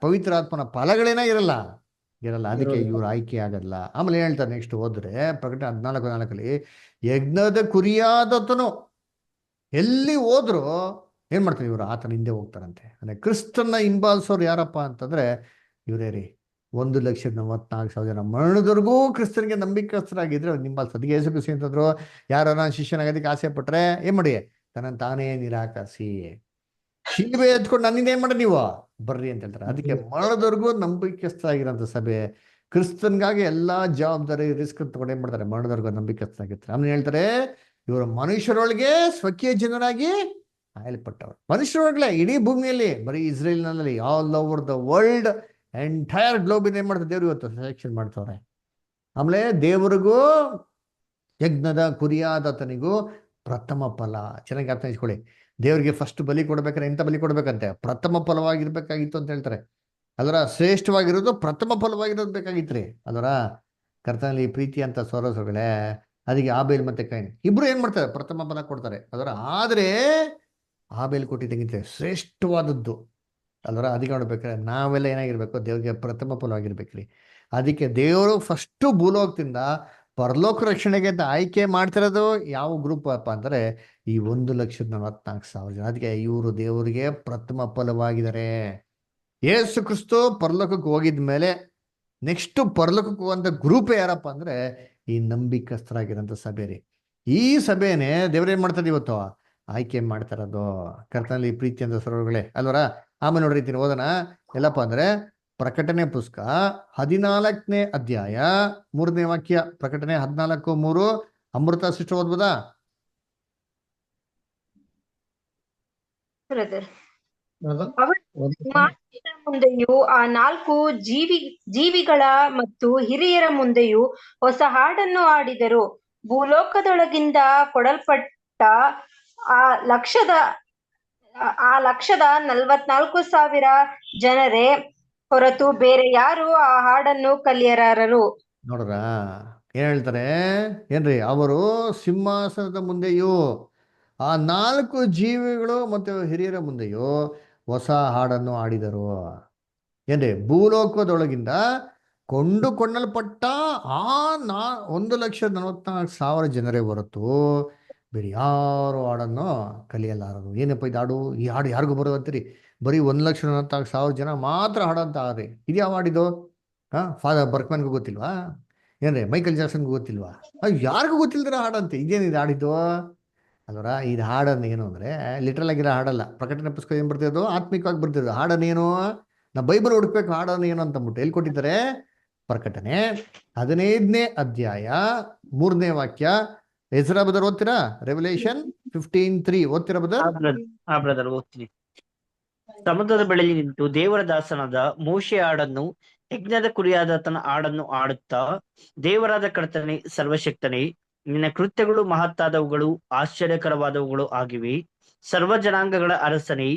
ಪವಿತ್ರಾತ್ಮನ ಫಲಗಳೇನ ಇರಲ್ಲ. ಅದಕ್ಕೆ ಇವ್ರು ಆಯ್ಕೆ ಆಗಲ್ಲ. ಆಮೇಲೆ ಹೇಳ್ತಾರೆ ನೆಕ್ಸ್ಟ್ ಹೋದ್ರೆ ಪ್ರಕಟಣೆ 14:4 ಯಜ್ಞದ ಕುರಿಯಾದತನು ಎಲ್ಲಿ ಹೋದ್ರು ಏನ್ ಮಾಡ್ತಾರೆ ಇವರು? ಆತನ ಹಿಂದೆ ಹೋಗ್ತಾರಂತೆ. ಅಂದ್ರೆ ಕ್ರಿಸ್ತನ್ನ ಹಿಂಬಾಲಿಸೋರು ಯಾರಪ್ಪ ಅಂತಂದ್ರೆ ಇವರೇ ರೀ. 1,44,000 ಮರಣದವರೆಗೂ ಕ್ರಿಸ್ತನಿಗೆ ನಂಬಿಕಸ್ಥರಾಗಿದ್ರೆ ಅವ್ರು ಹಿಂಬಾಲಿಸೋದು. ಅದಕ್ಕೆ ಯೇಸು ಕ್ರಿಸ್ತ ಅಂತಂದ್ರು, ಯಾರು ಶಿಷ್ಯನಾಗೋದಕ್ಕೆ ಆಸೆ ಪಟ್ರೆ ಏನ್ ಮಾಡಿ? ತನ್ನನ್ನು ತಾನೇ ನಿರಾಕರಿಸಿ ಶಿಲ್ಬೆ ಎತ್ಕೊಂಡು ನನ್ನಿಂದ ಏನ್ ಮಾಡಿ ನೀವು ಬರ್ರಿ ಅಂತ ಹೇಳ್ತಾರೆ. ಅದಕ್ಕೆ ಮರಣದವರೆಗೂ ನಂಬಿಕಸ್ಥರಾಗಿರೋಂಥ ಸಭೆ ಕ್ರಿಸ್ತನ್ಗಾಗಿ ಎಲ್ಲಾ ಜವಾಬ್ದಾರಿ ರಿಸ್ಕ್ ತಗೊಂಡು ಏನ್ ಮಾಡ್ತಾರೆ? ಮರಣದವರೆಗೂ ನಂಬಿಕಸ್ಥರಾಗಿರ್ತಾರೆ. ಆಮೇಲೆ ಹೇಳ್ತಾರೆ ಇವರು ಮನುಷ್ಯರೊಳಗೆ ಸ್ವಕೀಯ ಜನರಾಗಿ ಆಯಲ್ಪಟ್ಟವರು. ಮನುಷ್ಯರೊಳಗಡೆ ಇಡೀ ಭೂಮಿಯಲ್ಲಿ, ಬರೀ ಇಸ್ರೇಲ್ನಲ್ಲಿ, all over the world, entire ಗ್ಲೋಬಿನ ಏನ್ ಮಾಡ್ತಾರೆ? ದೇವ್ರು ಇವತ್ತು ಸೆಲೆಕ್ಷನ್ ಮಾಡ್ತವ್ರೆ. ಆಮೇಲೆ ದೇವರಿಗೂ ಯಜ್ಞದ ಕುರಿಯಾದತನಿಗೂ ಪ್ರಥಮ ಫಲ. ಚೆನ್ನಾಗಿ ಅರ್ಥ ಇಸ್ಕೊಳ್ಳಿ. ದೇವರಿಗೆ ಫಸ್ಟ್ ಬಲಿ ಕೊಡ್ಬೇಕಾದ್ರೆ ಎಂತ ಬಲಿ ಕೊಡ್ಬೇಕಂತೆ? ಪ್ರಥಮ ಫಲವಾಗಿರ್ಬೇಕಾಗಿತ್ತು ಅಂತ ಹೇಳ್ತಾರೆ. ಅದರ ಶ್ರೇಷ್ಠವಾಗಿರೋದು ಪ್ರಥಮ ಫಲವಾಗಿರೋದು ಬೇಕಾಗಿತ್ರಿ. ಅದರ ಕರ್ತನಲ್ಲಿ ಪ್ರೀತಿ ಅಂತ ಸೋರಸಗಳೇ, ಅದಕ್ಕೆ ಆಬೇಲ್ ಮತ್ತೆ ಕೈನ್ ಇಬ್ರು ಏನ್ ಮಾಡ್ತಾರೆ? ಪ್ರಥಮ ಫಲ ಕೊಡ್ತಾರೆ. ಅದರ ಆದ್ರೆ ಆಬೇಲ್ ಕೊಟ್ಟಿದ್ದಂಗಿದ್ರೆ ಶ್ರೇಷ್ಠವಾದದ್ದು ಅಲ್ವರ? ಅದಕ್ಕೆ ನೋಡ್ಬೇಕಾದ್ರೆ ನಾವೆಲ್ಲ ಏನಾಗಿರ್ಬೇಕು? ದೇವ್ರಿಗೆ ಪ್ರಥಮ ಫಲವಾಗಿರ್ಬೇಕ್ರಿ. ಅದಕ್ಕೆ ದೇವರು ಫಸ್ಟು ಭೂಲೋಕದಿಂದ ಪರಲೋಕ ರಕ್ಷಣೆಗೆ ಅಂತ ಆಯ್ಕೆ ಮಾಡ್ತಿರೋದು ಯಾವ ಗ್ರೂಪ್ ಅಪ್ಪ ಅಂದರೆ ಈ 1,44,000 ಜನ. ಅದಕ್ಕೆ ಇವರು ದೇವರಿಗೆ ಪ್ರಥಮ ಫಲವಾಗಿದ್ದಾರೆ. ಯೇಸು ಕ್ರಿಸ್ತು ಪರಲೋಕಕ್ಕೆ ಹೋಗಿದ್ಮೇಲೆ ನೆಕ್ಸ್ಟ್ ಪರಲೋಕಕ್ಕೆ ಹೋಗುವಂಥ ಗ್ರೂಪೇ ಯಾರಪ್ಪ ಅಂದರೆ ಈ ನಂಬಿಕಸ್ಥರಾಗಿರೋಂಥ ಸಭೆ ರೀ. ಈ ಸಭೆನೇ ದೇವ್ರೇನ್ ಮಾಡ್ತಾರೆ ಇವತ್ತು? ಆಯ್ಕೆ ಮಾಡ್ತಾ ಇರೋದು. ಕರ್ತನಲ್ಲಿ ಪ್ರೀತಿ ಅಂತ ಸರೋಗಳೇ ಅಲ್ವರ? ಆಮೇಲೆ ನೋಡ್ರಿ ಓದೋಣ. ಎಲ್ಲಪ್ಪ ಅಂದ್ರೆ ಪ್ರಕಟಣೆ ಪುಸ್ತಕ 14ನೇ ಅಧ್ಯಾಯ 3ನೇ ವಾಕ್ಯ. ಪ್ರಕಟಣೆ 14:3. ಅಮೃತ ಸಿಸ್ಟರ್ ಓದ್ಬೋದಾ? ಮುಂದೆಯೂ ಆ 4 ಜೀವಿಗಳ ಮತ್ತು ಹಿರಿಯರ ಮುಂದೆಯೂ ಹೊಸ ಹಾಡನ್ನು ಹಾಡಿದರು. ಭೂಲೋಕದೊಳಗಿಂದ ಕೊಡಲ್ಪಟ್ಟ ಆ 1,44,000 ಜನರೇ ಹೊರತು ಬೇರೆ ಯಾರು ಆ ಹಾಡನ್ನು ಕಲಿಯರಾರರು. ನೋಡ್ರ ಏನ್ ಹೇಳ್ತಾರೆ? ಏನ್ರಿ? ಅವರು ಸಿಂಹಾಸನದ ಮುಂದೆಯೂ ಆ 4 ಜೀವಿಗಳು ಮತ್ತು ಹಿರಿಯರ ಮುಂದೆಯೂ ಹೊಸ ಹಾಡನ್ನು ಹಾಡಿದರು. ಏನ್ರಿ? ಭೂಲೋಕದೊಳಗಿಂದ ಕೊಂಡಲ್ಪಟ್ಟ ಆ 1,44,000 ಜನರೇ ಹೊರತು ಬೇರೆ ಯಾರು ಹಾಡನ್ನು ಕಲಿಯಲಾರರು. ಏನಪ್ಪ ಇದು ಹಾಡು? ಈ ಹಾಡು ಯಾರಿಗೂ ಬರೋದು ಅಂತೀರಿ? ಬರೀ 1,44,000 ಜನ ಮಾತ್ರ ಹಾಡಂತ ಹಾಡ್ರಿ. ಇದು ಯಾವ ಹಾಡಿದು? ಫಾದರ್ ಬರ್ಕ್ಮನ್ಗೂ ಗೊತ್ತಿಲ್ವಾ? ಏನ್ರಿ? ಮೈಕಲ್ ಜಾಕ್ಸನ್ಗೂ ಗೊತ್ತಿಲ್ವಾ? ಯಾರಿಗೂ ಗೊತ್ತಿಲ್ದಿರ ಹಾಡಂತೆ. ಇದೇನಿದು ಹಾಡಿದ್ದು ಅಲ್ವರ? ಇದು ಹಾಡನ್ನು ಏನು ಅಂದರೆ ಲಿಟ್ರಲ್ ಆಗಿರೋ ಹಾಡಲ್ಲ. ಪ್ರಕಟಣೆ ಪುಸ್ತಕ ಏನು ಬರ್ತಿರೋದು? ಆತ್ಮಿಕವಾಗಿ ಬರ್ತಿರೋದು. ಹಾಡನ್ನೇನು? ನಾವು ಬೈಬಲ್ ಹುಡುಕ್ಬೇಕು ಹಾಡನ್ನು ಏನು ಅಂತ ಅಂದ್ಬಿಟ್ಟು ಎಲ್ಲಿ ಕೊಟ್ಟಿದ್ದಾರೆ? ಪ್ರಕಟಣೆ 15ನೇ ಅಧ್ಯಾಯ 3ನೇ ವಾಕ್ಯ. ಹೆಸರಾ ಬದರ್ ಓದ್ತೀರಾ? ರೆವಲ್ಯೂಷನ್ 15:3 ಓದ್ತೀರಾ ಬದರ್? ಬ್ರದರ್ ಓದ್ತೀನಿ. ಸಮುದ್ರದ ಬಳಿಯಲ್ಲಿ ನಿಂತು ದೇವರ ದಾಸನಾದ ಮೋಶೆ ಹಾಡನ್ನು, ಯಜ್ಞದ ಕುರಿಯಾದ ತನ್ನ ಹಾಡನ್ನು ಆಡುತ್ತಾ, ದೇವರಾದ ಕರ್ತನೇ, ಸರ್ವಶಕ್ತನೇ, ನಿನ್ನ ಕೃತ್ಯಗಳು ಮಹತ್ತಾದವುಗಳು, ಆಶ್ಚರ್ಯಕರವಾದವುಗಳು ಆಗಿವೆ. ಸರ್ವ ಜನಾಂಗಗಳ ಅರಸನೇ,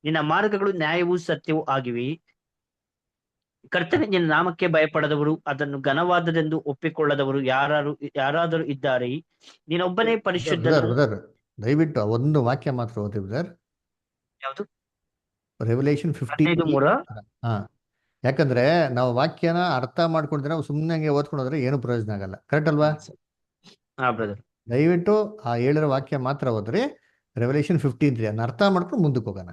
ನಿನ್ನ ಮಾರ್ಗಗಳು ನ್ಯಾಯವೂ ಸತ್ಯವೂ ಆಗಿವೆ. ಕರ್ತನೇ, ನಿನ್ನ ನಾಮಕ್ಕೆ ಭಯಪಡದವರು, ಅದನ್ನು ಘನವಾದದೆಂದು ಒಪ್ಪಿಕೊಳ್ಳದವರು ಯಾರಾದರೂ ಇದ್ದಾರೆ? ನೀನೊಬ್ಬನೇ ಪರಿಶುದ್ಧನು. ಬ್ರದರ್ ದಯವಿಟ್ಟು ಒಂದು ವಾಕ್ಯ ಮಾತ್ರ ಓದಿ ಬ್ರದರ್. ಯಾವುದು? ರೆವಲ್ಯೂಷನ್ 15:3. ಹಾ, ಯಾಕಂದ್ರೆ ನಾವು ವಾಕ್ಯನ ಅರ್ಥ ಮಾಡ್ಕೊಂಡ್ರೆ ನಾವು ಸುಮ್ಮನೆ ಹಂಗೆ ಓದ್ಕೊಂಡು ಹೋದ್ರೆ ಏನು ಪ್ರಯೋಜನ ಆಗಲ್ಲ. ಕರೆಕ್ಟ್ ಅಲ್ವಾ? ದಯವಿಟ್ಟು ಆ ಹೇಳಿರೋ ವಾಕ್ಯ ಮಾತ್ರ ಓದ್ರಿ. ರೆವಲ್ಯೂಷನ್ 15:3 ಅದನ್ನ ಅರ್ಥ ಮಾಡ್ಕೊಂಡು ಮುಂದಕ್ಕೆ ಹೋಗೋಣ.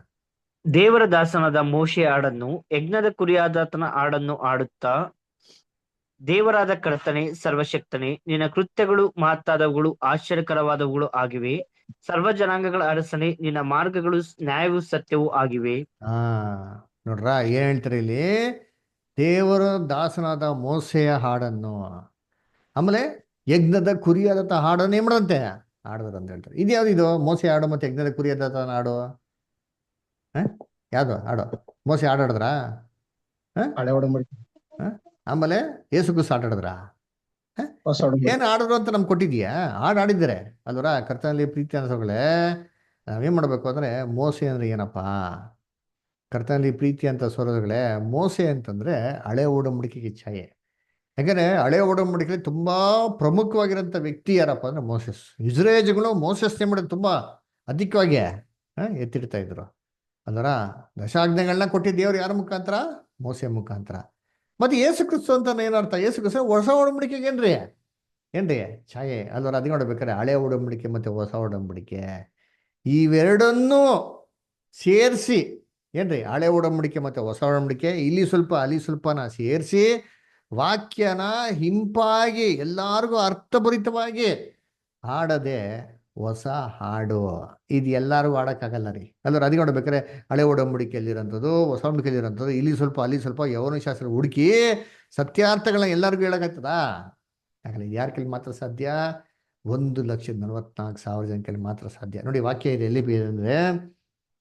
ದೇವರ ದಾಸನಾದ ಮೋಶೆ ಹಾಡನ್ನು, ಯಜ್ಞದ ಕುರಿಯಾದ ತನ್ನ ಹಾಡನ್ನು ಆಡುತ್ತಾ, ದೇವರಾದ ಕರ್ತನೇ, ಸರ್ವಶಕ್ತನೇ, ನಿನ್ನ ಕೃತ್ಯಗಳು ಮಹತ್ತಾದವುಗಳು, ಆಶ್ಚರ್ಯಕರವಾದವುಗಳು ಆಗಿವೆ. ಸರ್ವ ಜನಾಂಗಗಳ ಅರಸನೇ, ನಿನ್ನ ಮಾರ್ಗಗಳು ನ್ಯಾಯವೂ ಸತ್ಯವೂ ಆಗಿವೆ. ನೋಡ್ರ ಏನ್ ಹೇಳ್ತಾರೆ ಇಲ್ಲಿ? ದೇವರ ದಾಸನಾದ ಮೋಸೆಯ ಹಾಡನ್ನು, ಆಮೇಲೆ ಯಜ್ಞದ ಕುರಿಯಾದ ಹಾಡನ್ನು ಏನ್ ಮಾಡಂತೆ ಹಾಡೋದು ಅಂತ ಹೇಳ್ತಾರೆ. ಇದ್ಯಾವ್ದು ಇದು? ಮೋಸೆ ಹಾಡು ಮತ್ತೆ ಯಜ್ಞದ ಕುರಿಯಾದ ಹಾಡು ಯಾವ್ದು ಹಾಡು? ಮೋಸೆ ಹಾಡಾಡಿದ್ರ? ಆಮೇಲೆ ಯೇಸು ಕ್ರಿಸ್ತ ಆಟಾಡಿದ್ರ? ಏನ್ ಆಡಿದ್ರು ಅಂತ ನಮ್ಗೆ ಕೊಟ್ಟಿದ್ಯಾ? ಆಡಿದ್ದಾರೆ ಅಲ್ವರ? ಕರ್ತನಲ್ಲಿ ಪ್ರೀತಿ ಅನ್ಸೋಗಳೇ, ನಾವೇನ್ ಮಾಡ್ಬೇಕು ಅಂದ್ರೆ, ಮೋಸೆ ಅಂದ್ರೆ ಏನಪ್ಪಾ? ಕರ್ತನಲ್ಲಿ ಪ್ರೀತಿ ಅಂತ ಸೋದರಗಳೇ, ಮೋಸೆ ಅಂತಂದ್ರೆ ಹಳೆ ಒಡಂಬಡಿಕೆಗೆ ಛಾಯೆ. ಯಾಕಂದ್ರೆ ಹಳೆ ಒಡಂಬಡಿಕೆಯಲ್ಲಿ ತುಂಬಾ ಪ್ರಮುಖವಾಗಿರೋಂಥ ವ್ಯಕ್ತಿ ಯಾರಪ್ಪ ಅಂದ್ರೆ ಮೋಸೆಸ್. ಇಸ್ರೇಲ್ಗಳು ಮೋಸೆಸ್ನೇ ಮಾಡೋದು ತುಂಬಾ ಅಧಿಕವಾಗಿ ಎತ್ತಿಡ್ತಾ ಇದ್ರು ಅಲ್ವರ? ದಶಾಜ್ಞೆಗಳನ್ನ ಕೊಟ್ಟಿದ್ದ ದೇವ್ರು ಯಾರ ಮುಖಾಂತರ? ಮೋಸೆ ಮುಖಾಂತರ. ಮತ್ತೆ ಯೇಸು ಕ್ರಿಸ್ತು ಅಂತ ಏನರ್ಥ? ಯೇಸು ಕ್ರಿಸ್ತು ಹೊಸ ಒಡಂಬಡಿಕೆಗೆ ಏನ್ರಿ ಛಾಯೆ ಅಲ್ವರ? ಅದಕ್ಕೆ ನೋಡ್ಬೇಕಾದ್ರೆ ಹಳೆ ಒಡಂಬಡಿಕೆ ಮತ್ತೆ ಹೊಸ ಒಡಂಬಡಿಕೆ ಇವೆರಡನ್ನೂ ಸೇರಿಸಿ ಏನ್ರಿ, ಹಳೆ ಒಡಂಬಡಿಕೆ ಮತ್ತೆ ಹೊಸ ಒಡಂಬಡಿಕೆ ಇಲ್ಲಿ ಸ್ವಲ್ಪ ಅಲ್ಲಿ ಸ್ವಲ್ಪನ ಸೇರಿಸಿ ವಾಕ್ಯನ ಹಿಂಪಾಗಿ ಎಲ್ಲಾರ್ಗೂ ಅರ್ಥಭರಿತವಾಗಿ ಹಾಡದೆ ಹೊಸ ಹಾಡು. ಇದು ಎಲ್ಲರಿಗೂ ಆಡೋಕ್ಕಾಗಲ್ಲ ರೀ ಅಲ್ವರ? ಅದಕ್ಕೆ ನೋಡ್ಬೇಕಾದ್ರೆ ಹಳೆ ಒಡಂಬಡಿಕೆಯಲ್ಲಿರೋಂಥದ್ದು, ಹೊಸ ಒಡಂಬಡಿಕೆಯಲ್ಲಿರೋಂಥದ್ದು ಇಲ್ಲಿ ಸ್ವಲ್ಪ ಅಲ್ಲಿ ಸ್ವಲ್ಪ ಯೌವನಶಾಸ್ತ್ರ ಹುಡುಕಿ ಸತ್ಯಾರ್ಥಗಳನ್ನ ಎಲ್ಲರಿಗೂ ಹೇಳೋಕ್ಕಾಗ್ತದಾ? ಯಾಕಂದ್ರೆ ಯಾರ ಕೈಲಿ ಮಾತ್ರ ಸಾಧ್ಯ? 1,44,000 ಜನ ಕೈಲಿ ಮಾತ್ರ ಸಾಧ್ಯ. ನೋಡಿ ವಾಕ್ಯ ಇದೆ ಎಲ್ಲಿ ಅಂದರೆ,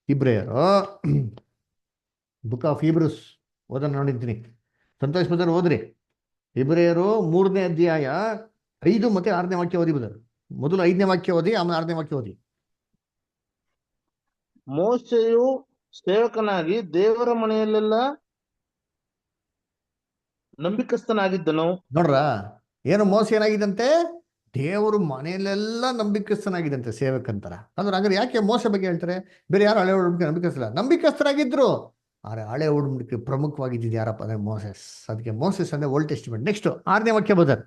ಇಬ್ರಿಯರು ಬುಕ್ ಆಫ್ ಹೀಬ್ರೂಸ್ ಓದೋಣ ನೋಡಿದ್ದೀನಿ. ಸಂತೋಷ್ ಬದರ್ ಓದ್ರಿ. ಇಬ್ರಿಯರು 3ನೇ ಅಧ್ಯಾಯ 5 ಮತ್ತೆ 6ನೇ ವಾಕ್ಯ ಓದಿ ಬದರ್. ಮೊದಲು 5ನೇ ವಾಕ್ಯ ಓದಿ, ಆಮೇಲೆ 6ನೇ ವಾಕ್ಯ ಓದಿ. ಮೋಶೆಯು ಸೇವಕನಾಗಿ ದೇವರ ಮನೆಯಲ್ಲೆಲ್ಲ ನಂಬಿಕಸ್ಥನಾಗಿದ್ದನು. ನೋಡ್ರ, ಏನು ಮೋಸ ಏನಾಗಿದಂತೆ? ದೇವರು ಮನೆಯಲ್ಲೆಲ್ಲ ನಂಬಿಕಸ್ಥನಾಗಿದ್ದಂತೆ ಸೇವಕಂತರ. ಅಂದ್ರೆ ಹಂಗಾರೆ ಯಾಕೆ ಮೋಸ ಬಗ್ಗೆ ಹೇಳ್ತಾರೆ? ಬೇರೆ ಯಾರು ಹಳೆ ಒಡಂಬಡಿಕೆ ನಂಬಿಕಸ್ಥರಾಗಿದ್ರು. ಆದ್ರೆ ಹಳೆ ಒಡಂಬಡಿಕೆ ಪ್ರಮುಖವಾಗಿದ್ದು ಯಾರಪ್ಪ ಅಂದ್ರೆ ಮೋಸೆಸ್. ಅದಕ್ಕೆ ಮೋಸೆಸ್ ಅಂದ್ರೆ ಓಲ್ಡ್ ಟೆಸ್ಟಿಮೆಂಟ್. ನೆಕ್ಸ್ಟ್ 6ನೇ ವಾಕ್ಯ ಬದರ್.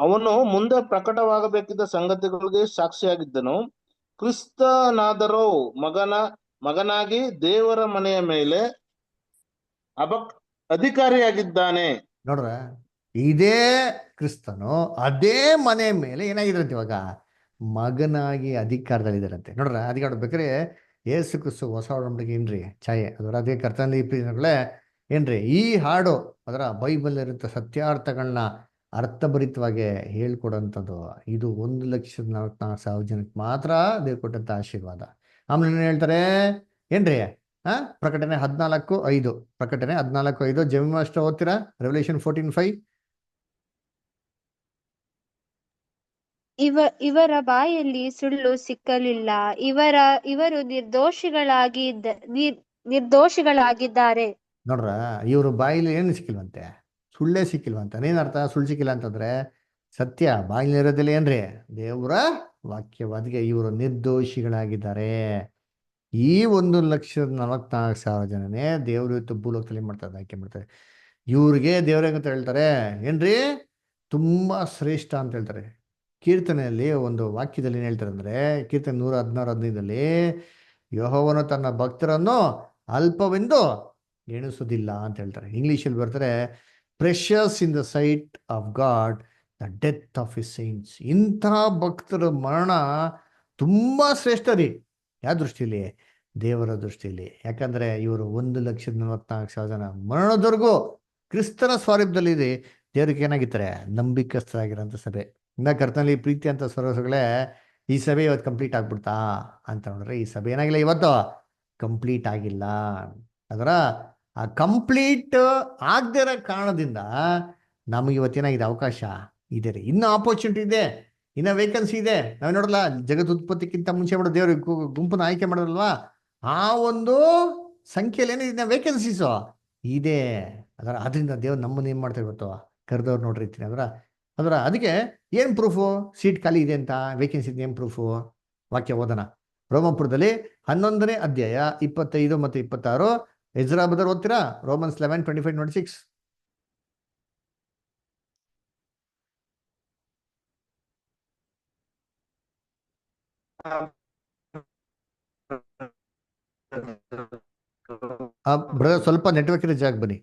ಅವನು ಮುಂದೆ ಪ್ರಕಟವಾಗಬೇಕಿದ್ದ ಸಂಗತಿಗಳಿಗೆ ಸಾಕ್ಷಿಯಾಗಿದ್ದನು. ಕ್ರಿಸ್ತನಾದರೋ ಮಗನಾಗಿ ದೇವರ ಮನೆಯ ಮೇಲೆ ಅಧಿಕಾರಿಯಾಗಿದ್ದಾನೆ. ನೋಡ್ರ, ಇದೇ ಕ್ರಿಸ್ತನು ಅದೇ ಮನೆ ಮೇಲೆ ಏನಾಗಿದ್ರಂತೆ ಇವಾಗ? ಮಗನಾಗಿ ಅಧಿಕಾರದಲ್ಲಿದ್ದಾರಂತೆ. ನೋಡ್ರ, ಅದಕ್ಕೆ ನೋಡ್ಬೇಕ್ರೆ ಯೇಸು ಕ್ರಿಸ್ತು ಹೊಸ ಒಡಂಬಡಿಕೆ ಏನ್ರಿ ಛಾಯೆ ಅದರ? ಅದೇ ಕರ್ತನಲ್ಲಿ ಪ್ರಿಯಗಳೇ ಏನ್ರಿ ಈ ಹಾಡು ಅದರ ಬೈಬಲ್ ಇರುವಂಥ ಸತ್ಯಾರ್ಥಗಳನ್ನ ಅರ್ಥಭರಿತವಾಗಿ ಹೇಳ್ಕೊಡೋಂಥದ್ದು. ಇದು 1,44,000 ಜನಕ್ಕೆ ಮಾತ್ರ ದೇವ್ರು ಕೊಟ್ಟಂತ ಆಶೀರ್ವಾದ. ಆಮೇಲೆ ಏನು ಹೇಳ್ತಾರೆ ಏನ್ರಿ? ಪ್ರಕಟಣೆ 14:5. ಪ್ರಕಟಣೆ 14:5 ಜಮೀನ್ ಅಷ್ಟು ಓದ್ತೀರಾ? ರೆವಲ್ಯೂಷನ್ 14:5. ಇವರ ಬಾಯಲ್ಲಿ ಸುಳ್ಳು ಸಿಕ್ಕಲಿಲ್ಲ, ಇವರು ನಿರ್ದೋಷಿಗಳಾಗಿದ್ದಾರೆ. ನೋಡ್ರ, ಇವ್ರ ಬಾಯಿಲಿ ಏನು ಸಿಕ್ಕಿಲ್ವಂತೆ? ಸುಳ್ಳೇ ಸಿಕ್ಕಿಲ್ವಂತ. ಏನರ್ಥ ಸುಳ್ಳು ಸಿಕ್ಕಿಲ್ಲ ಅಂತಂದ್ರೆ? ಸತ್ಯ ಬಾಯಿಲಿ ಇರೋದಿಲ್ಲ ಏನ್ರಿ? ದೇವರ ವಾಕ್ಯವಾದಿಗೆ ಇವರು ನಿರ್ದೋಷಿಗಳಾಗಿದ್ದಾರೆ. ಈ 1,44,000 ಜನನೇ ದೇವ್ರ ಇವತ್ತು ಭೂಲೋಕದಲ್ಲಿ ಮಾಡ್ತಾರೆ, ಆಯ್ಕೆ ಮಾಡ್ತಾರೆ. ಇವ್ರಿಗೆ ದೇವ್ರ ಅಂತ ಹೇಳ್ತಾರೆ ಏನ್ರಿ? ತುಂಬಾ ಶ್ರೇಷ್ಠ ಅಂತ ಹೇಳ್ತಾರೆ. ಕೀರ್ತನೆಯಲ್ಲಿ ಒಂದು ವಾಕ್ಯದಲ್ಲಿ ಏನ್ ಹೇಳ್ತಾರೆ ಅಂದ್ರೆ, ಕೀರ್ತನೆ 116:15 ಯೆಹೋವನು ತನ್ನ ಭಕ್ತರನ್ನು ಅಲ್ಪವೆಂದು ಎಣಿಸುವುದಿಲ್ಲ ಅಂತ ಹೇಳ್ತಾರೆ. ಇಂಗ್ಲಿಷಲ್ಲಿ ಬರ್ತಾರೆ, precious in the site of god the death of his saints. ಇಂಥ ಭಕ್ತರ ಮರಣ ತುಂಬಾ ಶ್ರೇಷ್ಠ ರೀ. ಯಾವ ದೃಷ್ಟಿಯಲ್ಲಿ? ದೇವರ ದೃಷ್ಟಿಯಲ್ಲಿ. ಯಾಕಂದ್ರೆ ಇವರು 1,44,000 ಜನ ಮರಣದವರೆಗೂ ಕ್ರಿಸ್ತನ ಸ್ವಾರೂಪ್ಯದಲ್ಲಿ ದೇವ್ರಿಗೆ ಏನಾಗಿರ್ತಾರೆ, ನಂಬಿಕಸ್ಥರಾಗಿರೋಂಥ ಸಭೆ. ಇನ್ನ ಕರ್ತನಲ್ಲಿ ಪ್ರೀತಿ ಅಂತ ಸರೋಸಗಳೇ, ಈ ಸಭೆ ಇವತ್ತು ಕಂಪ್ಲೀಟ್ ಆಗ್ಬಿಡ್ತಾ ಅಂತ ನೋಡ್ರೆ, ಈ ಸಭೆ ಏನಾಗಿಲ್ಲ, ಇವತ್ತು ಕಂಪ್ಲೀಟ್ ಆಗಿಲ್ಲ. ಅದರ ಆ ಕಂಪ್ಲೀಟ್ ಆಗದೇ ಇರೋ ಕಾರಣದಿಂದ ನಮಗೆ ಇವತ್ತೇನಾಗಿದೆ, ಅವಕಾಶ ಇದೆ ರೀ, ಇನ್ನೂ ಆಪರ್ಚುನಿಟಿ ಇದೆ, ಇನ್ನೂ ವೇಕೆನ್ಸಿ ಇದೆ. ನಾವು ನೋಡಲ್ಲ, ಜಗತ್ ಉತ್ಪತ್ತಿಕ್ಕಿಂತ ಮುಂಚೆ ಬಿಡೋ ದೇವ್ರ ಗುಂಪನ್ನ ಆಯ್ಕೆ ಮಾಡೋದಲ್ವಾ, ಆ ಒಂದು ಸಂಖ್ಯೆಯಲ್ಲಿ ಏನಿದೆ ವೇಕೆನ್ಸೀಸು ಇದೆ. ಅದರಿಂದ ದೇವ್ರು ನಮ್ಮನ್ನು ಏನು ಮಾಡ್ತಾರೆ ಇವತ್ತು, ಕರೆದವ್ರು ನೋಡ್ರಿ ಅದರ ಅದಕ್ಕೆ ಏನು ಪ್ರೂಫು, ಸೀಟ್ ಖಾಲಿ ಇದೆ ಅಂತ, ವೇಕೆನ್ಸಿ ಇದೆ, ಏನು ಪ್ರೂಫು? ವಾಕ್ಯ ಓದೋಣ. ರೋಮಪುರದಲ್ಲಿ 11ನೇ ಅಧ್ಯಾಯ 25 ಮತ್ತು 26. ಎಜ್ರಾ ಬದರ್ ಓದ್ತೀರಾ? ರೋಮನ್ಸ್ 11:25-26. ಬ್ರದರ್ ಸ್ವಲ್ಪ ನೆಟ್ವರ್ಕ್ ಇರೋ ಜಾಗ ಬನ್ನಿ.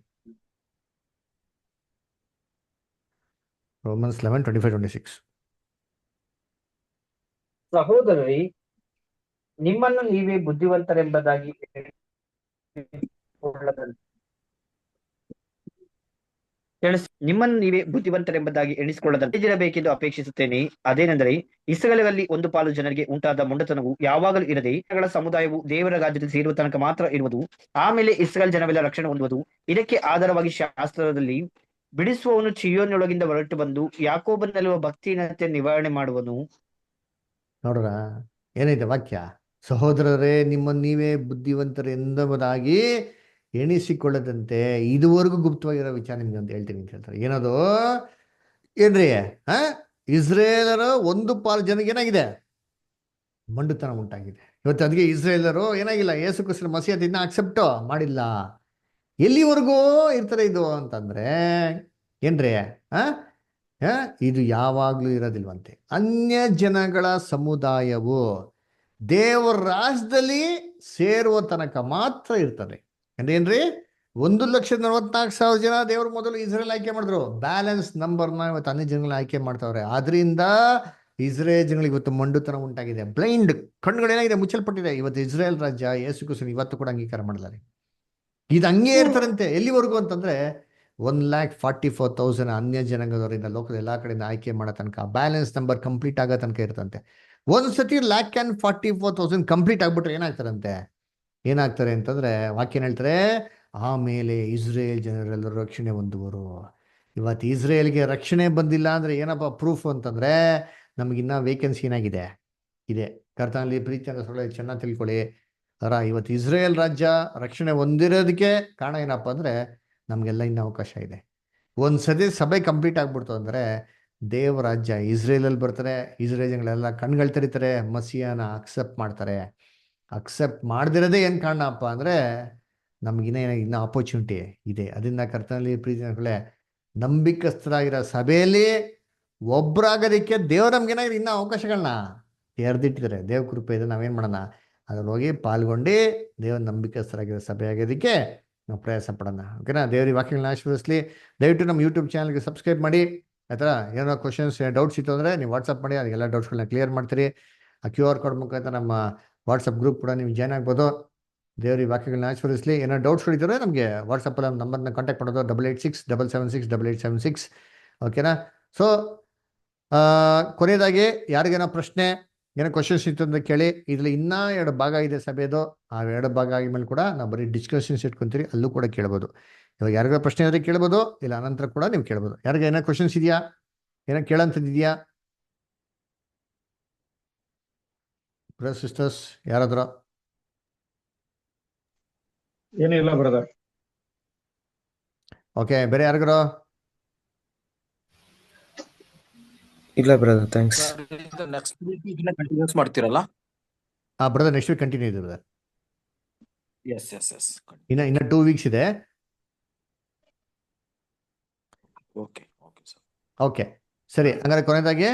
ರೋಮನ್ಸ್ 11:25-26. ಸಹೋದರರೇ, ನಿಮ್ಮನ್ನು ನೀವೇ ಬುದ್ಧಿವಂತರೆಂಬುದಾಗಿ ಎಣಿಸಿಕೊಳ್ಳದಂತೆ ಇರಬೇಕೆಂದು ಅಪೇಕ್ಷಿಸುತ್ತೇನೆ. ಅದೇನೆಂದರೆ, ಇಸ್ರಾಯೇಲರಲ್ಲಿ ಒಂದು ಪಾಲು ಜನರಿಗೆ ಉಂಟಾದ ಮೊಂಡತನವು ಯಾವಾಗಲೂ ಇರದೆ, ಸಮುದಾಯವು ದೇವರ ರಾಜ್ಯದಲ್ಲಿ ಸೇರುವ ತನಕ ಮಾತ್ರ ಇರುವುದು. ಆಮೇಲೆ ಇಸ್ರಾಯೇಲ್ ಜನವೆಲ್ಲ ರಕ್ಷಣೆ ಹೊಂದುವುದು. ಇದಕ್ಕೆ ಆಧಾರವಾಗಿ ಶಾಸ್ತ್ರದಲ್ಲಿ, ಬಿಡಿಸುವವನು ಚೀಯೋನೊಳಗಿಂದ ಹೊರಟು ಬಂದು ಯಾಕೋಬನಲ್ಲಿರುವ ಭಕ್ತಿಹೀನತೆ ನಿವಾರಣೆ ಮಾಡುವನು. ನೋಡ್ರ ಏನೈತೆ ವಾಕ್ಯ? ಸಹೋದರರೇ, ನಿಮ್ಮನ್ನು ನೀವೇ ಬುದ್ಧಿವಂತರು ಎಂಬುದಾಗಿ ಎಣಿಸಿಕೊಳ್ಳದಂತೆ ಇದುವರೆಗೂ ಗುಪ್ತವಾಗಿರೋ ವಿಚಾರ ನಿಮ್ಗೆ ಅಂತ ಹೇಳ್ತೀನಿ ಅಂತ ಹೇಳ್ತಾರೆ. ಏನದು ಏನ್ರಿ? ಇಸ್ರೇಲರ ಒಂದು ಪಾಲು ಜನಕ್ಕೆ ಏನಾಗಿದೆ, ಮಂಡುತನ ಉಂಟಾಗಿದೆ. ಇವತ್ತು ಅದಕ್ಕೆ ಇಸ್ರೇಲರು ಏನಾಗಿಲ್ಲ, ಯೇಸು ಕ್ರಿಸ್ತನ ಮಸೀಹದಿಂದ ಅಕ್ಸೆಪ್ಟ್ ಮಾಡಿಲ್ಲ. ಎಲ್ಲಿವರೆಗೂ ಇರ್ತಾರೆ ಇದು ಅಂತಂದ್ರೆ ಏನ್ರಿ? ಇದು ಯಾವಾಗ್ಲೂ ಇರೋದಿಲ್ವಂತೆ. ಅನ್ಯ ಜನಗಳ ಸಮುದಾಯವು ದೇವರ ರಾಜ್ಯದಲ್ಲಿ ಸೇರುವ ತನಕ ಮಾತ್ರ ಇರ್ತದೆ. ಏನ್ರಿ? 1,44,000 ಜನ ದೇವರು ಮೊದಲು ಇಸ್ರೇಲ್ ಆಯ್ಕೆ ಮಾಡಿದ್ರು. ಬ್ಯಾಲೆನ್ಸ್ ನಂಬರ್ನ ಇವತ್ತು ಅನ್ಯ ಜನಗಳ ಆಯ್ಕೆ ಮಾಡ್ತಾವ್ರೆ. ಆದ್ರಿಂದ ಇಸ್ರೇಲ್ ಜನಗಳಿಗೆ ಇವತ್ತು ಮಂಡುತನ ಉಂಟಾಗಿದೆ. ಬ್ಲೈಂಡ್ ಕಣ್ಣುಗಳೇನಾಗಿದೆ, ಮುಚ್ಚಲ್ಪಟ್ಟಿದೆ. ಇವತ್ತು ಇಸ್ರೇಲ್ ರಾಜ್ಯ ಯೇಸು ಕ್ರಿಸ್ತನ ಇವತ್ತು ಕೂಡ ಅಂಗೀಕಾರ ಮಾಡಲ್ಲ. ಇದು ಹಂಗೆ ಇರ್ತಾರಂತೆ. ಎಲ್ಲಿವರೆಗೂ ಅಂತಂದ್ರೆ 1,44,000 ಅನ್ಯ ಜನಾಂಗದವರಿಂದ ಲೋಕದ ಎಲ್ಲಾ ಕಡೆಯಿಂದ ಆಯ್ಕೆ ಮಾಡೋ ತನಕ, ಬ್ಯಾಲೆನ್ಸ್ ನಂಬರ್ ಕಂಪ್ಲೀಟ್ ಆಗೋ ತನಕ ಇರ್ತಂತೆ. ಒಂದ್ಸತಿ 1,44,000 ಕಂಪ್ಲೀಟ್ ಆಗ್ಬಿಟ್ರೆ ಏನಾಗ್ತಾರೆ ಅಂತಂದ್ರೆ ವಾಕ್ಯನ ಹೇಳ್ತಾರೆ, ಆಮೇಲೆ ಇಸ್ರೇಲ್ ಜನರೆಲ್ಲರೂ ರಕ್ಷಣೆ ಹೊಂದುವರು. ಇವತ್ತು ಇಸ್ರೇಲ್ಗೆ ರಕ್ಷಣೆ ಬಂದಿಲ್ಲ ಅಂದ್ರೆ ಏನಪ್ಪ ಪ್ರೂಫ್ ಅಂತಂದ್ರೆ, ನಮಗಿನ್ನ ವೇಕೆನ್ಸಿ ಏನಾಗಿದೆ ಇದೆ. ಕರ್ತನಲ್ಲಿ ಪ್ರೀತಿ ಅನ್ನೋ ಚೆನ್ನಾಗಿ ತಿಳ್ಕೊಳ್ಳಿ. ಇವತ್ತು ಇಸ್ರೇಲ್ ರಾಜ್ಯ ರಕ್ಷಣೆ ಹೊಂದಿರೋದಕ್ಕೆ ಕಾರಣ ಏನಪ್ಪ ಅಂದ್ರೆ, ನಮಗೆಲ್ಲ ಇನ್ನೂ ಅವಕಾಶ ಇದೆ. ಒಂದ್ಸತಿ ಸಭೆ ಕಂಪ್ಲೀಟ್ ಆಗ್ಬಿಡ್ತು ಅಂದ್ರೆ ದೇವ ರಾಜ್ಯ ಇಸ್ರೇಲಲ್ಲಿ ಬರ್ತಾರೆ. ಇಸ್ರೇಲ್ ಜನಗಳೆಲ್ಲ ಕಣ್ಗಳು ತೆರಿತಾರೆ, ಮಸಿಯಾನ ಅಕ್ಸೆಪ್ಟ್ ಮಾಡ್ತಾರೆ. ಅಕ್ಸೆಪ್ಟ್ ಮಾಡದಿರೋದೇ ಏನು ಕಾರಣಪ್ಪ ಅಂದ್ರೆ, ನಮಗಿನ್ನ ಆಪರ್ಚುನಿಟಿ ಇದೆ. ಅದರಿಂದ ಕರ್ತನಲ್ಲಿ ಪ್ರೀತಿ ನಂಬಿಕಸ್ಥರಾಗಿರೋ ಸಭೆಯಲ್ಲಿ ಒಬ್ಬರಾಗೋದಕ್ಕೆ ದೇವ್ರು ನಮ್ಗೇನಾಗಿದೆ ಇನ್ನೂ ಅವಕಾಶಗಳನ್ನ ತೆರೆದಿಟ್ಟಿದ್ದಾರೆ. ದೇವ್ರ ಕೃಪೆ ಇದೆ. ನಾವೇನು ಮಾಡೋಣ, ಅದ್ರಲ್ಲಿ ಹೋಗಿ ಪಾಲ್ಗೊಂಡು ದೇವ್ರ ನಂಬಿಕಸ್ಥರಾಗಿರೋ ಸಭೆ ಆಗೋದಕ್ಕೆ ನಾವು ಪ್ರಯಾಸ ಪಡೋಣ. ಓಕೆನಾ? ದೇವ್ರ ವಾಕ್ಯಗಳನ್ನ ಆಶೀರ್ವದಿಸಲಿ. ದಯವಿಟ್ಟು ನಮ್ಮ ಯೂಟ್ಯೂಬ್ ಚಾನಲ್ಗೆ ಸಬ್ಸ್ಕ್ರೈಬ್ ಮಾಡಿ. ಆಯ್ತಾ? ಏನೋ ಕ್ವಶನ್ಸ್ ಡೌಟ್ಸ್ ಇತ್ತು ಅಂದರೆ ನೀವು ವಾಟ್ಸಪ್ ಮಾಡಿ, ಅದಕ್ಕೆಲ್ಲ ಡೌಟ್ಸ್ಗಳನ್ನ ಕ್ಲಿಯರ್ ಮಾಡ್ತೀರಿ. ಆ QR ಕೋಡ್ ಮುಖಾಂತರ ನಮ್ಮ ವಾಟ್ಸಪ್ ಗ್ರೂಪ್ ಕೂಡ ನೀವು ಜಾಯ್ನ್ ಆಗ್ಬೋದು. ದೇವ್ರ ಈ ವಾಕ್ಯಗಳನ್ನ ಆಶೀರ್ವದಿಸಲಿ. ಏನೋ ಡೌಟ್ಸ್ಗಳಿದ್ದರೆ ನಮಗೆ ವಾಟ್ಸಪ್ಪಲ್ಲಿ ನಮ್ಮ ನಂಬರ್ನ ಕಾಂಟ್ಯಾಕ್ಟ್ ಮಾಡೋದು 8867768876. ಓಕೆನಾ? ಸೊ ಕೊನೆಯದಾಗಿ ಯಾರಿಗೇನೋ ಪ್ರಶ್ನೆ, ಏನೋ ಕ್ವಶನ್ಸ್ ಇತ್ತು ಅಂತ ಕೇಳಿ. ಇದರಲ್ಲಿ ಇನ್ನೂ 2 ಭಾಗ ಇದೆ ಸಭೆದು. ಆ 2 ಭಾಗ ಆಗಿದ್ಮೇಲೆ ಕೂಡ ನಾವು ಬರೀ ಡಿಸ್ಕಷನ್ಸ್ ಇಟ್ಕೊಂತೀರಿ, ಅಲ್ಲೂ ಕೂಡ ಕೇಳ್ಬೋದು. ಇವಾಗ ಯಾರಿಗೋ ಪ್ರಶ್ನೆ ಆದರೆ ಕೇಳ್ಬೋದು, ಇಲ್ಲ ಅನಂತರ ಕೂಡ ನೀವು ಕೇಳ್ಬೋದು. ಯಾರಿಗ ಏನೋ ಕ್ವಶನ್ಸ್ ಇದೆಯಾ, ಏನೋ ಕೇಳೋಂಥದ್ದಿದೆಯಾ? ಬ್ರದರ್ ಸಿಸ್ಟರ್ಸ್ ಯಾರಾದ್ರೂ? ಏನಿಲ್ಲ ಬ್ರದರ್. ಓಕೆ, ಬೇರೆ ಯಾರಿಗಾರು? ಇಲ್ಲ ಬ್ರದರ್, ಥ್ಯಾಂಕ್ಸ್. ನೆಕ್ಸ್ಟ್ ವೀಕ್ ಇದನ್ನ ಕಂಟಿನ್ಯೂಸ್ ಮಾಡ್ತೀರಲ್ಲ? ಬ್ರದರ್ ನೆಕ್ಸ್ಟ್ ವೀಕ್ ಕಂಟಿನ್ಯೂ ಇದೆ ಬ್ರದರ್. ಎಸ್. ಇನ್ನ 2 ವೀಕ್ಸ್ ಇದೆ. ಓಕೆ ಓಕೆ ಸರಿ. ಹಂಗಾರೆ ಕೊನೆಯದಾಗಿ